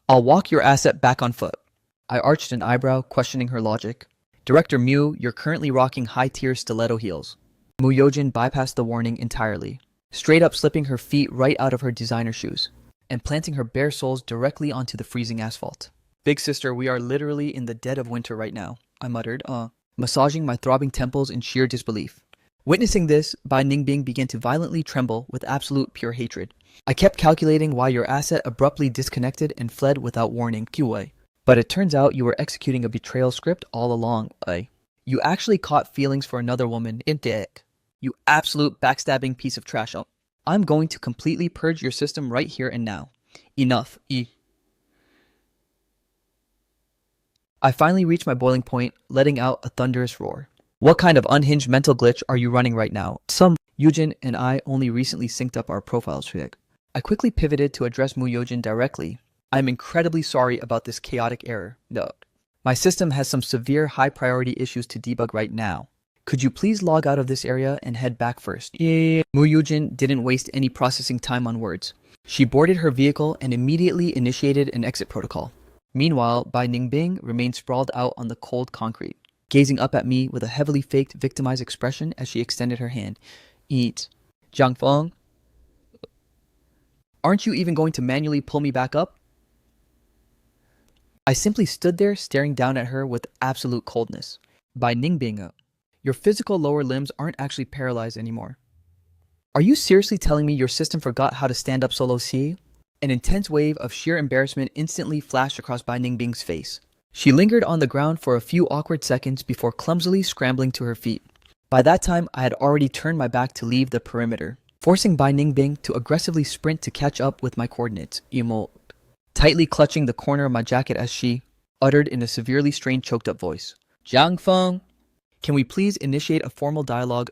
I'll walk your asset back on foot. I arched an eyebrow, questioning her logic. Director Mu, you're currently rocking high-tier stiletto heels. Mu Yojin bypassed the warning entirely, straight up slipping her feet right out of her designer shoes and planting her bare soles directly onto the freezing asphalt. Big sister, we are literally in the dead of winter right now, I muttered, massaging my throbbing temples in sheer disbelief. Witnessing this, Bai Ningbing began to violently tremble with absolute pure hatred. I kept calculating why your asset abruptly disconnected and fled without warning, QA. But it turns out you were executing a betrayal script all along, You actually caught feelings for another woman, Intek. You absolute backstabbing piece of trash. I'm going to completely purge your system right here and now. Enough, I finally reached my boiling point, letting out a thunderous roar. What kind of unhinged mental glitch are you running right now? Yujin and I only recently synced up our profiles. I quickly pivoted to address Mu Yojin directly. I'm incredibly sorry about this chaotic error. No. My system has some severe high-priority issues to debug right now. Could you please log out of this area and head back first? Yeah. Mu Yujin didn't waste any processing time on words. She boarded her vehicle and immediately initiated an exit protocol. Meanwhile, Bai Ningbing remained sprawled out on the cold concrete, gazing up at me with a heavily faked, victimized expression as she extended her hand. Eat. Jiang Feng? Aren't you even going to manually pull me back up? I simply stood there staring down at her with absolute coldness. Bai Ningbing, your physical lower limbs aren't actually paralyzed anymore. Are you seriously telling me your system forgot how to stand up solo C? An intense wave of sheer embarrassment instantly flashed across Bai Ningbing's face. She lingered on the ground for a few awkward seconds before clumsily scrambling to her feet. By that time, I had already turned my back to leave the perimeter, forcing Bai Ningbing to aggressively sprint to catch up with my coordinates, tightly clutching the corner of my jacket as she uttered in a severely strained, choked-up voice. Jiang Feng, can we please initiate a formal dialogue?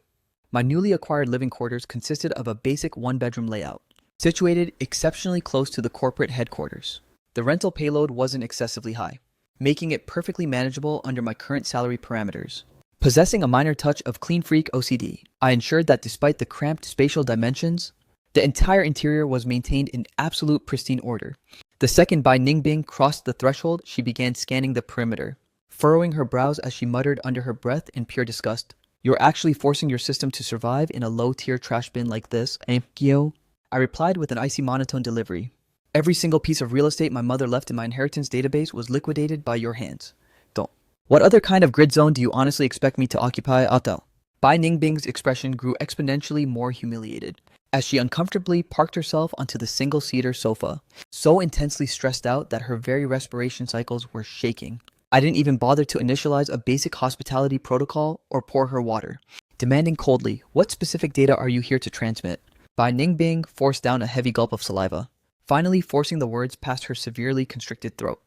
My newly acquired living quarters consisted of a basic one-bedroom layout, situated exceptionally close to the corporate headquarters. The rental payload wasn't excessively high, making it perfectly manageable under my current salary parameters. Possessing a minor touch of clean freak OCD, I ensured that despite the cramped spatial dimensions, the entire interior was maintained in absolute pristine order. The second Bai Ningbing crossed the threshold, she began scanning the perimeter, furrowing her brows as she muttered under her breath in pure disgust. "You're actually forcing your system to survive in a low-tier trash bin like this, eh, Gyo?" I replied with an icy monotone delivery. "Every single piece of real estate my mother left in my inheritance database was liquidated by your hands. Don't. What other kind of grid zone do you honestly expect me to occupy, Ato?" Bai Ningbing's expression grew exponentially more humiliated as she uncomfortably parked herself onto the single-seater sofa, so intensely stressed out that her very respiration cycles were shaking. I didn't even bother to initialize a basic hospitality protocol or pour her water, demanding coldly, "What specific data are you here to transmit?" Bai Ningbing forced down a heavy gulp of saliva, finally forcing the words past her severely constricted throat.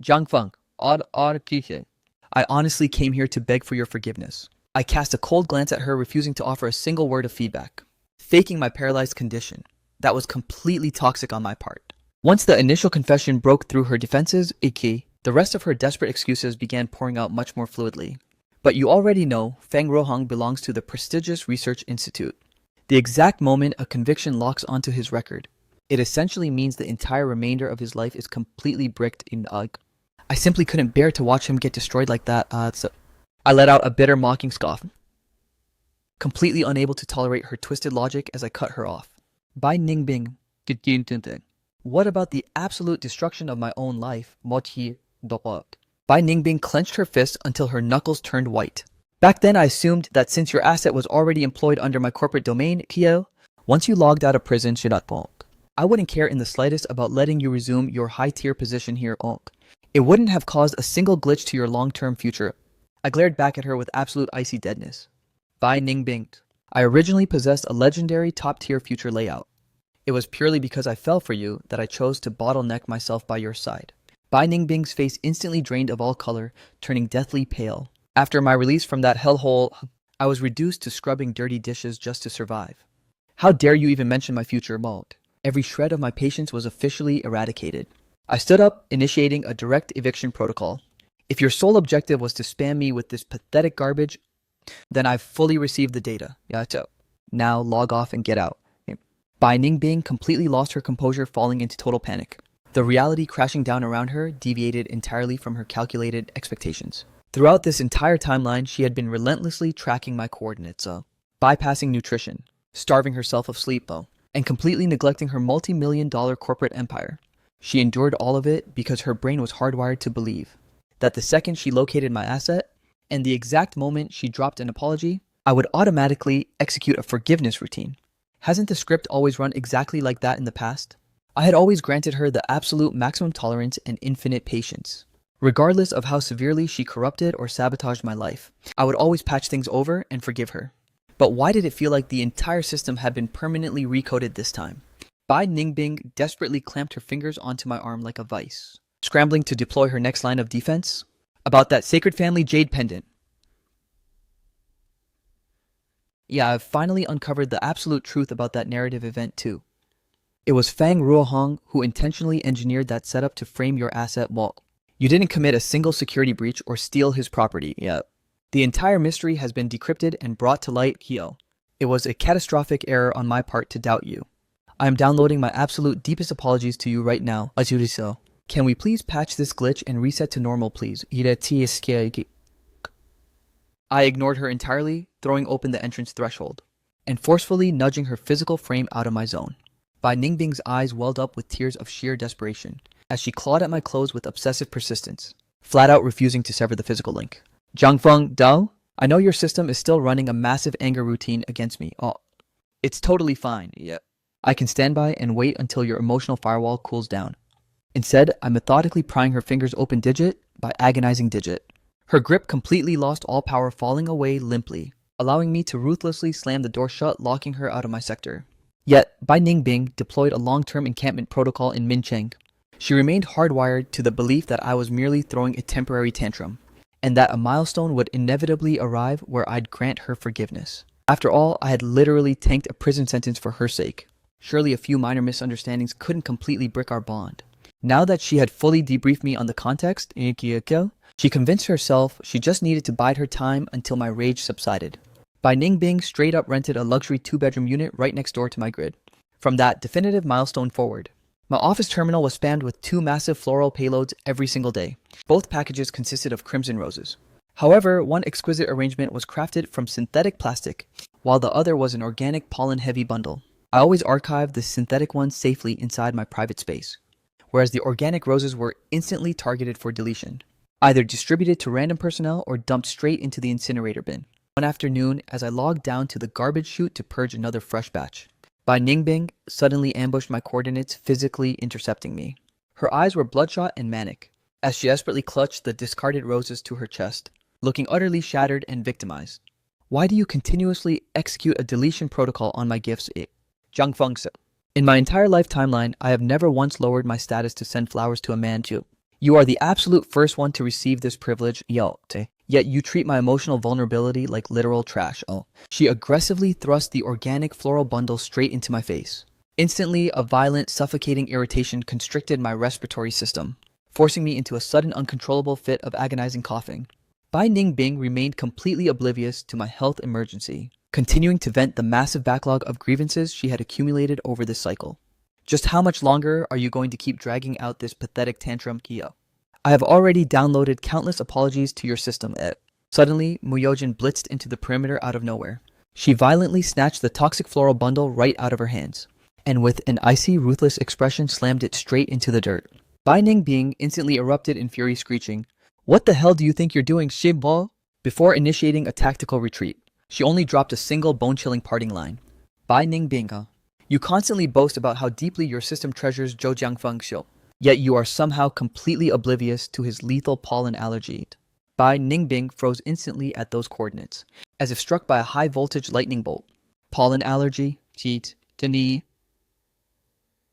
"Jiangfeng, odd kishin. I honestly came here to beg for your forgiveness." I cast a cold glance at her, refusing to offer a single word of feedback, faking my paralyzed condition. That was completely toxic on my part. Once the initial confession broke through her defenses, the rest of her desperate excuses began pouring out much more fluidly. "But you already know, Fang Rohang belongs to the prestigious research institute. The exact moment a conviction locks onto his record, it essentially means the entire remainder of his life is completely bricked in ugh. I simply couldn't bear to watch him get destroyed like that, so I let out a bitter mocking scoff, completely unable to tolerate her twisted logic as I cut her off. Bai Ningbing, what about the absolute destruction of my own life? Bai Ningbing clenched her fist until her knuckles turned white. "Back then I assumed that since your asset was already employed under my corporate domain, Kyo, once you logged out of prison, I wouldn't care in the slightest about letting you resume your high-tier position here, It wouldn't have caused a single glitch to your long-term future." I glared back at her with absolute icy deadness. "Bai Ningbing, I originally possessed a legendary top-tier future layout. It was purely because I fell for you that I chose to bottleneck myself by your side." Bai Ningbing's face instantly drained of all color, turning deathly pale. "After my release from that hellhole, I was reduced to scrubbing dirty dishes just to survive. How dare you even mention my future mode?" Every shred of my patience was officially eradicated. I stood up, initiating a direct eviction protocol. "If your sole objective was to spam me with this pathetic garbage, then I've fully received the data. Now log off and get out." Bai Ningbing completely lost her composure, falling into total panic. The reality crashing down around her deviated entirely from her calculated expectations. Throughout this entire timeline, she had been relentlessly tracking my coordinates, bypassing nutrition, starving herself of sleep, and completely neglecting her multi-million-dollar corporate empire. She endured all of it because her brain was hardwired to believe that the second she located my asset, and the exact moment she dropped an apology, I would automatically execute a forgiveness routine. Hasn't the script always run exactly like that in the past? I had always granted her the absolute maximum tolerance and infinite patience. Regardless of how severely she corrupted or sabotaged my life, I would always patch things over and forgive her. But why did it feel like the entire system had been permanently recoded this time? Bai Ningbing desperately clamped her fingers onto my arm like a vice, scrambling to deploy her next line of defense. "About that Sacred Family Jade Pendant. Yeah, I've finally uncovered the absolute truth about that narrative event too. It was Fang Ruohong who intentionally engineered that setup to frame your asset wall. You didn't commit a single security breach or steal his property. The entire mystery has been decrypted and brought to light, Kyo. It was a catastrophic error on my part to doubt you. I am downloading my absolute deepest apologies to you right now, Ajuriso. Can we please patch this glitch and reset to normal, please? I ignored her entirely, throwing open the entrance threshold, and forcefully nudging her physical frame out of my zone. Bai Ningbing's eyes welled up with tears of sheer desperation, as she clawed at my clothes with obsessive persistence, flat out refusing to sever the physical link. "Jiangfeng Dao, I know your system is still running a massive anger routine against me. It's totally fine, I can stand by and wait until your emotional firewall cools down." Instead, I methodically prying her fingers open digit by agonizing digit. Her grip completely lost all power, falling away limply, allowing me to ruthlessly slam the door shut, locking her out of my sector. Yet, Bai Ningbing deployed a long-term encampment protocol in Mincheng. She remained hardwired to the belief that I was merely throwing a temporary tantrum, and that a milestone would inevitably arrive where I'd grant her forgiveness. After all, I had literally tanked a prison sentence for her sake. Surely a few minor misunderstandings couldn't completely brick our bond. Now that she had fully debriefed me on the context, she convinced herself she just needed to bide her time until my rage subsided. Bai Ningbing straight up rented a luxury 2-bedroom unit right next door to my grid. From that definitive milestone forward, my office terminal was spammed with 2 massive floral payloads every single day. Both packages consisted of crimson roses. However, one exquisite arrangement was crafted from synthetic plastic, while the other was an organic pollen-heavy bundle. I always archived the synthetic ones safely inside my private space, whereas the organic roses were instantly targeted for deletion, either distributed to random personnel or dumped straight into the incinerator bin. One afternoon, as I logged down to the garbage chute to purge another fresh batch, Bai Ningbing suddenly ambushed my coordinates, physically intercepting me. Her eyes were bloodshot and manic, as she desperately clutched the discarded roses to her chest, looking utterly shattered and victimized. Why do you continuously execute a deletion protocol on my gifts? Zhang Feng said. In my entire life timeline, I have never once lowered my status to send flowers to a man. You are the absolute first one to receive this privilege, yet you treat my emotional vulnerability like literal trash. She aggressively thrust the organic floral bundle straight into my face. Instantly, a violent, suffocating irritation constricted my respiratory system, forcing me into a sudden uncontrollable fit of agonizing coughing. Bai Ningbing remained completely oblivious to my health emergency, continuing to vent the massive backlog of grievances she had accumulated over this cycle. Just how much longer are you going to keep dragging out this pathetic tantrum, Kia? I have already downloaded countless apologies to your system, Suddenly, Muyojin blitzed into the perimeter out of nowhere. She violently snatched the toxic floral bundle right out of her hands, and with an icy, ruthless expression slammed it straight into the dirt. Bai Ningbing instantly erupted in fury, screeching, "What the hell do you think you're doing, shitball?" Before initiating a tactical retreat, she only dropped a single bone-chilling parting line. Bai Ningbing, you constantly boast about how deeply your system treasures Zhou Jiangfeng Xiu, yet you are somehow completely oblivious to his lethal pollen allergy. Bai Ningbing froze instantly at those coordinates, as if struck by a high-voltage lightning bolt. Pollen allergy? Cheat. Deni.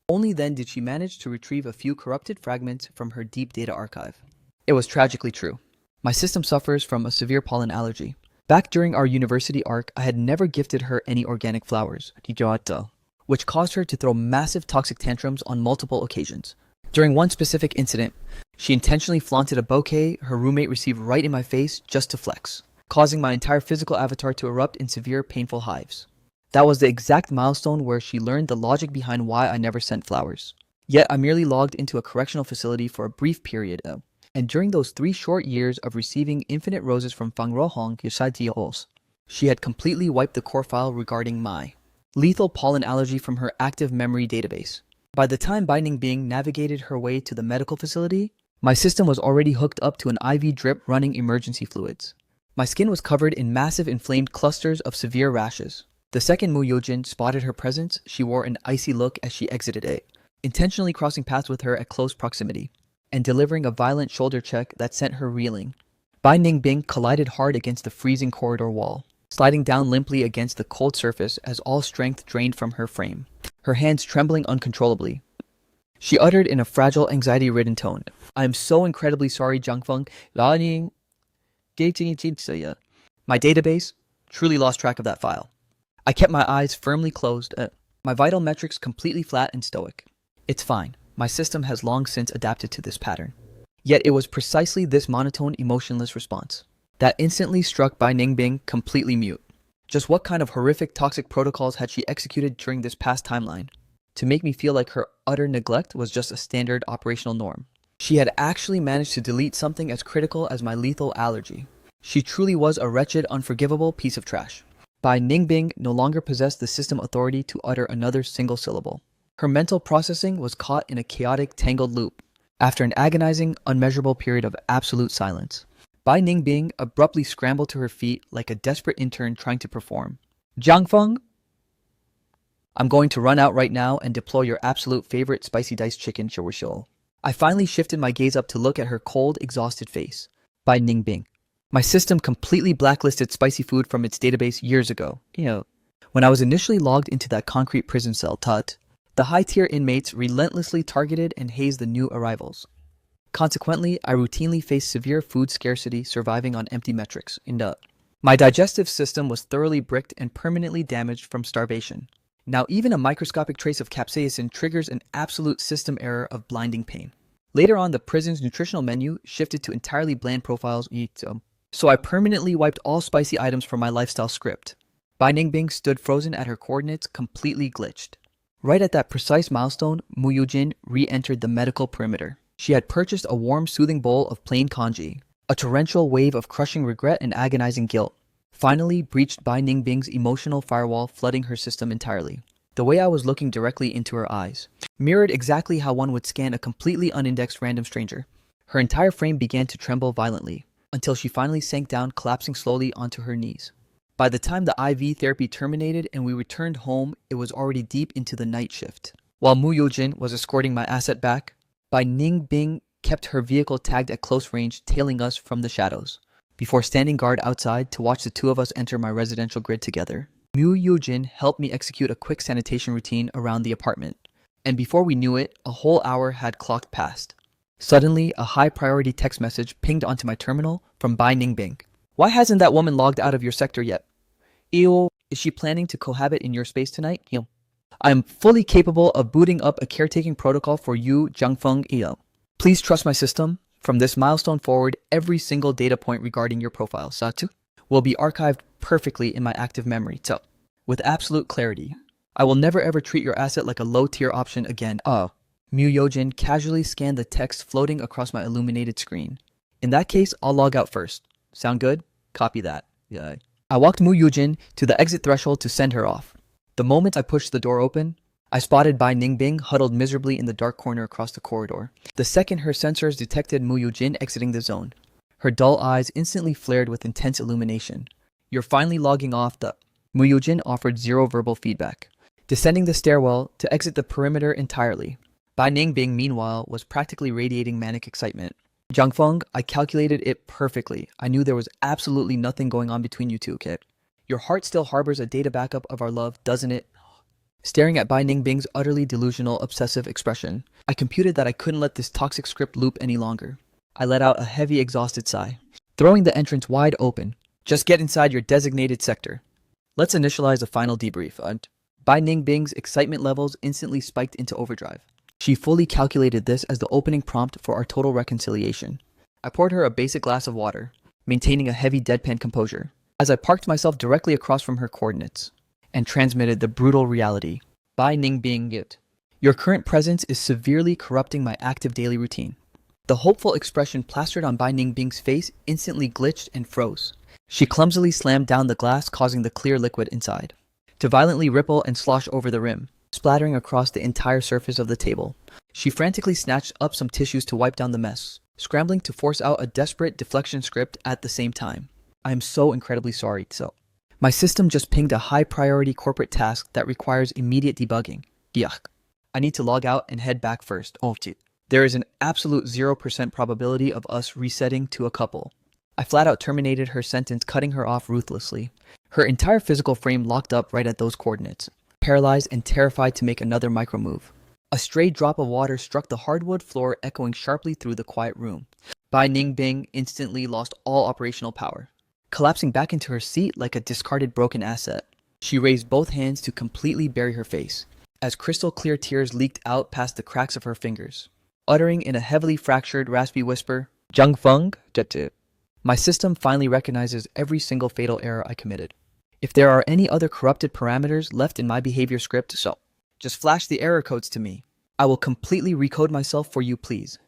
Only then did she manage to retrieve a few corrupted fragments from her deep data archive. It was tragically true. My system suffers from a severe pollen allergy. Back during our university arc, I had never gifted her any organic flowers, which caused her to throw massive toxic tantrums on multiple occasions. During one specific incident, she intentionally flaunted a bouquet her roommate received right in my face just to flex, causing my entire physical avatar to erupt in severe, painful hives. That was the exact milestone where she learned the logic behind why I never sent flowers. Yet I merely logged into a correctional facility for a brief period, and during those 3 short years of receiving infinite roses from Fang Rohong, she had completely wiped the core file regarding my lethal pollen allergy from her active memory database. By the time Bai Ningbing navigated her way to the medical facility, my system was already hooked up to an IV drip running emergency fluids. My skin was covered in massive inflamed clusters of severe rashes. The second Mu Yojin spotted her presence, she wore an icy look as she exited it, intentionally crossing paths with her at close proximity, and delivering a violent shoulder check that sent her reeling. Bai Ningbing collided hard against the freezing corridor wall, sliding down limply against the cold surface as all strength drained from her frame, her hands trembling uncontrollably. She uttered in a fragile, anxiety-ridden tone, "I am so incredibly sorry, Jiangfeng. My database truly lost track of that file." I kept my eyes firmly closed, my vital metrics completely flat and stoic. It's fine. My system has long since adapted to this pattern. Yet it was precisely this monotone, emotionless response that instantly struck Bai Ningbing completely mute. Just what kind of horrific toxic protocols had she executed during this past timeline to make me feel like her utter neglect was just a standard operational norm? She had actually managed to delete something as critical as my lethal allergy. She truly was a wretched, unforgivable piece of trash. Bai Ningbing no longer possessed the system authority to utter another single syllable. Her mental processing was caught in a chaotic, tangled loop. After an agonizing, unmeasurable period of absolute silence, Bai Ningbing abruptly scrambled to her feet like a desperate intern trying to perform. "Jiangfeng, I'm going to run out right now and deploy your absolute favorite spicy diced chicken, Shou." I finally shifted my gaze up to look at her cold, exhausted face. Bai Ningbing. My system completely blacklisted spicy food from its database years ago. When I was initially logged into that concrete prison cell, the high-tier inmates relentlessly targeted and hazed the new arrivals. Consequently, I routinely faced severe food scarcity, surviving on empty metrics. My digestive system was thoroughly bricked and permanently damaged from starvation. Now even a microscopic trace of capsaicin triggers an absolute system error of blinding pain. Later on, the prison's nutritional menu shifted to entirely bland profiles, so I permanently wiped all spicy items from my lifestyle script. Bai Ningbing stood frozen at her coordinates, completely glitched. Right at that precise milestone, Mu Yujin re-entered the medical perimeter. She had purchased a warm, soothing bowl of plain congee. A torrential wave of crushing regret and agonizing guilt finally breached Bai Ningbing's emotional firewall, flooding her system entirely. The way I was looking directly into her eyes mirrored exactly how one would scan a completely unindexed random stranger. Her entire frame began to tremble violently, until she finally sank down, collapsing slowly onto her knees. By the time the IV therapy terminated and we returned home, it was already deep into the night shift. While Mu Yojin was escorting my asset back, Bai Ningbing kept her vehicle tagged at close range, tailing us from the shadows, before standing guard outside to watch the two of us enter my residential grid together. Mu Yujin helped me execute a quick sanitation routine around the apartment, and before we knew it, a whole hour had clocked past. Suddenly, a high-priority text message pinged onto my terminal from Bai Ningbing. Why hasn't that woman logged out of your sector yet? Ew, is she planning to cohabit in your space tonight? Ew. I am fully capable of booting up a caretaking protocol for you, Jiangfeng Ew. Please trust my system. From this milestone forward, every single data point regarding your profile, Satu, will be archived perfectly in my active memory, so, with absolute clarity. I will never ever treat your asset like a low-tier option again. Mu Yojin casually scanned the text floating across my illuminated screen. In that case, I'll log out first. Sound good? Copy that. Yeah. I walked Mu Yujin to the exit threshold to send her off. The moment I pushed the door open, I spotted Bai Ningbing huddled miserably in the dark corner across the corridor. The second her sensors detected Mu Yujin exiting the zone, her dull eyes instantly flared with intense illumination. You're finally logging off the... Mu Yujin offered zero verbal feedback, descending the stairwell to exit the perimeter entirely. Bai Ningbing, meanwhile, was practically radiating manic excitement. Jiangfeng, I calculated it perfectly. I knew there was absolutely nothing going on between you two, kid. Your heart still harbors a data backup of our love, doesn't it? Staring at Bai Ningbing's utterly delusional, obsessive expression, I computed that I couldn't let this toxic script loop any longer. I let out a heavy, exhausted sigh, throwing the entrance wide open. Just get inside your designated sector. Let's initialize a final debrief. Bai Ningbing's excitement levels instantly spiked into overdrive. She fully calculated this as the opening prompt for our total reconciliation. I poured her a basic glass of water, maintaining a heavy deadpan composure, as I parked myself directly across from her coordinates, and transmitted the brutal reality. Bai Ningbing, your current presence is severely corrupting my active daily routine. The hopeful expression plastered on Bai Ningbing's face instantly glitched and froze. She clumsily slammed down the glass, causing the clear liquid inside to violently ripple and slosh over the rim, splattering across the entire surface of the table. She frantically snatched up some tissues to wipe down the mess, scrambling to force out a desperate deflection script at the same time. I am so incredibly sorry, so. My system just pinged a high-priority corporate task that requires immediate debugging. Yuck. I need to log out and head back first. There is an absolute 0% probability of us resetting to a couple. I flat out terminated her sentence, cutting her off ruthlessly. Her entire physical frame locked up right at those coordinates, paralyzed and terrified to make another micro move. A stray drop of water struck the hardwood floor, echoing sharply through the quiet room. Bai Ningbing instantly lost all operational power, collapsing back into her seat like a discarded broken asset. She raised both hands to completely bury her face, as crystal clear tears leaked out past the cracks of her fingers. Uttering in a heavily fractured, raspy whisper, Jiangfeng, my system finally recognizes every single fatal error I committed. If there are any other corrupted parameters left in my behavior script, so just flash the error codes to me. I will completely recode myself for you, please.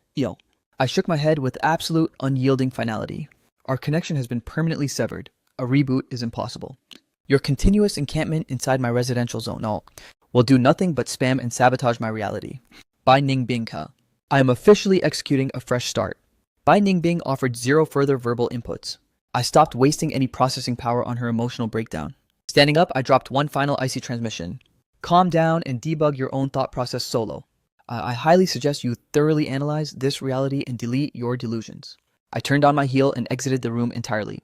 I shook my head with absolute, unyielding finality. Our connection has been permanently severed. A reboot is impossible. Your continuous encampment inside my residential zone will do nothing but spam and sabotage my reality. Bai Ningbing, I am officially executing a fresh start. Bai Ningbing offered zero further verbal inputs. I stopped wasting any processing power on her emotional breakdown. Standing up, I dropped one final icy transmission. Calm down and debug your own thought process solo. I highly suggest you thoroughly analyze this reality and delete your delusions. I turned on my heel and exited the room entirely,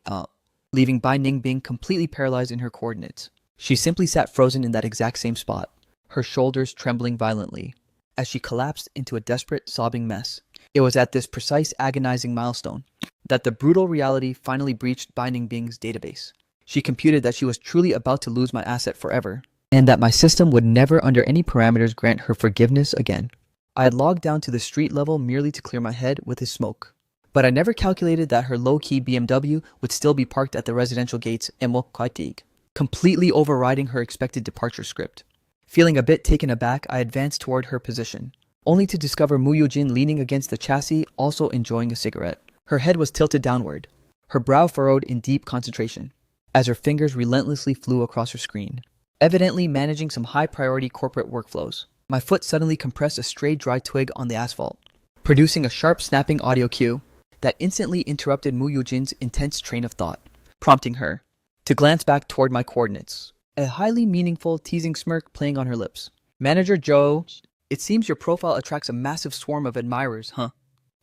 leaving Bai Ningbing completely paralyzed in her coordinates. She simply sat frozen in that exact same spot, her shoulders trembling violently, as she collapsed into a desperate, sobbing mess. It was at this precise, agonizing milestone that the brutal reality finally breached Bai Ningbing's database. She computed that she was truly about to lose my asset forever. and that my system would never under any parameters grant her forgiveness again. I had logged down to the street level merely to clear my head with his smoke. But I never calculated that her low-key BMW would still be parked at the residential gates in Mokaitig, completely overriding her expected departure script. Feeling a bit taken aback, I advanced toward her position, only to discover Muyojin leaning against the chassis, also enjoying a cigarette. Her head was tilted downward, her brow furrowed in deep concentration, as her fingers relentlessly flew across her screen, evidently managing some high-priority corporate workflows. My foot suddenly compressed a stray dry twig on the asphalt, producing a sharp snapping audio cue that instantly interrupted Muyojin's intense train of thought, prompting her to glance back toward my coordinates, a highly meaningful, teasing smirk playing on her lips. Manager Joe, it seems your profile attracts a massive swarm of admirers, huh?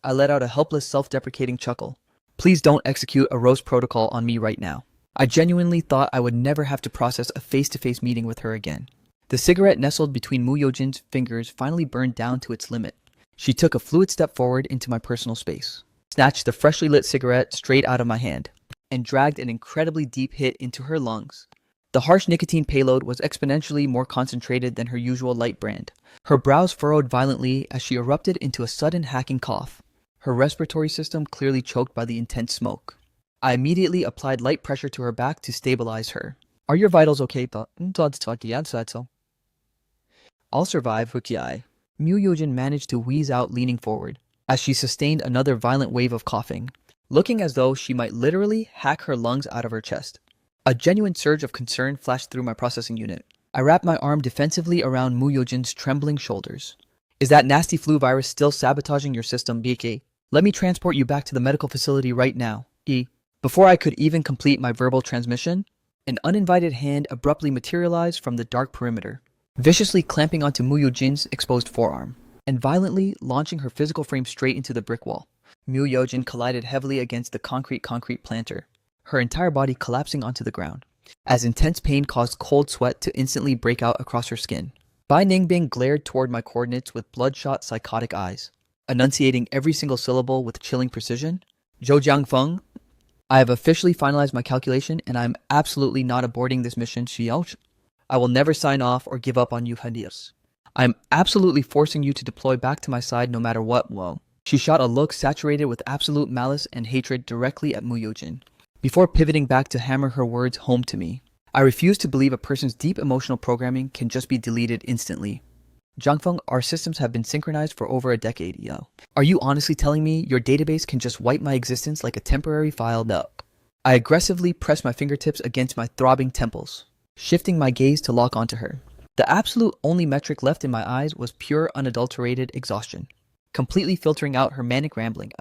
I let out a helpless, self-deprecating chuckle. Please don't execute a roast protocol on me right now. I genuinely thought I would never have to process a face-to-face meeting with her again. The cigarette nestled between Muyojin's fingers finally burned down to its limit. She took a fluid step forward into my personal space, snatched the freshly lit cigarette straight out of my hand, and dragged an incredibly deep hit into her lungs. The harsh nicotine payload was exponentially more concentrated than her usual light brand. Her brows furrowed violently as she erupted into a sudden hacking cough, her respiratory system clearly choked by the intense smoke. I immediately applied light pressure to her back to stabilize her. Are your vitals okay? I'll survive, Hukiai. Muyojin managed to wheeze out, leaning forward, as she sustained another violent wave of coughing, looking as though she might literally hack her lungs out of her chest. A genuine surge of concern flashed through my processing unit. I wrapped my arm defensively around Muyojin's trembling shoulders. Is that nasty flu virus still sabotaging your system, BK? Let me transport you back to the medical facility right now, E. Before I could even complete my verbal transmission, an uninvited hand abruptly materialized from the dark perimeter, viciously clamping onto Muyojin's exposed forearm, and violently launching her physical frame straight into the brick wall. Muyojin collided heavily against the concrete planter, her entire body collapsing onto the ground, as intense pain caused cold sweat to instantly break out across her skin. Bai Ningbing glared toward my coordinates with bloodshot, psychotic eyes, enunciating every single syllable with chilling precision. Zhou Jiangfeng, I have officially finalized my calculation, and I am absolutely not aborting this mission, Xiao. I will never sign off or give up on you, Hadias. I am absolutely forcing you to deploy back to my side no matter what, Whoa. She shot a look saturated with absolute malice and hatred directly at Muyojin, before pivoting back to hammer her words home to me. I refuse to believe a person's deep emotional programming can just be deleted instantly. Jiangfeng, our systems have been synchronized for over a decade, yo. Are you honestly telling me your database can just wipe my existence like a temporary file? No. I aggressively pressed my fingertips against my throbbing temples, shifting my gaze to lock onto her. The absolute only metric left in my eyes was pure, unadulterated exhaustion, completely filtering out her manic rambling.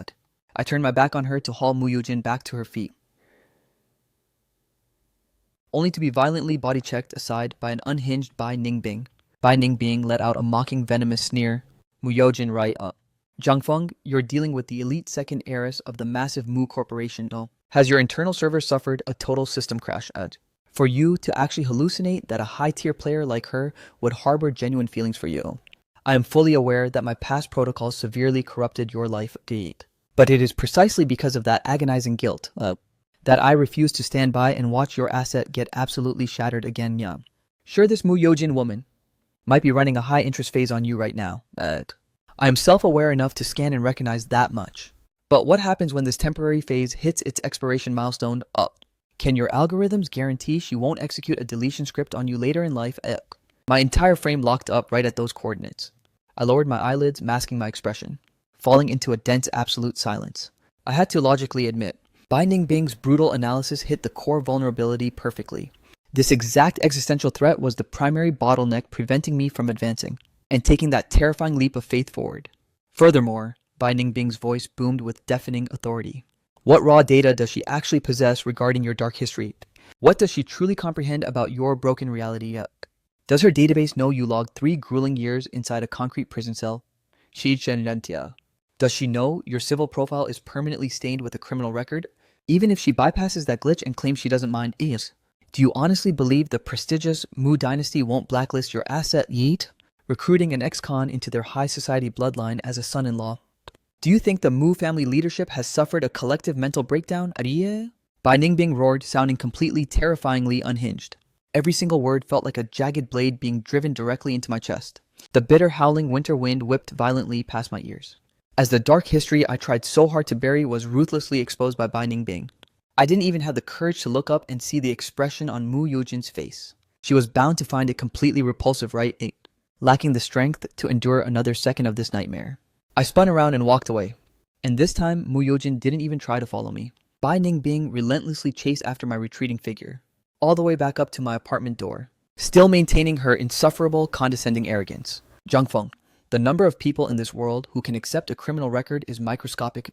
I turned my back on her to haul Muyojin back to her feet, only to be violently body-checked aside by an unhinged Bai Ningbing. Bai Ningbing let out a mocking, venomous sneer. Muyojin, right up. Jiangfeng, you're dealing with the elite second heiress of the massive Mu Corporation, though. Has your internal server suffered a total system crash? For you to actually hallucinate that a high-tier player like her would harbor genuine feelings for you. I am fully aware that my past protocols severely corrupted your life, but it is precisely because of that agonizing guilt that I refuse to stand by and watch your asset get absolutely shattered again, Yang. Sure, this Muyojin woman might be running a high-interest phase on you right now. I am self-aware enough to scan and recognize that much. But what happens when this temporary phase hits its expiration milestone? Can your algorithms guarantee she won't execute a deletion script on you later in life? My entire frame locked up right at those coordinates. I lowered my eyelids, masking my expression, falling into a dense absolute silence. I had to logically admit, Bai Ningbing's brutal analysis hit the core vulnerability perfectly. This exact existential threat was the primary bottleneck preventing me from advancing and taking that terrifying leap of faith forward. Furthermore, Bai Ningbing's voice boomed with deafening authority. What raw data does she actually possess regarding your dark history? What does she truly comprehend about your broken reality? Does her database know you logged 3 grueling years inside a concrete prison cell? Does she know your civil profile is permanently stained with a criminal record? Even if she bypasses that glitch and claims she doesn't mind, do you honestly believe the prestigious Mu dynasty won't blacklist your asset, recruiting an ex-con into their high society bloodline as a son-in-law? Do you think the Mu family leadership has suffered a collective mental breakdown? Bai Ningbing roared, sounding completely terrifyingly unhinged. Every single word felt like a jagged blade being driven directly into my chest. The bitter, howling winter wind whipped violently past my ears, as the dark history I tried so hard to bury was ruthlessly exposed by Bai Ningbing. I didn't even have the courage to look up and see the expression on Mu Yujin's face. She was bound to find it completely repulsive, right? Lacking the strength to endure another second of this nightmare. I spun around and walked away, and this time Mu Yujin didn't even try to follow me. Bai Ningbing relentlessly chased after my retreating figure, all the way back up to my apartment door, still maintaining her insufferable, condescending arrogance. Zhang Feng, the number of people in this world who can accept a criminal record is microscopic.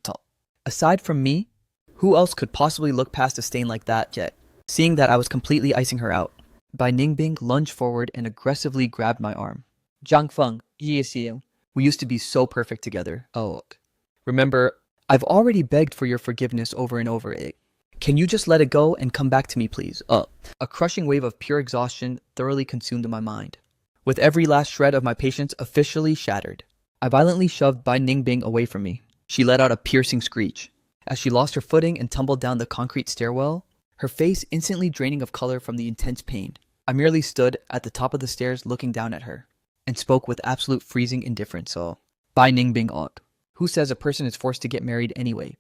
Aside from me, who else could possibly look past a stain like that yet? Seeing that I was completely icing her out, Bai Ningbing lunged forward and aggressively grabbed my arm. Zhang Feng, we used to be so perfect together. Oh, remember, I've already begged for your forgiveness over and over. Can you just let it go and come back to me, please? A crushing wave of pure exhaustion thoroughly consumed my mind. With every last shred of my patience officially shattered, I violently shoved Bai Ningbing away from me. She let out a piercing screech. As she lost her footing and tumbled down the concrete stairwell, her face instantly draining of color from the intense pain. I merely stood at the top of the stairs looking down at her, and spoke with absolute freezing indifference. Bai Ningbing ought. Who says a person is forced to get married anyway?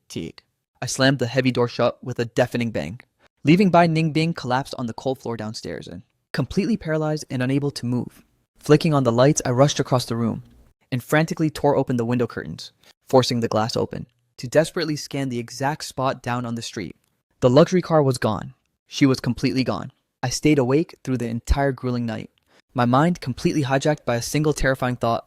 I slammed the heavy door shut with a deafening bang, leaving Bai Ningbing collapsed on the cold floor downstairs and completely paralyzed and unable to move. Flicking on the lights, I rushed across the room and frantically tore open the window curtains, forcing the glass open, to desperately scan the exact spot down on the street. The luxury car was gone. She was completely gone. I stayed awake through the entire grueling night, my mind completely hijacked by a single terrifying thought.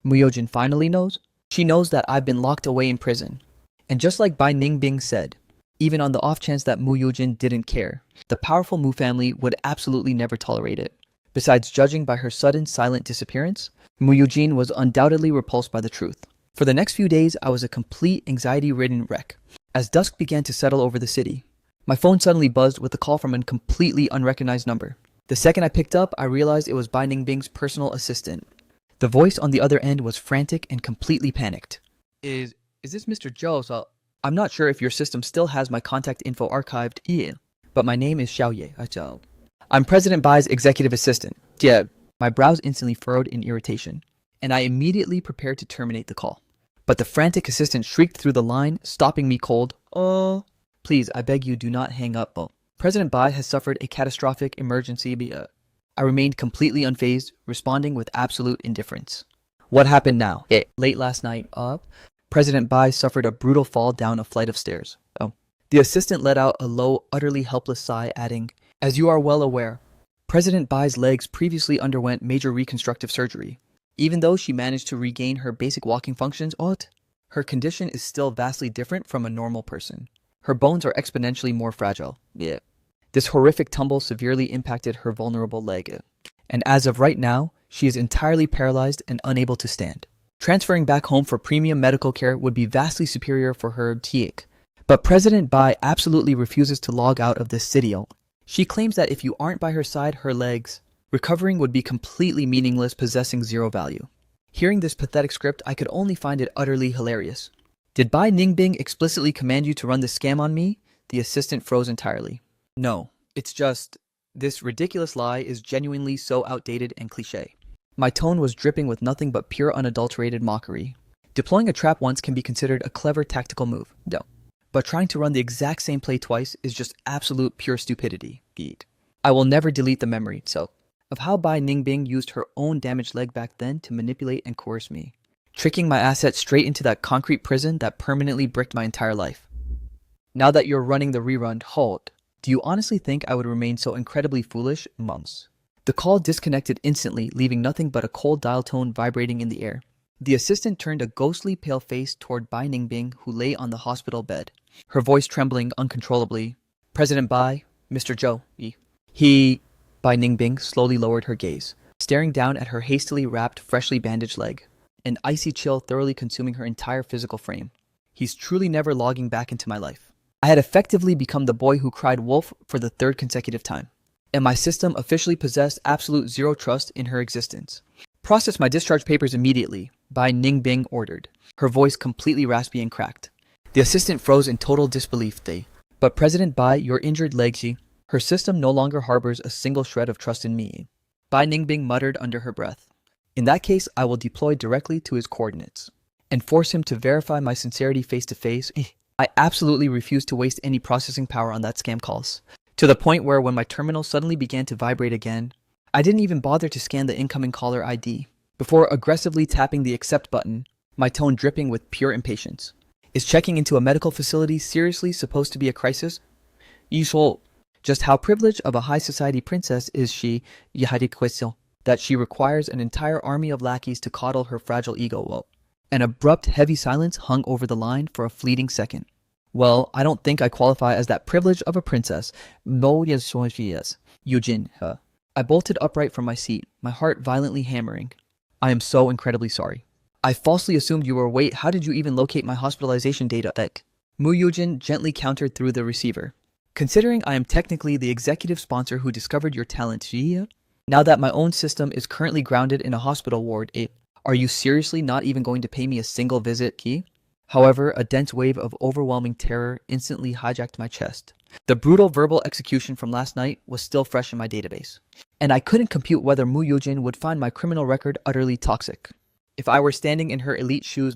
Mu Yojin finally knows? She knows that I've been locked away in prison. And just like Bai Ningbing said, even on the off chance that Mu Yujin didn't care, the powerful Mu family would absolutely never tolerate it. Besides, judging by her sudden silent disappearance, Mu Yujin was undoubtedly repulsed by the truth. For the next few days, I was a complete anxiety-ridden wreck. As dusk began to settle over the city, my phone suddenly buzzed with a call from a completely unrecognized number. The second I picked up, I realized it was Bai Ningbing's personal assistant. The voice on the other end was frantic and completely panicked. Is this Mr. Zhou? So I'm not sure if your system still has my contact info archived. Yeah, but my name is Xiaoye. I'm President Bai's executive assistant. Yeah, my brows instantly furrowed in irritation, and I immediately prepared to terminate the call. But the frantic assistant shrieked through the line, stopping me cold. Oh, please, I beg you, do not hang up. President Bai has suffered a catastrophic emergency. I remained completely unfazed, responding with absolute indifference. What happened now? Late last night, President Bai suffered a brutal fall down a flight of stairs. The assistant let out a low, utterly helpless sigh, adding, as you are well aware, President Bai's legs previously underwent major reconstructive surgery. Even though she managed to regain her basic walking functions, her condition is still vastly different from a normal person. Her bones are exponentially more fragile. This horrific tumble severely impacted her vulnerable leg, and as of right now, she is entirely paralyzed and unable to stand. Transferring back home for premium medical care would be vastly superior for her TIC. But President Bai absolutely refuses to log out of this city. She claims that if you aren't by her side, her legs, recovering would be completely meaningless, possessing zero value. Hearing this pathetic script, I could only find it utterly hilarious. Did Bai Ningbing explicitly command you to run this scam on me? The assistant froze entirely. No, it's just, this ridiculous lie is genuinely so outdated and cliché. My tone was dripping with nothing but pure unadulterated mockery. Deploying a trap once can be considered a clever tactical move. No. But trying to run the exact same play twice is just absolute pure stupidity. I will never delete the memory, of how Bai Ningbing used her own damaged leg back then to manipulate and coerce me, tricking my assets straight into that concrete prison that permanently bricked my entire life. Now that you're running the rerun, do you honestly think I would remain so incredibly foolish? Months. The call disconnected instantly, leaving nothing but a cold dial tone vibrating in the air. The assistant turned a ghostly pale face toward Bai Ningbing, who lay on the hospital bed, her voice trembling uncontrollably. President Bai, Mr. Zhou, Bai Ningbing slowly lowered her gaze, staring down at her hastily wrapped, freshly bandaged leg, an icy chill thoroughly consuming her entire physical frame. He's truly never logging back into my life. I had effectively become the boy who cried wolf for the third consecutive time, and my system officially possessed absolute zero trust in her existence. Process my discharge papers immediately, Bai Ningbing ordered, her voice completely raspy and cracked. The assistant froze in total disbelief. But President Bai, your injured leg, Her system no longer harbors a single shred of trust in me. Bai Ningbing muttered under her breath. In that case, I will deploy directly to his coordinates and force him to verify my sincerity face to face. I absolutely refused to waste any processing power on that scam calls, to the point where when my terminal suddenly began to vibrate again, I didn't even bother to scan the incoming caller ID before aggressively tapping the accept button, my tone dripping with pure impatience. Is checking into a medical facility seriously supposed to be a crisis? Yishol, just how privileged of a high society princess is she, that she requires an entire army of lackeys to coddle her fragile ego? An abrupt, heavy silence hung over the line for a fleeting second. Well, I don't think I qualify as that privilege of a princess. Eugene, I bolted upright from my seat, my heart violently hammering. I am so incredibly sorry. I falsely assumed you were awake. How did you even locate my hospitalization data? Mu Yujin gently countered through the receiver. Considering I am technically the executive sponsor who discovered your talent, now that my own system is currently grounded in a hospital ward, are you seriously not even going to pay me a single visit, Ki? However, a dense wave of overwhelming terror instantly hijacked my chest. The brutal verbal execution from last night was still fresh in my database, and I couldn't compute whether Mu Yujin would find my criminal record utterly toxic. If I were standing in her elite shoes,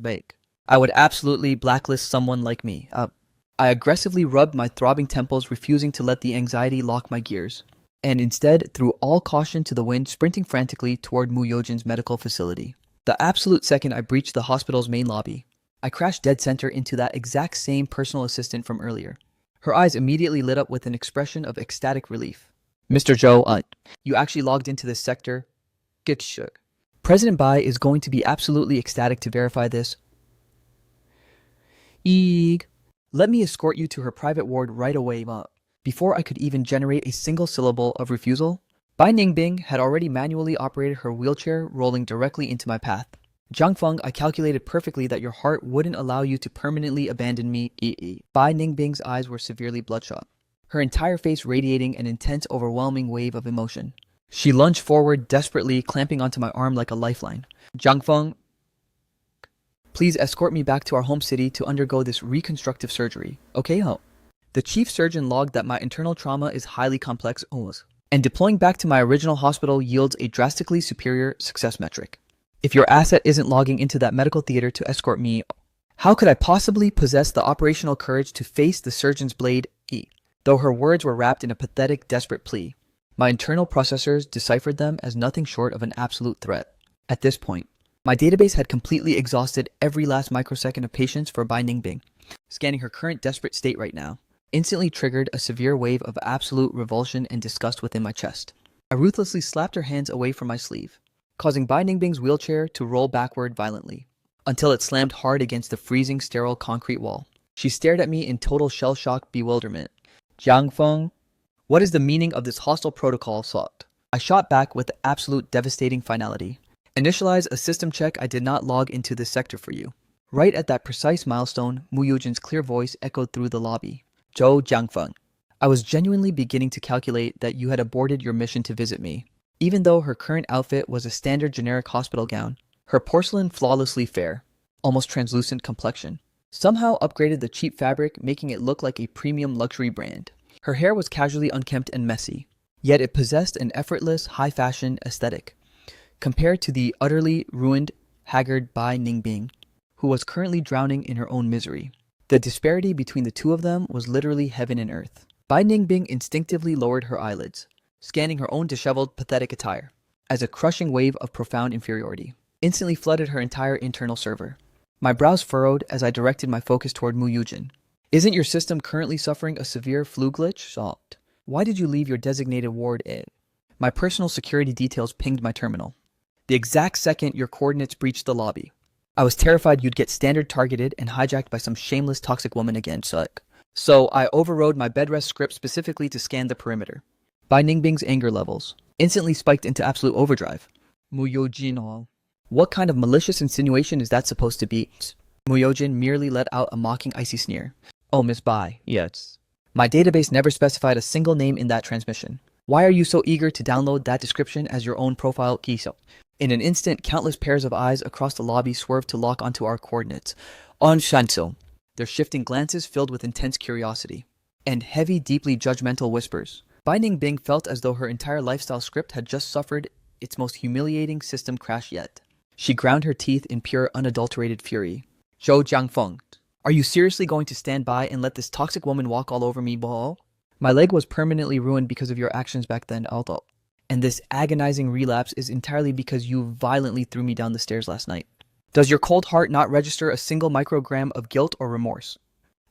I would absolutely blacklist someone like me. I aggressively rubbed my throbbing temples, refusing to let the anxiety lock my gears, and instead threw all caution to the wind, sprinting frantically toward Mu Yojin's medical facility. The absolute second I breached the hospital's main lobby, I crashed dead center into that exact same personal assistant from earlier. Her eyes immediately lit up with an expression of ecstatic relief. Mr. Zhou, you actually logged into this sector? Get shook. President Bai is going to be absolutely ecstatic to verify this. Eeg. Let me escort you to her private ward right away. Before I could even generate a single syllable of refusal, Bai Ningbing had already manually operated her wheelchair, rolling directly into my path. Zhang Feng, I calculated perfectly that your heart wouldn't allow you to permanently abandon me. Bai Ningbing's eyes were severely bloodshot, her entire face radiating an intense, overwhelming wave of emotion. She lunged forward, desperately clamping onto my arm like a lifeline. Zhang Feng, please escort me back to our home city to undergo this reconstructive surgery. Okay, ho. The chief surgeon logged that my internal trauma is highly complex, and deploying back to my original hospital yields a drastically superior success metric. If your asset isn't logging into that medical theater to escort me, how could I possibly possess the operational courage to face the surgeon's blade? Though her words were wrapped in a pathetic, desperate plea, my internal processors deciphered them as nothing short of an absolute threat. At this point, my database had completely exhausted every last microsecond of patience for Bai Ningbing. Scanning her current desperate state right now instantly triggered a severe wave of absolute revulsion and disgust within my chest. I ruthlessly slapped her hands away from my sleeve, causing Bai Ningbing's wheelchair to roll backward violently, until it slammed hard against the freezing, sterile concrete wall. She stared at me in total shell-shock bewilderment. Jiang Feng, what is the meaning of this hostile protocol sought? I shot back with absolute devastating finality. Initialize a system check. I did not log into this sector for you. Right at that precise milestone, Mu Yujin's clear voice echoed through the lobby. Zhou Jiangfeng, I was genuinely beginning to calculate that you had aborted your mission to visit me. Even though her current outfit was a standard generic hospital gown, her porcelain flawlessly fair, almost translucent complexion somehow upgraded the cheap fabric, making it look like a premium luxury brand. Her hair was casually unkempt and messy, yet it possessed an effortless, high-fashion aesthetic, compared to the utterly ruined, haggard Bai Ningbing, who was currently drowning in her own misery. The disparity between the two of them was literally heaven and earth. Bai Ningbing instinctively lowered her eyelids, scanning her own disheveled, pathetic attire, as a crushing wave of profound inferiority instantly flooded her entire internal server. My brows furrowed as I directed my focus toward Mu Yujin. Isn't your system currently suffering a severe flu glitch? Solved. Why did you leave your designated ward in? My personal security details pinged my terminal. The exact second your coordinates breached the lobby. I was terrified you'd get standard targeted and hijacked by some shameless toxic woman again, so I overrode my bedrest script specifically to scan the perimeter. Bai Ningbing's anger levels instantly spiked into absolute overdrive. Mu Yojin, what kind of malicious insinuation is that supposed to be? Mu Yojin merely let out a mocking icy sneer. Oh, Miss Bai, yes. My database never specified a single name in that transmission. Why are you so eager to download that description as your own profile key? In an instant, countless pairs of eyes across the lobby swerved to lock onto our coordinates. On Shanso, their shifting glances filled with intense curiosity, and heavy, deeply judgmental whispers. Bai Ningbing felt as though her entire lifestyle script had just suffered its most humiliating system crash yet. She ground her teeth in pure, unadulterated fury. Zhou Jiangfeng, are you seriously going to stand by and let this toxic woman walk all over me, Bo? My leg was permanently ruined because of your actions back then, Alto. And this agonizing relapse is entirely because you violently threw me down the stairs last night. Does your cold heart not register a single microgram of guilt or remorse?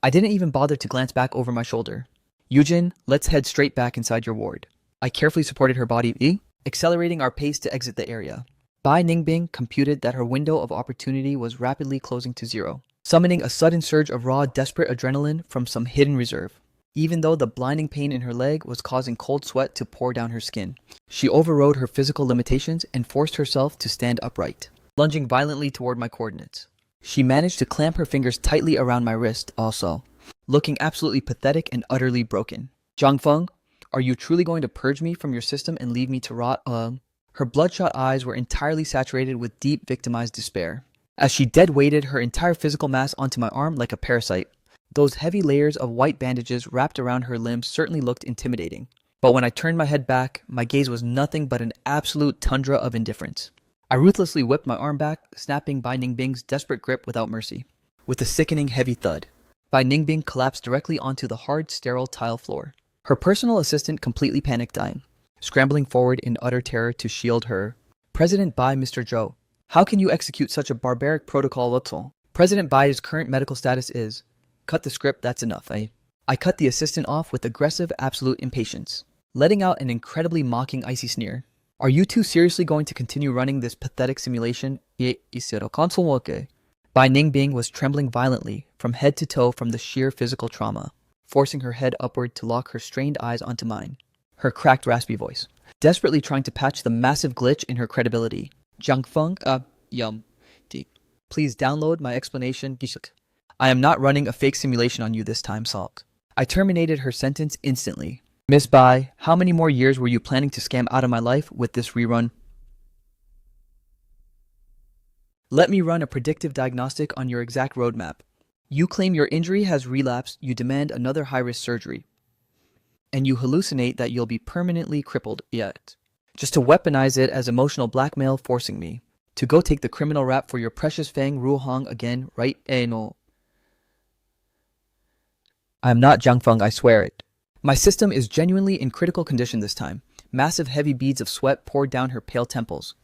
I didn't even bother to glance back over my shoulder. Yujin, let's head straight back inside your ward. I carefully supported her body, accelerating our pace to exit the area. Bai Ningbing computed that her window of opportunity was rapidly closing to zero, summoning a sudden surge of raw, desperate adrenaline from some hidden reserve. Even though the blinding pain in her leg was causing cold sweat to pour down her skin, she overrode her physical limitations and forced herself to stand upright, lunging violently toward my coordinates. She managed to clamp her fingers tightly around my wrist also, looking absolutely pathetic and utterly broken. Jiangfeng, are you truly going to purge me from your system and leave me to rot? Her bloodshot eyes were entirely saturated with deep, victimized despair, as she dead-weighted her entire physical mass onto my arm like a parasite. Those heavy layers of white bandages wrapped around her limbs certainly looked intimidating. But when I turned my head back, my gaze was nothing but an absolute tundra of indifference. I ruthlessly whipped my arm back, snapping Bai Ningbing's desperate grip without mercy. With a sickening heavy thud, Bai Ningbing collapsed directly onto the hard, sterile tile floor. Her personal assistant completely panicked, dying, scrambling forward in utter terror to shield her. President Bai, Mr. Zhou, how can you execute such a barbaric protocol, Lutzel? President Bai's current medical status is... Cut the script, that's enough. I cut the assistant off with aggressive, absolute impatience, letting out an incredibly mocking, icy sneer. Are you two seriously going to continue running this pathetic simulation? Bai Ningbing was trembling violently, from head to toe from the sheer physical trauma, forcing her head upward to lock her strained eyes onto mine. Her cracked, raspy voice, desperately trying to patch the massive glitch in her credibility. Jiangfeng, please download my explanation. I am not running a fake simulation on you this time, Salt. I terminated her sentence instantly. Miss Bai, how many more years were you planning to scam out of my life with this rerun? Let me run a predictive diagnostic on your exact roadmap. You claim your injury has relapsed, you demand another high-risk surgery, and you hallucinate that you'll be permanently crippled yet, just to weaponize it as emotional blackmail, forcing me to go take the criminal rap for your precious Fang Ruhong again, right? No. I am not Jiangfeng, I swear it. My system is genuinely in critical condition this time. Massive heavy beads of sweat poured down her pale temples,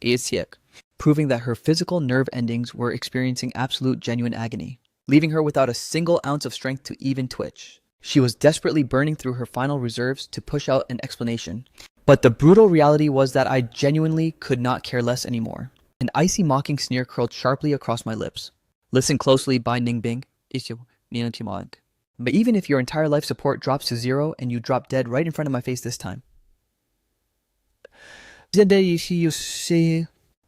proving that her physical nerve endings were experiencing absolute genuine agony, leaving her without a single ounce of strength to even twitch. She was desperately burning through her final reserves to push out an explanation. But the brutal reality was that I genuinely could not care less anymore. An icy mocking sneer curled sharply across my lips. Listen closely, Bai Ningbing. But even if your entire life support drops to zero and you drop dead right in front of my face this time,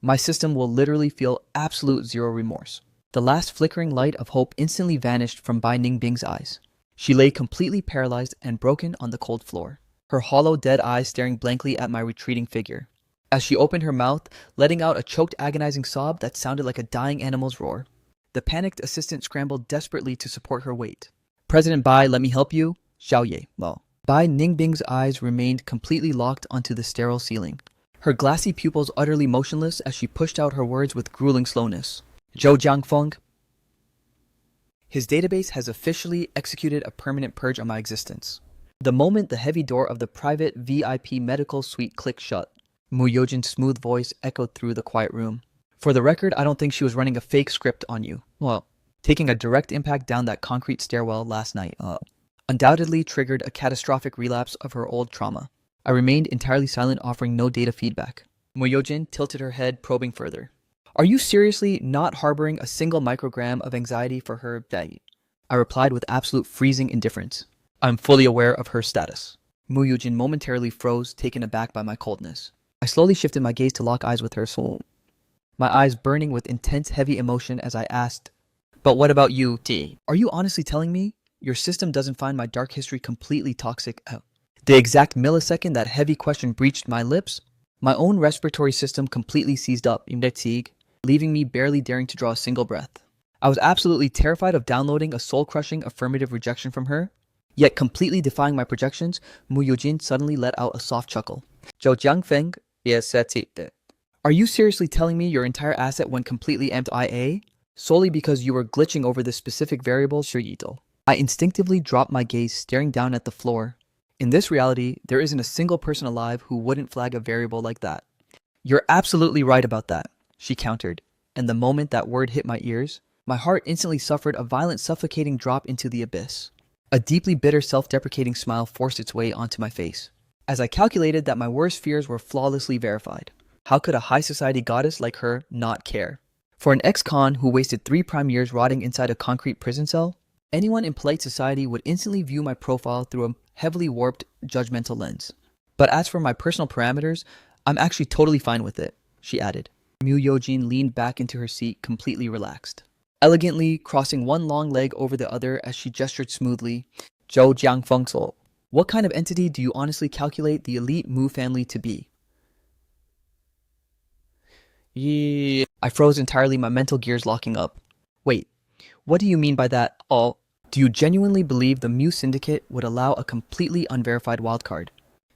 my system will literally feel absolute zero remorse. The last flickering light of hope instantly vanished from Bai Ningbing's eyes. She lay completely paralyzed and broken on the cold floor, her hollow, dead eyes staring blankly at my retreating figure. As she opened her mouth, letting out a choked, agonizing sob that sounded like a dying animal's roar, the panicked assistant scrambled desperately to support her weight. President Bai, let me help you? Xiaoye, Lo. Bai Ningbing's eyes remained completely locked onto the sterile ceiling, her glassy pupils utterly motionless as she pushed out her words with grueling slowness. Zhou Jiangfeng. His database has officially executed a permanent purge on my existence. The moment the heavy door of the private VIP medical suite clicked shut, Mu Yojin's smooth voice echoed through the quiet room. For the record, I don't think she was running a fake script on you. Well, taking a direct impact down that concrete stairwell last night undoubtedly triggered a catastrophic relapse of her old trauma. I remained entirely silent, offering no data feedback. Moyojin tilted her head, probing further. Are you seriously not harboring a single microgram of anxiety for her day? I replied with absolute freezing indifference. I'm fully aware of her status. Muyujin momentarily froze, taken aback by my coldness. I slowly shifted my gaze to lock eyes with her soul, my eyes burning with intense, heavy emotion as I asked, but what about you, T? Are you honestly telling me your system doesn't find my dark history completely toxic? The exact millisecond that heavy question breached my lips, my own respiratory system completely seized up, leaving me barely daring to draw a single breath. I was absolutely terrified of downloading a soul-crushing affirmative rejection from her, Yet completely defying my projections, Mu Yojin suddenly let out a soft chuckle. "Zhou Jiangfeng, yes, that's it. Are you seriously telling me your entire asset went completely MIA? Solely because you were glitching over this specific variable, Shuyito?" I instinctively dropped my gaze, staring down at the floor. In this reality, there isn't a single person alive who wouldn't flag a variable like that. "You're absolutely right about that," she countered, and the moment that word hit my ears, my heart instantly suffered a violent suffocating drop into the abyss. A deeply bitter self-deprecating smile forced its way onto my face, as I calculated that my worst fears were flawlessly verified. How could a high society goddess like her not care? For an ex-con who wasted 3 prime years rotting inside a concrete prison cell, anyone in polite society would instantly view my profile through a heavily warped, judgmental lens. But as for my personal parameters, I'm actually totally fine with it, she added. Mu Yojin leaned back into her seat, completely relaxed, elegantly crossing one long leg over the other as she gestured smoothly. "Zhou Jiangfeng, what kind of entity do you honestly calculate the elite Mu family to be?" Yeah. I froze entirely, my mental gears locking up. "Wait, what do you mean by that? Oh, do you genuinely believe the Mu Syndicate would allow a completely unverified wildcard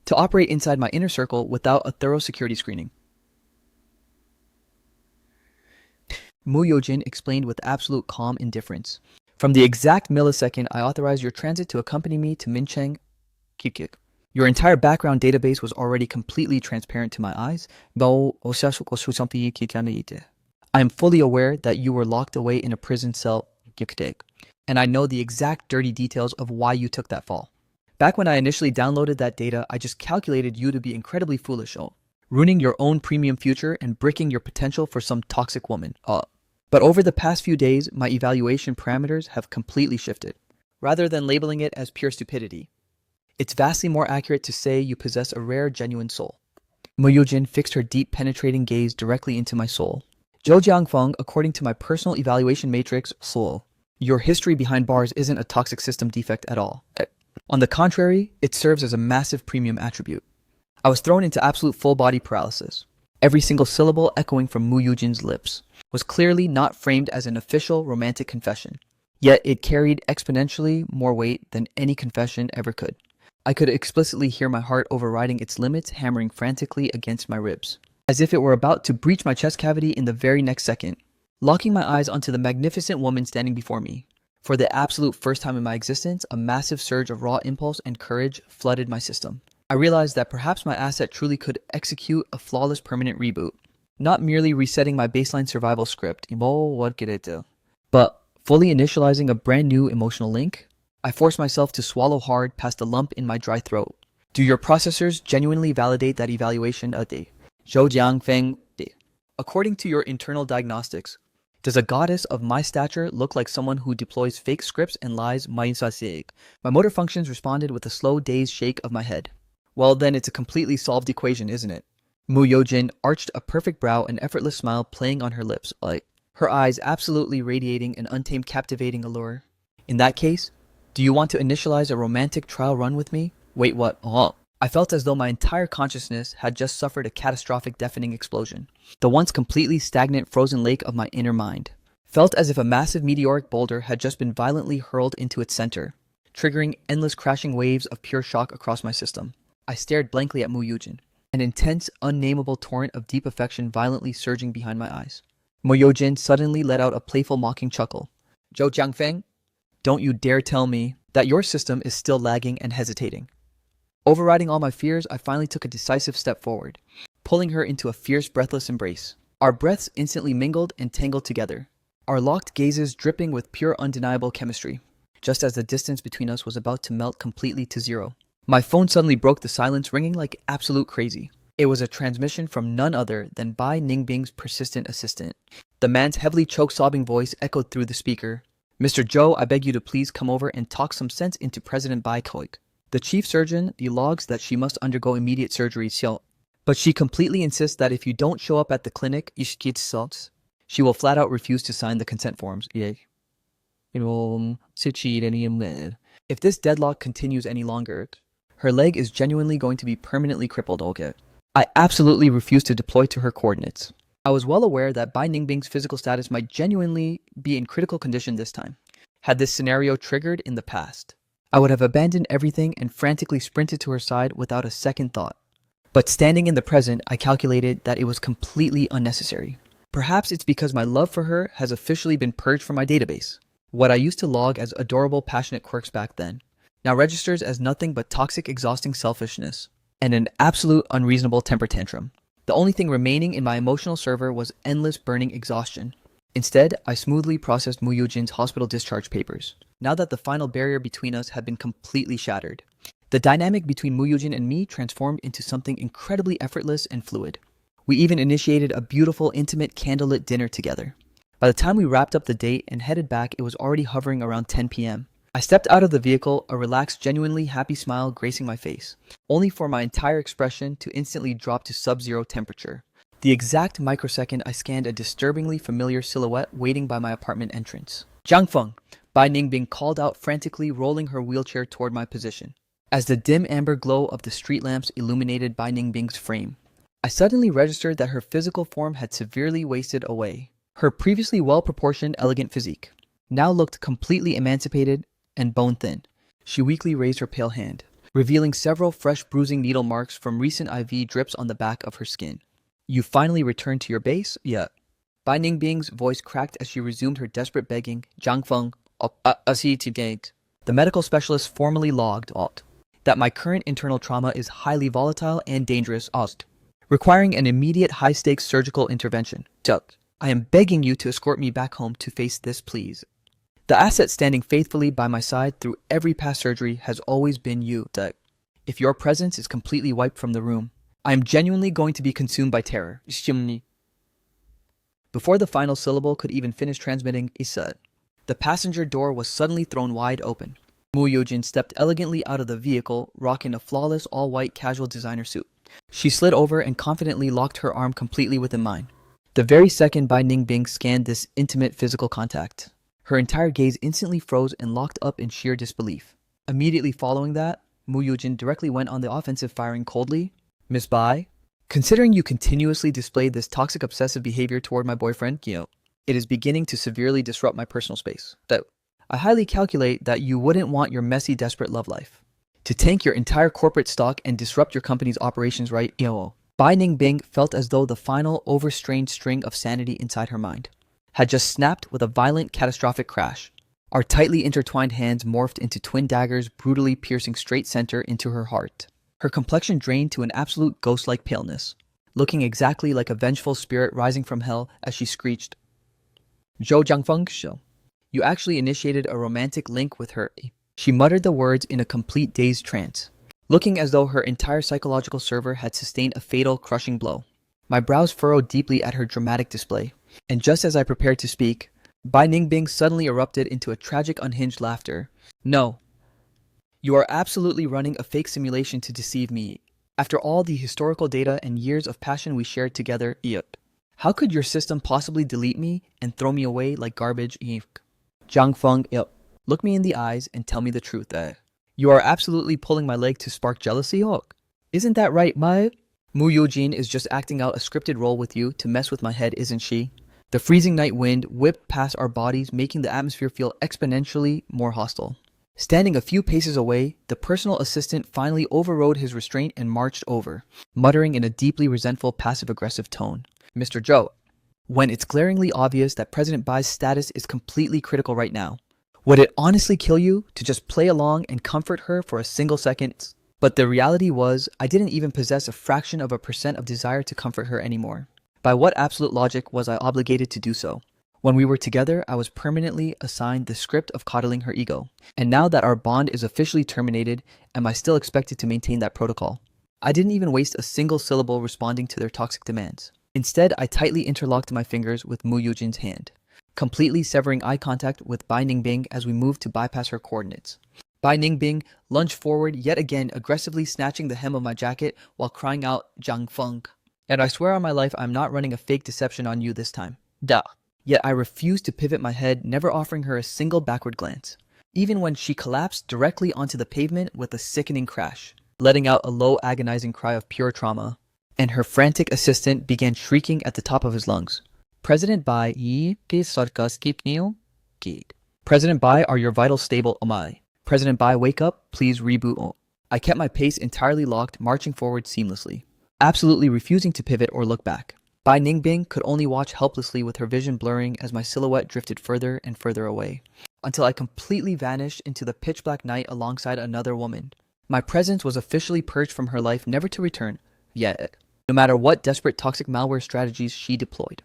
to operate inside my inner circle without a thorough security screening?" Mu Yojin explained with absolute calm indifference. "From the exact millisecond I authorized your transit to accompany me to Mincheng, Kikik, your entire background database was already completely transparent to my eyes. I am fully aware that you were locked away in a prison cell, and I know the exact dirty details of why you took that fall. Back when I initially downloaded that data, I just calculated you to be incredibly foolish, ruining your own premium future and bricking your potential for some toxic woman. But over the past few days, my evaluation parameters have completely shifted. Rather than labeling it as pure stupidity, it's vastly more accurate to say you possess a rare, genuine soul." Mu Yojin fixed her deep, penetrating gaze directly into my soul. "Zhou Jiangfeng, according to my personal evaluation matrix, soul, your history behind bars isn't a toxic system defect at all. On the contrary, it serves as a massive premium attribute." I was thrown into absolute full-body paralysis. Every single syllable echoing from Mu Yujin's lips was clearly not framed as an official romantic confession, yet it carried exponentially more weight than any confession ever could. I could explicitly hear my heart overriding its limits, hammering frantically against my ribs, as if it were about to breach my chest cavity in the very next second. Locking my eyes onto the magnificent woman standing before me, for the absolute first time in my existence, a massive surge of raw impulse and courage flooded my system. I realized that perhaps my asset truly could execute a flawless permanent reboot, not merely resetting my baseline survival script, but fully initializing a brand new emotional link. I forced myself to swallow hard past the lump in my dry throat. "Do your processors genuinely validate that evaluation of the Zhou Jiangfeng? According to your internal diagnostics, does a goddess of my stature look like someone who deploys fake scripts and lies?" My motor functions responded with a slow, dazed shake of my head. "Well, then it's a completely solved equation, isn't it?" Mu Yojin arched a perfect brow, an effortless smile playing on her lips, her eyes absolutely radiating an untamed, captivating allure. "In that case, do you want to initialize a romantic trial run with me?" "Wait, what?" I felt as though my entire consciousness had just suffered a catastrophic, deafening explosion. The once completely stagnant, frozen lake of my inner mind felt as if a massive meteoric boulder had just been violently hurled into its center, triggering endless crashing waves of pure shock across my system. I stared blankly at Mu Yujin, an intense, unnameable torrent of deep affection violently surging behind my eyes. Mu Yojin suddenly let out a playful, mocking chuckle. "Zhou Jiangfeng, don't you dare tell me that your system is still lagging and hesitating." Overriding all my fears, I finally took a decisive step forward, pulling her into a fierce, breathless embrace. Our breaths instantly mingled and tangled together, our locked gazes dripping with pure, undeniable chemistry, just as the distance between us was about to melt completely to zero. My phone suddenly broke the silence, ringing like absolute crazy. It was a transmission from none other than Bai Ningbing's persistent assistant. The man's heavily choked, sobbing voice echoed through the speaker. "Mr. Zhou, I beg you to please come over and talk some sense into President Bai Koik. The chief surgeon logs that she must undergo immediate surgery, but she completely insists that if you don't show up at the clinic, she will flat out refuse to sign the consent forms. If this deadlock continues any longer, her leg is genuinely going to be permanently crippled. I absolutely refuse to deploy to her coordinates." I was well aware that Bai Ningbing's physical status might genuinely be in critical condition this time. Had this scenario triggered in the past, I would have abandoned everything and frantically sprinted to her side without a second thought. But standing in the present, I calculated that it was completely unnecessary. Perhaps it's because my love for her has officially been purged from my database. What I used to log as adorable, passionate quirks back then now registers as nothing but toxic, exhausting selfishness and an absolute unreasonable temper tantrum. The only thing remaining in my emotional server was endless burning exhaustion. Instead, I smoothly processed Mu Yujin's hospital discharge papers. Now that the final barrier between us had been completely shattered, the dynamic between Mu Yujin and me transformed into something incredibly effortless and fluid. We even initiated a beautiful, intimate, candlelit dinner together. By the time we wrapped up the date and headed back, it was already hovering around 10 p.m. I stepped out of the vehicle, a relaxed, genuinely happy smile gracing my face, only for my entire expression to instantly drop to sub-zero temperature. The exact microsecond I scanned a disturbingly familiar silhouette waiting by my apartment entrance. Jiang Feng, Bai Ningbing called out frantically, rolling her wheelchair toward my position. As the dim amber glow of the street lamps illuminated Bai Ningbing's frame, I suddenly registered that her physical form had severely wasted away. Her previously well-proportioned, elegant physique now looked completely emancipated and bone-thin. She weakly raised her pale hand, revealing several fresh bruising needle marks from recent IV drips on the back of her skin. You finally returned to your base? Yeah. Bai Ningbing's voice cracked as she resumed her desperate begging. Jiang Feng, the medical specialist formally logged out that my current internal trauma is highly volatile and dangerous, requiring an immediate high-stakes surgical intervention. I am begging you to escort me back home to face this, please. The asset standing faithfully by my side through every past surgery has always been you. If your presence is completely wiped from the room, I am genuinely going to be consumed by terror. Before the final syllable could even finish transmitting, he said, the passenger door was suddenly thrown wide open. Mu Yujin stepped elegantly out of the vehicle, rocking a flawless all-white casual designer suit. She slid over and confidently locked her arm completely within mine. The very second Bai Ningbing scanned this intimate physical contact, her entire gaze instantly froze and locked up in sheer disbelief. Immediately following that, Mu Yujin directly went on the offensive, firing coldly, Miss Bai, considering you continuously displayed this toxic obsessive behavior toward my boyfriend, it is beginning to severely disrupt my personal space. I highly calculate that you wouldn't want your messy, desperate love life to tank your entire corporate stock and disrupt your company's operations, right? Bai Ningbing felt as though the final overstrained string of sanity inside her mind had just snapped with a violent, catastrophic crash. Our tightly intertwined hands morphed into twin daggers, brutally piercing straight center into her heart. Her complexion drained to an absolute ghost-like paleness, looking exactly like a vengeful spirit rising from hell as she screeched, Zhou Jiangfeng Shou. You actually initiated a romantic link with her. She muttered the words in a complete dazed trance, looking as though her entire psychological server had sustained a fatal, crushing blow. My brows furrowed deeply at her dramatic display, and just as I prepared to speak, Bai Ningbing suddenly erupted into a tragic, unhinged laughter. No. You are absolutely running a fake simulation to deceive me. After all the historical data and years of passion we shared together, how could your system possibly delete me and throw me away like garbage? Jiang Feng, look me in the eyes and tell me the truth. You are absolutely pulling my leg to spark jealousy, Isn't that right, Mai? Mu Yujin is just acting out a scripted role with you to mess with my head, isn't she? The freezing night wind whipped past our bodies, making the atmosphere feel exponentially more hostile. Standing a few paces away, the personal assistant finally overrode his restraint and marched over, muttering in a deeply resentful, passive-aggressive tone. Mr. Zhou, when it's glaringly obvious that President Bai's status is completely critical right now, would it honestly kill you to just play along and comfort her for a single second? But the reality was, I didn't even possess a fraction of a percent of desire to comfort her anymore. By what absolute logic was I obligated to do so? When we were together, I was permanently assigned the script of coddling her ego. And now that our bond is officially terminated, am I still expected to maintain that protocol? I didn't even waste a single syllable responding to their toxic demands. Instead, I tightly interlocked my fingers with Mu Yujin's hand, completely severing eye contact with Bai Ningbing as we moved to bypass her coordinates. Bai Ningbing lunged forward, yet again aggressively snatching the hem of my jacket while crying out, Jiang Feng. And I swear on my life I'm not running a fake deception on you this time. Duh. Yet I refused to pivot my head, never offering her a single backward glance, even when she collapsed directly onto the pavement with a sickening crash, letting out a low agonizing cry of pure trauma, and her frantic assistant began shrieking at the top of his lungs. President Bai, President Bai, are your vitals stable, Omai? President Bai, wake up, please reboot. I kept my pace entirely locked, marching forward seamlessly, absolutely refusing to pivot or look back. Bai Ningbing could only watch helplessly with her vision blurring as my silhouette drifted further and further away, until I completely vanished into the pitch-black night alongside another woman. My presence was officially purged from her life, never to return, yet, no matter what desperate toxic malware strategies she deployed.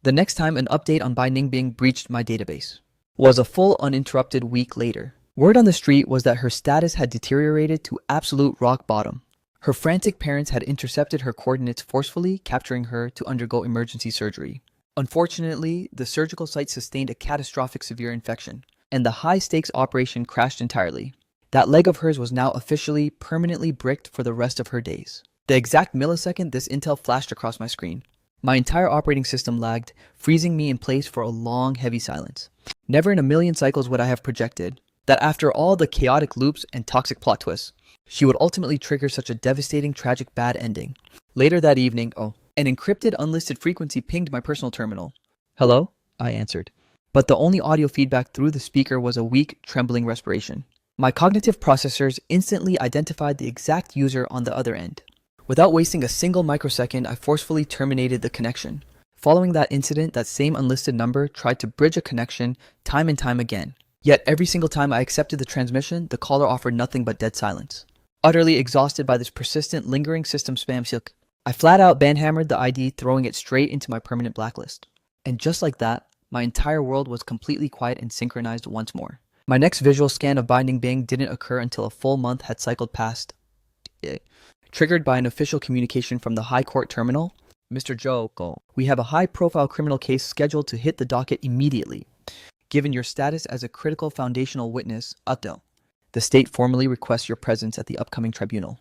The next time an update on Bai Ningbing breached my database was a full uninterrupted week later. Word on the street was that her status had deteriorated to absolute rock bottom. Her frantic parents had intercepted her coordinates forcefully, capturing her to undergo emergency surgery. Unfortunately, the surgical site sustained a catastrophic severe infection, and the high-stakes operation crashed entirely. That leg of hers was now officially, permanently bricked for the rest of her days. The exact millisecond this intel flashed across my screen, my entire operating system lagged, freezing me in place for a long, heavy silence. Never in a million cycles would I have projected that after all the chaotic loops and toxic plot twists, she would ultimately trigger such a devastating, tragic, bad ending. Later that evening, an encrypted, unlisted frequency pinged my personal terminal. "Hello?" I answered. But the only audio feedback through the speaker was a weak, trembling respiration. My cognitive processors instantly identified the exact user on the other end. Without wasting a single microsecond, I forcefully terminated the connection. Following that incident, that same unlisted number tried to bridge a connection time and time again. Yet every single time I accepted the transmission, the caller offered nothing but dead silence. Utterly exhausted by this persistent, lingering system spam, I flat out banhammered the ID, throwing it straight into my permanent blacklist. And just like that, my entire world was completely quiet and synchronized once more. My next visual scan of Bai Ningbing didn't occur until a full month had cycled past. Triggered by an official communication from the High Court terminal, "Mr. Zhou, we have a high-profile criminal case scheduled to hit the docket immediately. Given your status as a critical foundational witness, the state formally requests your presence at the upcoming tribunal."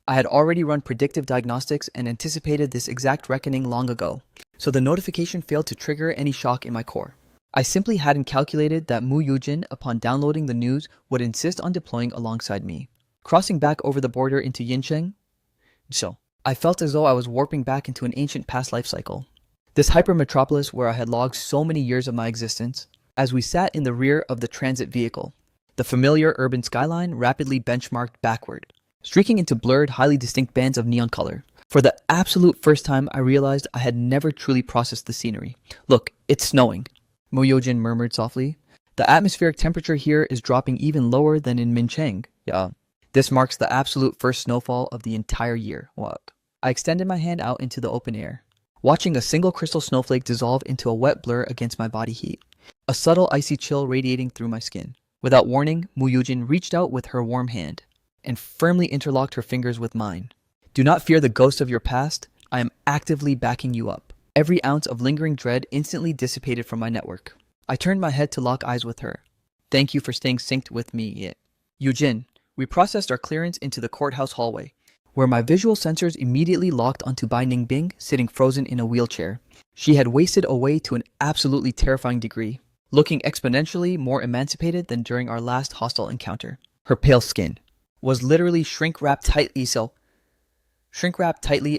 I had already run predictive diagnostics and anticipated this exact reckoning long ago, so the notification failed to trigger any shock in my core. I simply hadn't calculated that Mu Yujin, upon downloading the news, would insist on deploying alongside me. Crossing back over the border into Yincheng, I felt as though I was warping back into an ancient past life cycle. This hyper-metropolis where I had logged so many years of my existence. As we sat in the rear of the transit vehicle, the familiar urban skyline rapidly benchmarked backward, streaking into blurred, highly distinct bands of neon color. For the absolute first time, I realized I had never truly processed the scenery. "Look, it's snowing," Mo Yojin murmured softly. "The atmospheric temperature here is dropping even lower than in Mincheng. Yeah. This marks the absolute first snowfall of the entire year." What? I extended my hand out into the open air, watching a single crystal snowflake dissolve into a wet blur against my body heat, a subtle icy chill radiating through my skin. Without warning, Mu Yujin reached out with her warm hand and firmly interlocked her fingers with mine. "Do not fear the ghost of your past. I am actively backing you up." Every ounce of lingering dread instantly dissipated from my network. I turned my head to lock eyes with her. "Thank you for staying synced with me, Yujin." We processed our clearance into the courthouse hallway, where my visual sensors immediately locked onto Bai Ningbing sitting frozen in a wheelchair. She had wasted away to an absolutely terrifying degree, looking exponentially more emancipated than during our last hostile encounter. Her pale skin was literally shrink-wrapped tightly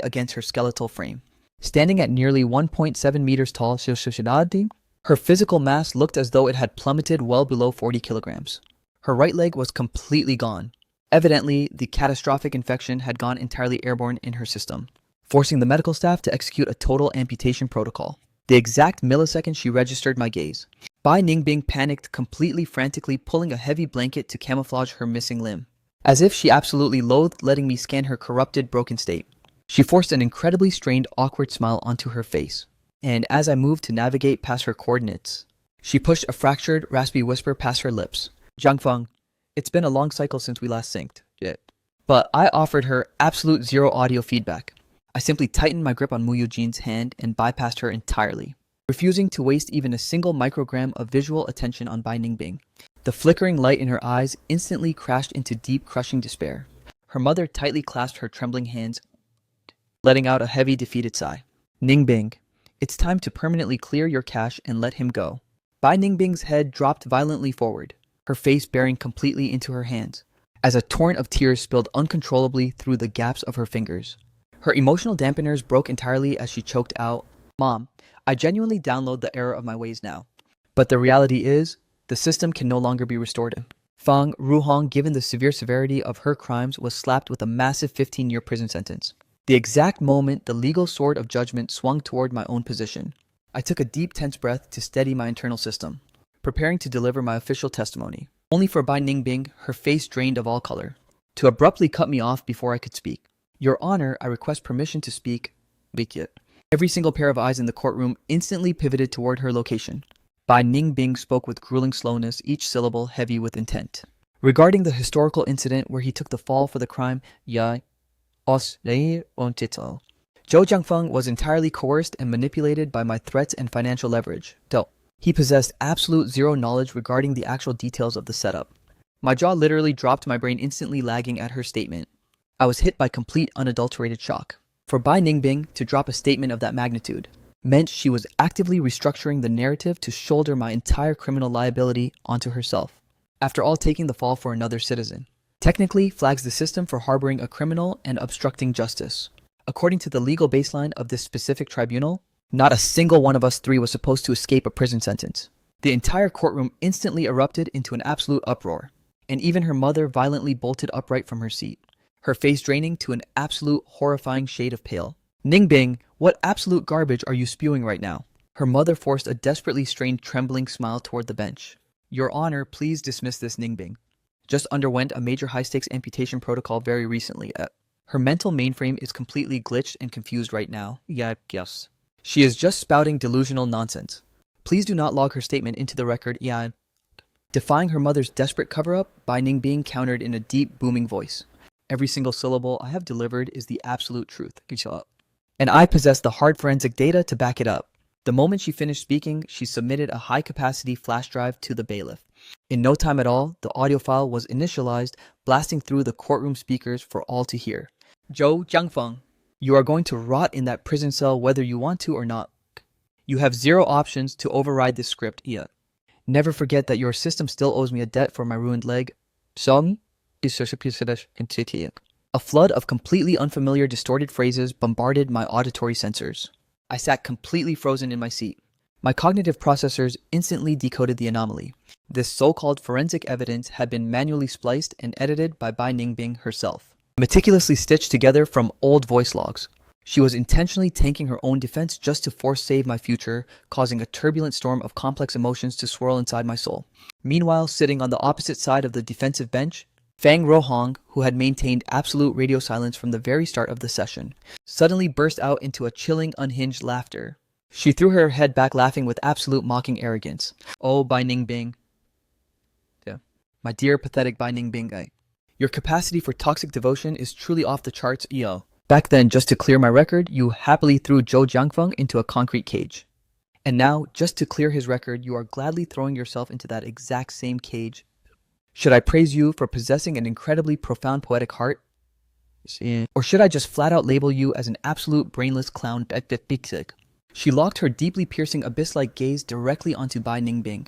against her skeletal frame. Standing at nearly 1.7 meters tall, her physical mass looked as though it had plummeted well below 40 kilograms. Her right leg was completely gone. Evidently, the catastrophic infection had gone entirely airborne in her system, forcing the medical staff to execute a total amputation protocol. The exact millisecond she registered my gaze, Bai Ningbing panicked, completely frantically pulling a heavy blanket to camouflage her missing limb. As if she absolutely loathed letting me scan her corrupted, broken state, she forced an incredibly strained, awkward smile onto her face. And as I moved to navigate past her coordinates, she pushed a fractured, raspy whisper past her lips. "Jiangfeng, it's been a long cycle since we last synced." But I offered her absolute zero audio feedback. I simply tightened my grip on Mu Yujin's hand and bypassed her entirely, refusing to waste even a single microgram of visual attention on Bai Ningbing. The flickering light in her eyes instantly crashed into deep, crushing despair. Her mother tightly clasped her trembling hands, letting out a heavy, defeated sigh. "Ningbing, it's time to permanently clear your cache and let him go." Bai Ningbing's head dropped violently forward, her face bearing completely into her hands, as a torrent of tears spilled uncontrollably through the gaps of her fingers. Her emotional dampeners broke entirely as she choked out, "Mom, I genuinely download the error of my ways now. But the reality is, the system can no longer be restored." Fang Ruhong, given the severe severity of her crimes, was slapped with a massive 15-year prison sentence. The exact moment the legal sword of judgment swung toward my own position, I took a deep, tense breath to steady my internal system, preparing to deliver my official testimony. Only for Bai Ningbing, her face drained of all color, to abruptly cut me off before I could speak. Your Honor, I request permission to speak. Every single pair of eyes in the courtroom instantly pivoted toward her location. Bai Ningbing spoke with grueling slowness, each syllable heavy with intent. Regarding the historical incident where he took the fall for the crime, Zhou Jiangfeng was entirely coerced and manipulated by my threats and financial leverage. He possessed absolute zero knowledge regarding the actual details of the setup. My jaw literally dropped, my brain instantly lagging at her statement. I was hit by complete unadulterated shock. For Bai Ningbing to drop a statement of that magnitude meant she was actively restructuring the narrative to shoulder my entire criminal liability onto herself, after all taking the fall for another citizen. Technically flags the system for harboring a criminal and obstructing justice. According to the legal baseline of this specific tribunal, not a single one of us three was supposed to escape a prison sentence. The entire courtroom instantly erupted into an absolute uproar, and even her mother violently bolted upright from her seat, her face draining to an absolute horrifying shade of pale. Ningbing, what absolute garbage are you spewing right now? Her mother forced a desperately strained, trembling smile toward the bench. Your Honor, please dismiss this. Ningbing just underwent a major high-stakes amputation protocol very recently. Her mental mainframe is completely glitched and confused right now. Yes. She is just spouting delusional nonsense. Please do not log her statement into the record. Defying her mother's desperate cover-up, Bai Ningbing countered in a deep, booming voice. Every single syllable I have delivered is the absolute truth. And I possess the hard forensic data to back it up. The moment she finished speaking, she submitted a high-capacity flash drive to the bailiff. In no time at all, the audio file was initialized, blasting through the courtroom speakers for all to hear. Zhou Jiangfeng, you are going to rot in that prison cell whether you want to or not. You have zero options to override this script. Never forget that your system still owes me a debt for my ruined leg. A flood of completely unfamiliar, distorted phrases bombarded my auditory sensors. I sat completely frozen in my seat. My cognitive processors instantly decoded the anomaly. This so-called forensic evidence had been manually spliced and edited by Bai Ningbing herself, meticulously stitched together from old voice logs. She was intentionally tanking her own defense just to force save my future, causing a turbulent storm of complex emotions to swirl inside my soul. Meanwhile, sitting on the opposite side of the defensive bench, Fang Ruhong, who had maintained absolute radio silence from the very start of the session, suddenly burst out into a chilling, unhinged laughter. She threw her head back, laughing with absolute mocking arrogance. Oh, Bai Ningbing. My dear, pathetic Bai Ningbing. Your capacity for toxic devotion is truly off the charts, Back then, just to clear my record, you happily threw Zhou Jiangfeng into a concrete cage. And now, just to clear his record, you are gladly throwing yourself into that exact same cage. Should I praise you for possessing an incredibly profound poetic heart? Or should I just flat out label you as an absolute brainless clown? She locked her deeply piercing abyss-like gaze directly onto Bai Ningbing,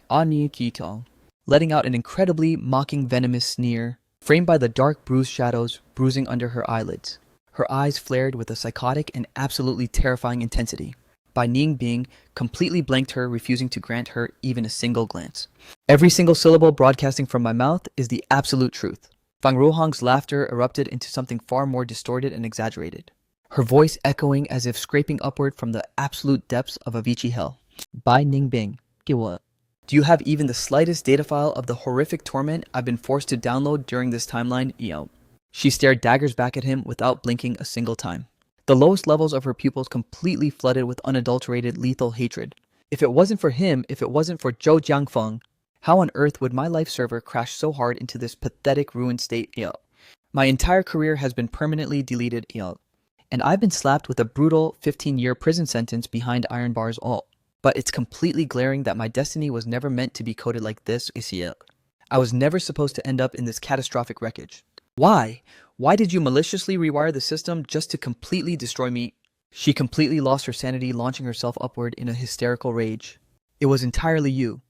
letting out an incredibly mocking venomous sneer, framed by the dark bruised shadows bruising under her eyelids. Her eyes flared with a psychotic and absolutely terrifying intensity. Bai Ningbing completely blanked her, refusing to grant her even a single glance. Every single syllable broadcasting from my mouth is the absolute truth. Fang Ruhong's laughter erupted into something far more distorted and exaggerated, her voice echoing as if scraping upward from the absolute depths of Avicii hell. Bai Ningbing, do you have even the slightest data file of the horrific torment I've been forced to download during this timeline? She stared daggers back at him without blinking a single time. The lowest levels of her pupils completely flooded with unadulterated lethal hatred. If it wasn't for him, if it wasn't for Zhou Jiangfeng, how on earth would my life server crash so hard into this pathetic ruined state? My entire career has been permanently deleted, and I've been slapped with a brutal 15-year prison sentence behind iron bars all. But it's completely glaring that my destiny was never meant to be coded like this. I was never supposed to end up in this catastrophic wreckage. Why? Why did you maliciously rewire the system just to completely destroy me? She completely lost her sanity, launching herself upward in a hysterical rage. It was entirely you.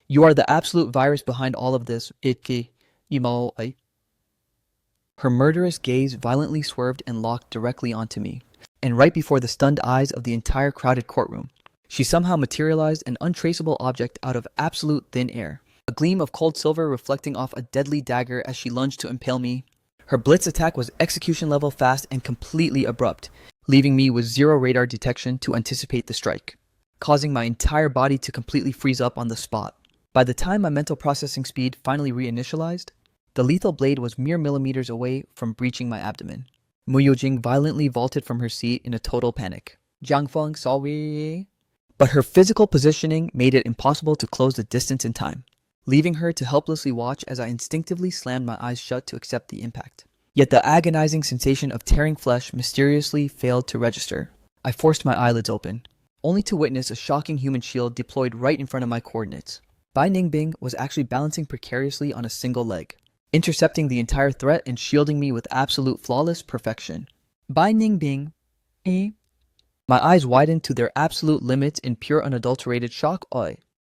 You are the absolute virus behind all of this. Her murderous gaze violently swerved and locked directly onto me. And right before the stunned eyes of the entire crowded courtroom, she somehow materialized an untraceable object out of absolute thin air. A a gleam of cold silver reflecting off a deadly dagger as she lunged to impale me. Her blitz attack was execution level fast and completely abrupt, leaving me with zero radar detection to anticipate the strike, causing my entire body to completely freeze up on the spot. By the time my mental processing speed finally reinitialized, the lethal blade was mere millimeters away from breaching my abdomen. Mu Yujing violently vaulted from her seat in a total panic. Jiang Feng, sorry. But her physical positioning made it impossible to close the distance in time, leaving her to helplessly watch as I instinctively slammed my eyes shut to accept the impact. Yet the agonizing sensation of tearing flesh mysteriously failed to register. I forced my eyelids open, only to witness a shocking human shield deployed right in front of my coordinates. Bai Ningbing was actually balancing precariously on a single leg, intercepting the entire threat and shielding me with absolute flawless perfection. Bai Ningbing, eh? My eyes widened to their absolute limits in pure unadulterated shock,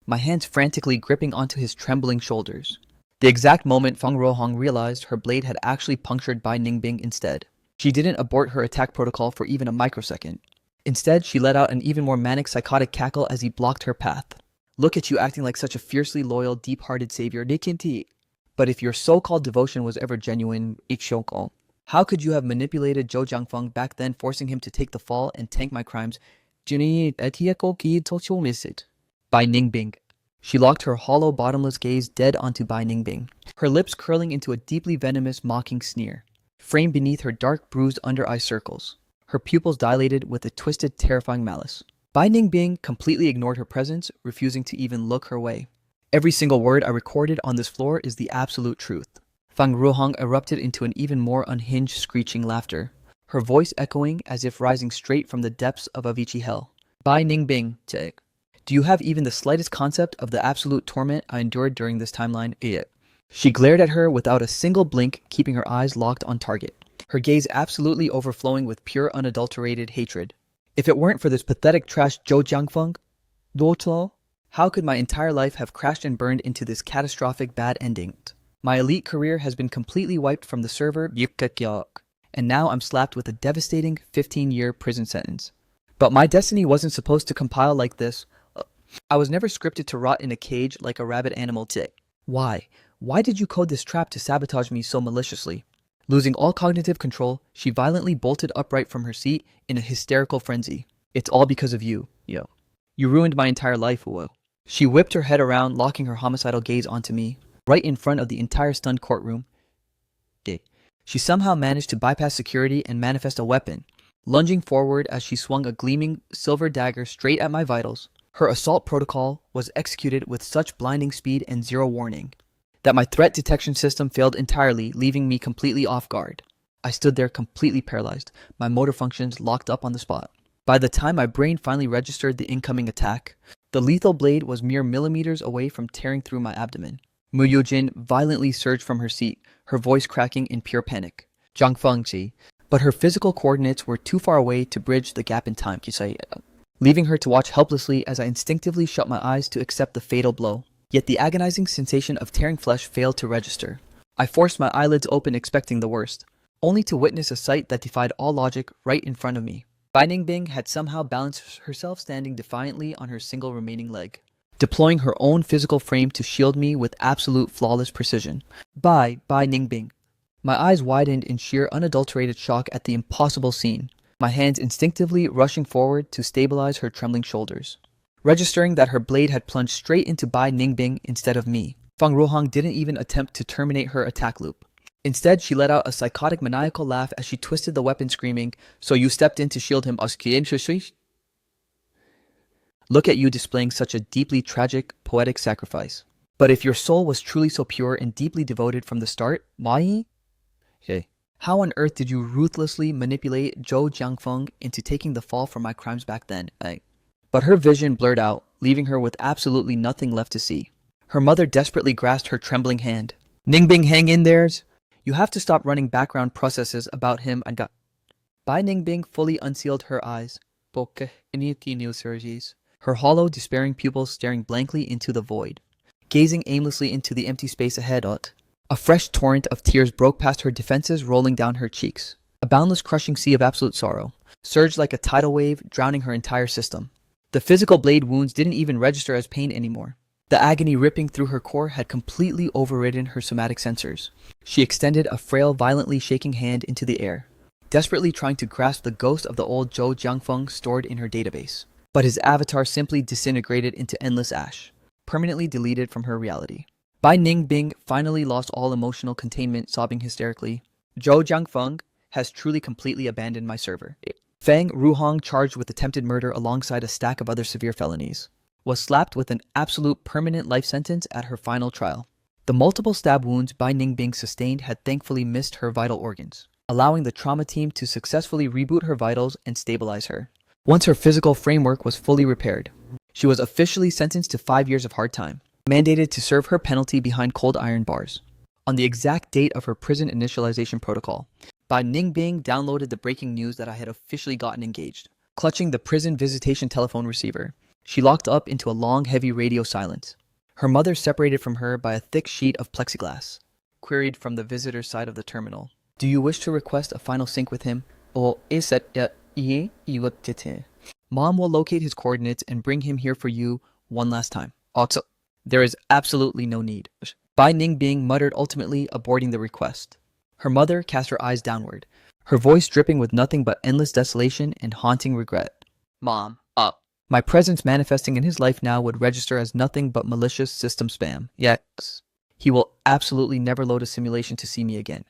my hands frantically gripping onto his trembling shoulders. The exact moment Fang Ruohong realized her blade had actually punctured Bai Ningbing instead. She didn't abort her attack protocol for even a microsecond. Instead, she let out an even more manic psychotic cackle as he blocked her path. Look at you acting like such a fiercely loyal, deep-hearted savior, Nikinti. But if your so-called devotion was ever genuine, Ichshoko, how could you have manipulated Zhou Jiangfeng back then, forcing him to take the fall and tank my crimes? Bai Ningbing. She locked her hollow, bottomless gaze dead onto Bai Ningbing, her lips curling into a deeply venomous, mocking sneer, framed beneath her dark, bruised under-eye circles, her pupils dilated with a twisted, terrifying malice. Bai Ningbing completely ignored her presence, refusing to even look her way. Every single word I recorded on this floor is the absolute truth. Fang Ruohong erupted into an even more unhinged, screeching laughter, her voice echoing as if rising straight from the depths of Avicii hell. Bai Ningbing, do you have even the slightest concept of the absolute torment I endured during this timeline? She glared at her without a single blink, keeping her eyes locked on target, her gaze absolutely overflowing with pure unadulterated hatred. If it weren't for this pathetic trash Zhou Jiangfeng, how could my entire life have crashed and burned into this catastrophic bad ending? My elite career has been completely wiped from the server, and now I'm slapped with a devastating 15-year prison sentence. But my destiny wasn't supposed to compile like this. I was never scripted to rot in a cage like a rabid animal. Why? Why did you code this trap to sabotage me so maliciously? Losing all cognitive control, she violently bolted upright from her seat in a hysterical frenzy. It's all because of you, yo. You ruined my entire life, Uo. She whipped her head around, locking her homicidal gaze onto me, right in front of the entire stunned courtroom. She somehow managed to bypass security and manifest a weapon, lunging forward as she swung a gleaming silver dagger straight at my vitals. Her assault protocol was executed with such blinding speed and zero warning that my threat detection system failed entirely, leaving me completely off guard. I stood there completely paralyzed, my motor functions locked up on the spot. By the time my brain finally registered the incoming attack, the lethal blade was mere millimeters away from tearing through my abdomen. Mu Yujin violently surged from her seat, her voice cracking in pure panic. Zhang Fengji. But her physical coordinates were too far away to bridge the gap in time, leaving her to watch helplessly as I instinctively shut my eyes to accept the fatal blow. Yet the agonizing sensation of tearing flesh failed to register. I forced my eyelids open expecting the worst, only to witness a sight that defied all logic right in front of me. Bai Ningbing had somehow balanced herself standing defiantly on her single remaining leg, deploying her own physical frame to shield me with absolute flawless precision. Bai Ningbing. My eyes widened in sheer unadulterated shock at the impossible scene, my hands instinctively rushing forward to stabilize her trembling shoulders. Registering that her blade had plunged straight into Bai Ningbing instead of me, Fang Ruohong didn't even attempt to terminate her attack loop. Instead, she let out a psychotic maniacal laugh as she twisted the weapon, screaming, "So you stepped in to shield him? Look at you displaying such a deeply tragic, poetic sacrifice. But if your soul was truly so pure and deeply devoted from the start, Mai? How on earth did you ruthlessly manipulate Zhou Jiangfeng into taking the fall for my crimes back then?" But her vision blurred out, leaving her with absolutely nothing left to see. Her mother desperately grasped her trembling hand. "Ningbing, hang in there! You have to stop running background processes about him and got." Bai Ningbing fully unsealed her eyes, her hollow, despairing pupils staring blankly into the void, gazing aimlessly into the empty space ahead. A fresh torrent of tears broke past her defenses, rolling down her cheeks. A boundless, crushing sea of absolute sorrow surged like a tidal wave, drowning her entire system. The physical blade wounds didn't even register as pain anymore. The agony ripping through her core had completely overridden her somatic sensors. She extended a frail, violently shaking hand into the air, desperately trying to grasp the ghost of the old Zhou Jiangfeng stored in her database. But his avatar simply disintegrated into endless ash, permanently deleted from her reality. Bai Ningbing finally lost all emotional containment, sobbing hysterically. Zhou Jiangfeng has truly completely abandoned my server. Fang Ruhong, charged with attempted murder alongside a stack of other severe felonies, was slapped with an absolute permanent life sentence at her final trial. The multiple stab wounds Bai Ningbing sustained had thankfully missed her vital organs, allowing the trauma team to successfully reboot her vitals and stabilize her. Once her physical framework was fully repaired, she was officially sentenced to 5 years of hard time, mandated to serve her penalty behind cold iron bars. On the exact date of her prison initialization protocol, Bai Ningbing downloaded the breaking news that I had officially gotten engaged. Clutching the prison visitation telephone receiver, she locked up into a long, heavy radio silence. Her mother, separated from her by a thick sheet of plexiglass, queried from the visitor's side of the terminal, "Do you wish to request a final sync with him? Or is it Mom will locate his coordinates and bring him here for you one last time. Also, there is absolutely no need." Bai Ningbing muttered, ultimately aborting the request. Her mother cast her eyes downward, her voice dripping with nothing but endless desolation and haunting regret. "Mom, up." My presence manifesting in his life now would register as nothing but malicious system spam. Yes. He will absolutely never load a simulation to see me again.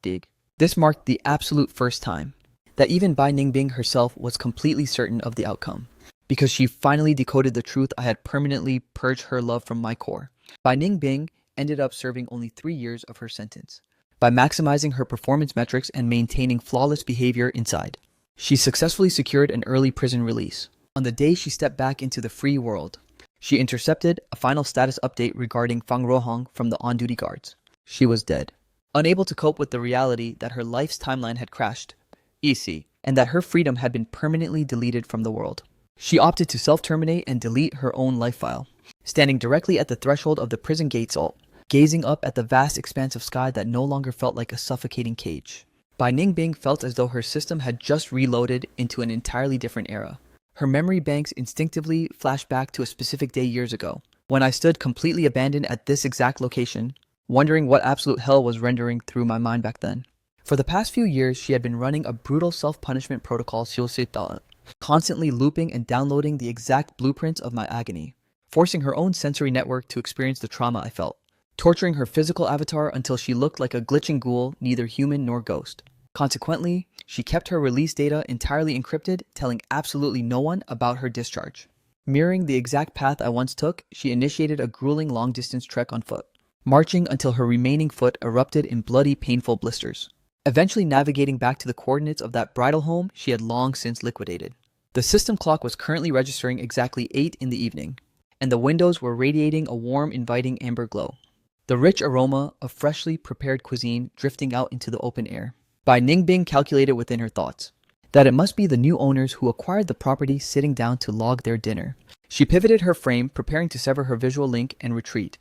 Dig. This marked the absolute first time that even Bai Ningbing herself was completely certain of the outcome, because she finally decoded the truth I had permanently purged her love from my core. Bai Ningbing ended up serving only 3 years of her sentence. By maximizing her performance metrics and maintaining flawless behavior inside, she successfully secured an early prison release. On the day she stepped back into the free world, she intercepted a final status update regarding Fang Ruhong from the on-duty guards. She was dead. Unable to cope with the reality that her life's timeline had crashed, and that her freedom had been permanently deleted from the world, she opted to self-terminate and delete her own life file. Standing directly at the threshold of the prison gates, gazing up at the vast expanse of sky that no longer felt like a suffocating cage, Bai Ningbing felt as though her system had just reloaded into an entirely different era. Her memory banks instinctively flashed back to a specific day years ago, when I stood completely abandoned at this exact location, wondering what absolute hell was rendering through my mind back then. For the past few years, she had been running a brutal self-punishment protocol, constantly looping and downloading the exact blueprints of my agony, forcing her own sensory network to experience the trauma I felt, torturing her physical avatar until she looked like a glitching ghoul, neither human nor ghost. Consequently, she kept her release data entirely encrypted, telling absolutely no one about her discharge. Mirroring the exact path I once took, she initiated a grueling long-distance trek on foot, marching until her remaining foot erupted in bloody, painful blisters, eventually navigating back to the coordinates of that bridal home she had long since liquidated. The system clock was currently registering exactly 8 in the evening, and the windows were radiating a warm, inviting amber glow, the rich aroma of freshly prepared cuisine drifting out into the open air. Bai Ningbing calculated within her thoughts that it must be the new owners who acquired the property sitting down to log their dinner. She pivoted her frame, preparing to sever her visual link and retreat,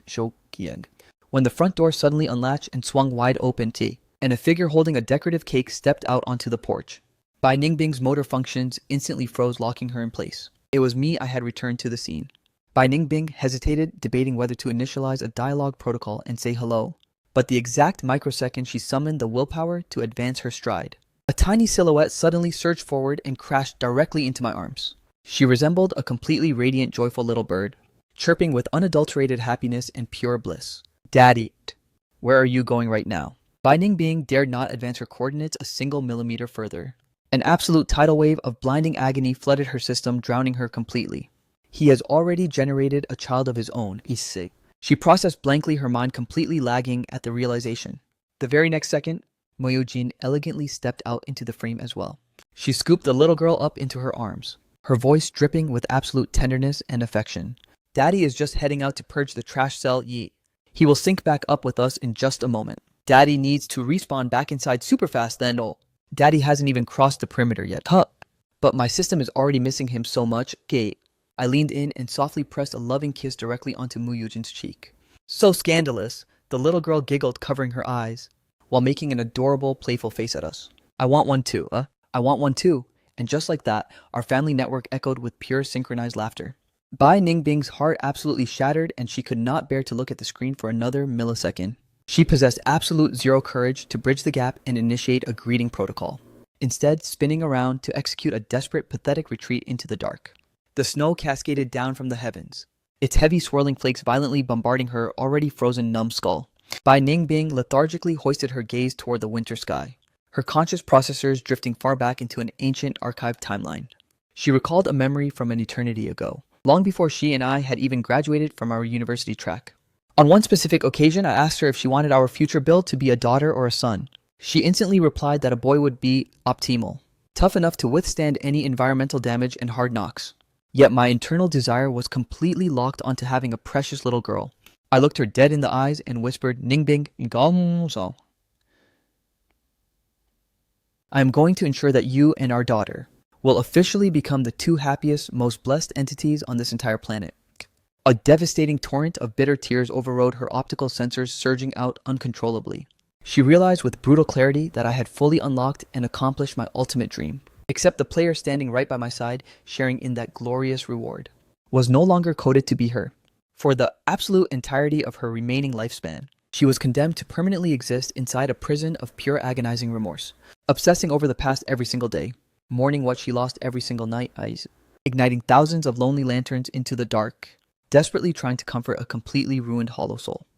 when the front door suddenly unlatched and swung wide open, and a figure holding a decorative cake stepped out onto the porch. Bai Ningbing's motor functions instantly froze, locking her in place. It was me I had returned to the scene. Bai Ningbing hesitated, debating whether to initialize a dialogue protocol and say hello, but the exact microsecond she summoned the willpower to advance her stride, a tiny silhouette suddenly surged forward and crashed directly into my arms. She resembled a completely radiant, joyful little bird, chirping with unadulterated happiness and pure bliss. "Daddy, where are you going right now?" Bai Ningbing dared not advance her coordinates a single millimeter further. An absolute tidal wave of blinding agony flooded her system, drowning her completely. "He has already generated a child of his own," she processed blankly, her mind completely lagging at the realization. The very next second, Moyojin elegantly stepped out into the frame as well. She scooped the little girl up into her arms, her voice dripping with absolute tenderness and affection. "Daddy is just heading out to purge the trash cell, He will sync back up with us in just a moment. Daddy needs to respawn back inside super fast then. Daddy hasn't even crossed the perimeter yet. But my system is already missing him so much. I leaned in and softly pressed a loving kiss directly onto Muyujin's cheek. "So scandalous," the little girl giggled, covering her eyes, while making an adorable, playful face at us. "I want one too, I want one too." And just like that, our family network echoed with pure synchronized laughter. Bai Ningbing's heart absolutely shattered, and she could not bear to look at the screen for another millisecond. She possessed absolute zero courage to bridge the gap and initiate a greeting protocol, instead spinning around to execute a desperate, pathetic retreat into the dark. The snow cascaded down from the heavens, its heavy swirling flakes violently bombarding her already frozen numb skull. Bai Ningbing lethargically hoisted her gaze toward the winter sky, her conscious processors drifting far back into an ancient archived timeline. She recalled a memory from an eternity ago, long before she and I had even graduated from our university track. On one specific occasion, I asked her if she wanted our future build to be a daughter or a son. She instantly replied that a boy would be optimal, tough enough to withstand any environmental damage and hard knocks. Yet my internal desire was completely locked onto having a precious little girl. I looked her dead in the eyes and whispered, "Ningbing, gomso. I am going to ensure that you and our daughter will officially become the two happiest, most blessed entities on this entire planet." A devastating torrent of bitter tears overrode her optical sensors, surging out uncontrollably. She realized with brutal clarity that I had fully unlocked and accomplished my ultimate dream, except the player standing right by my side, sharing in that glorious reward, was no longer coded to be her. For the absolute entirety of her remaining lifespan, she was condemned to permanently exist inside a prison of pure agonizing remorse, obsessing over the past every single day, mourning what she lost every single night, igniting thousands of lonely lanterns into the dark, desperately trying to comfort a completely ruined hollow soul.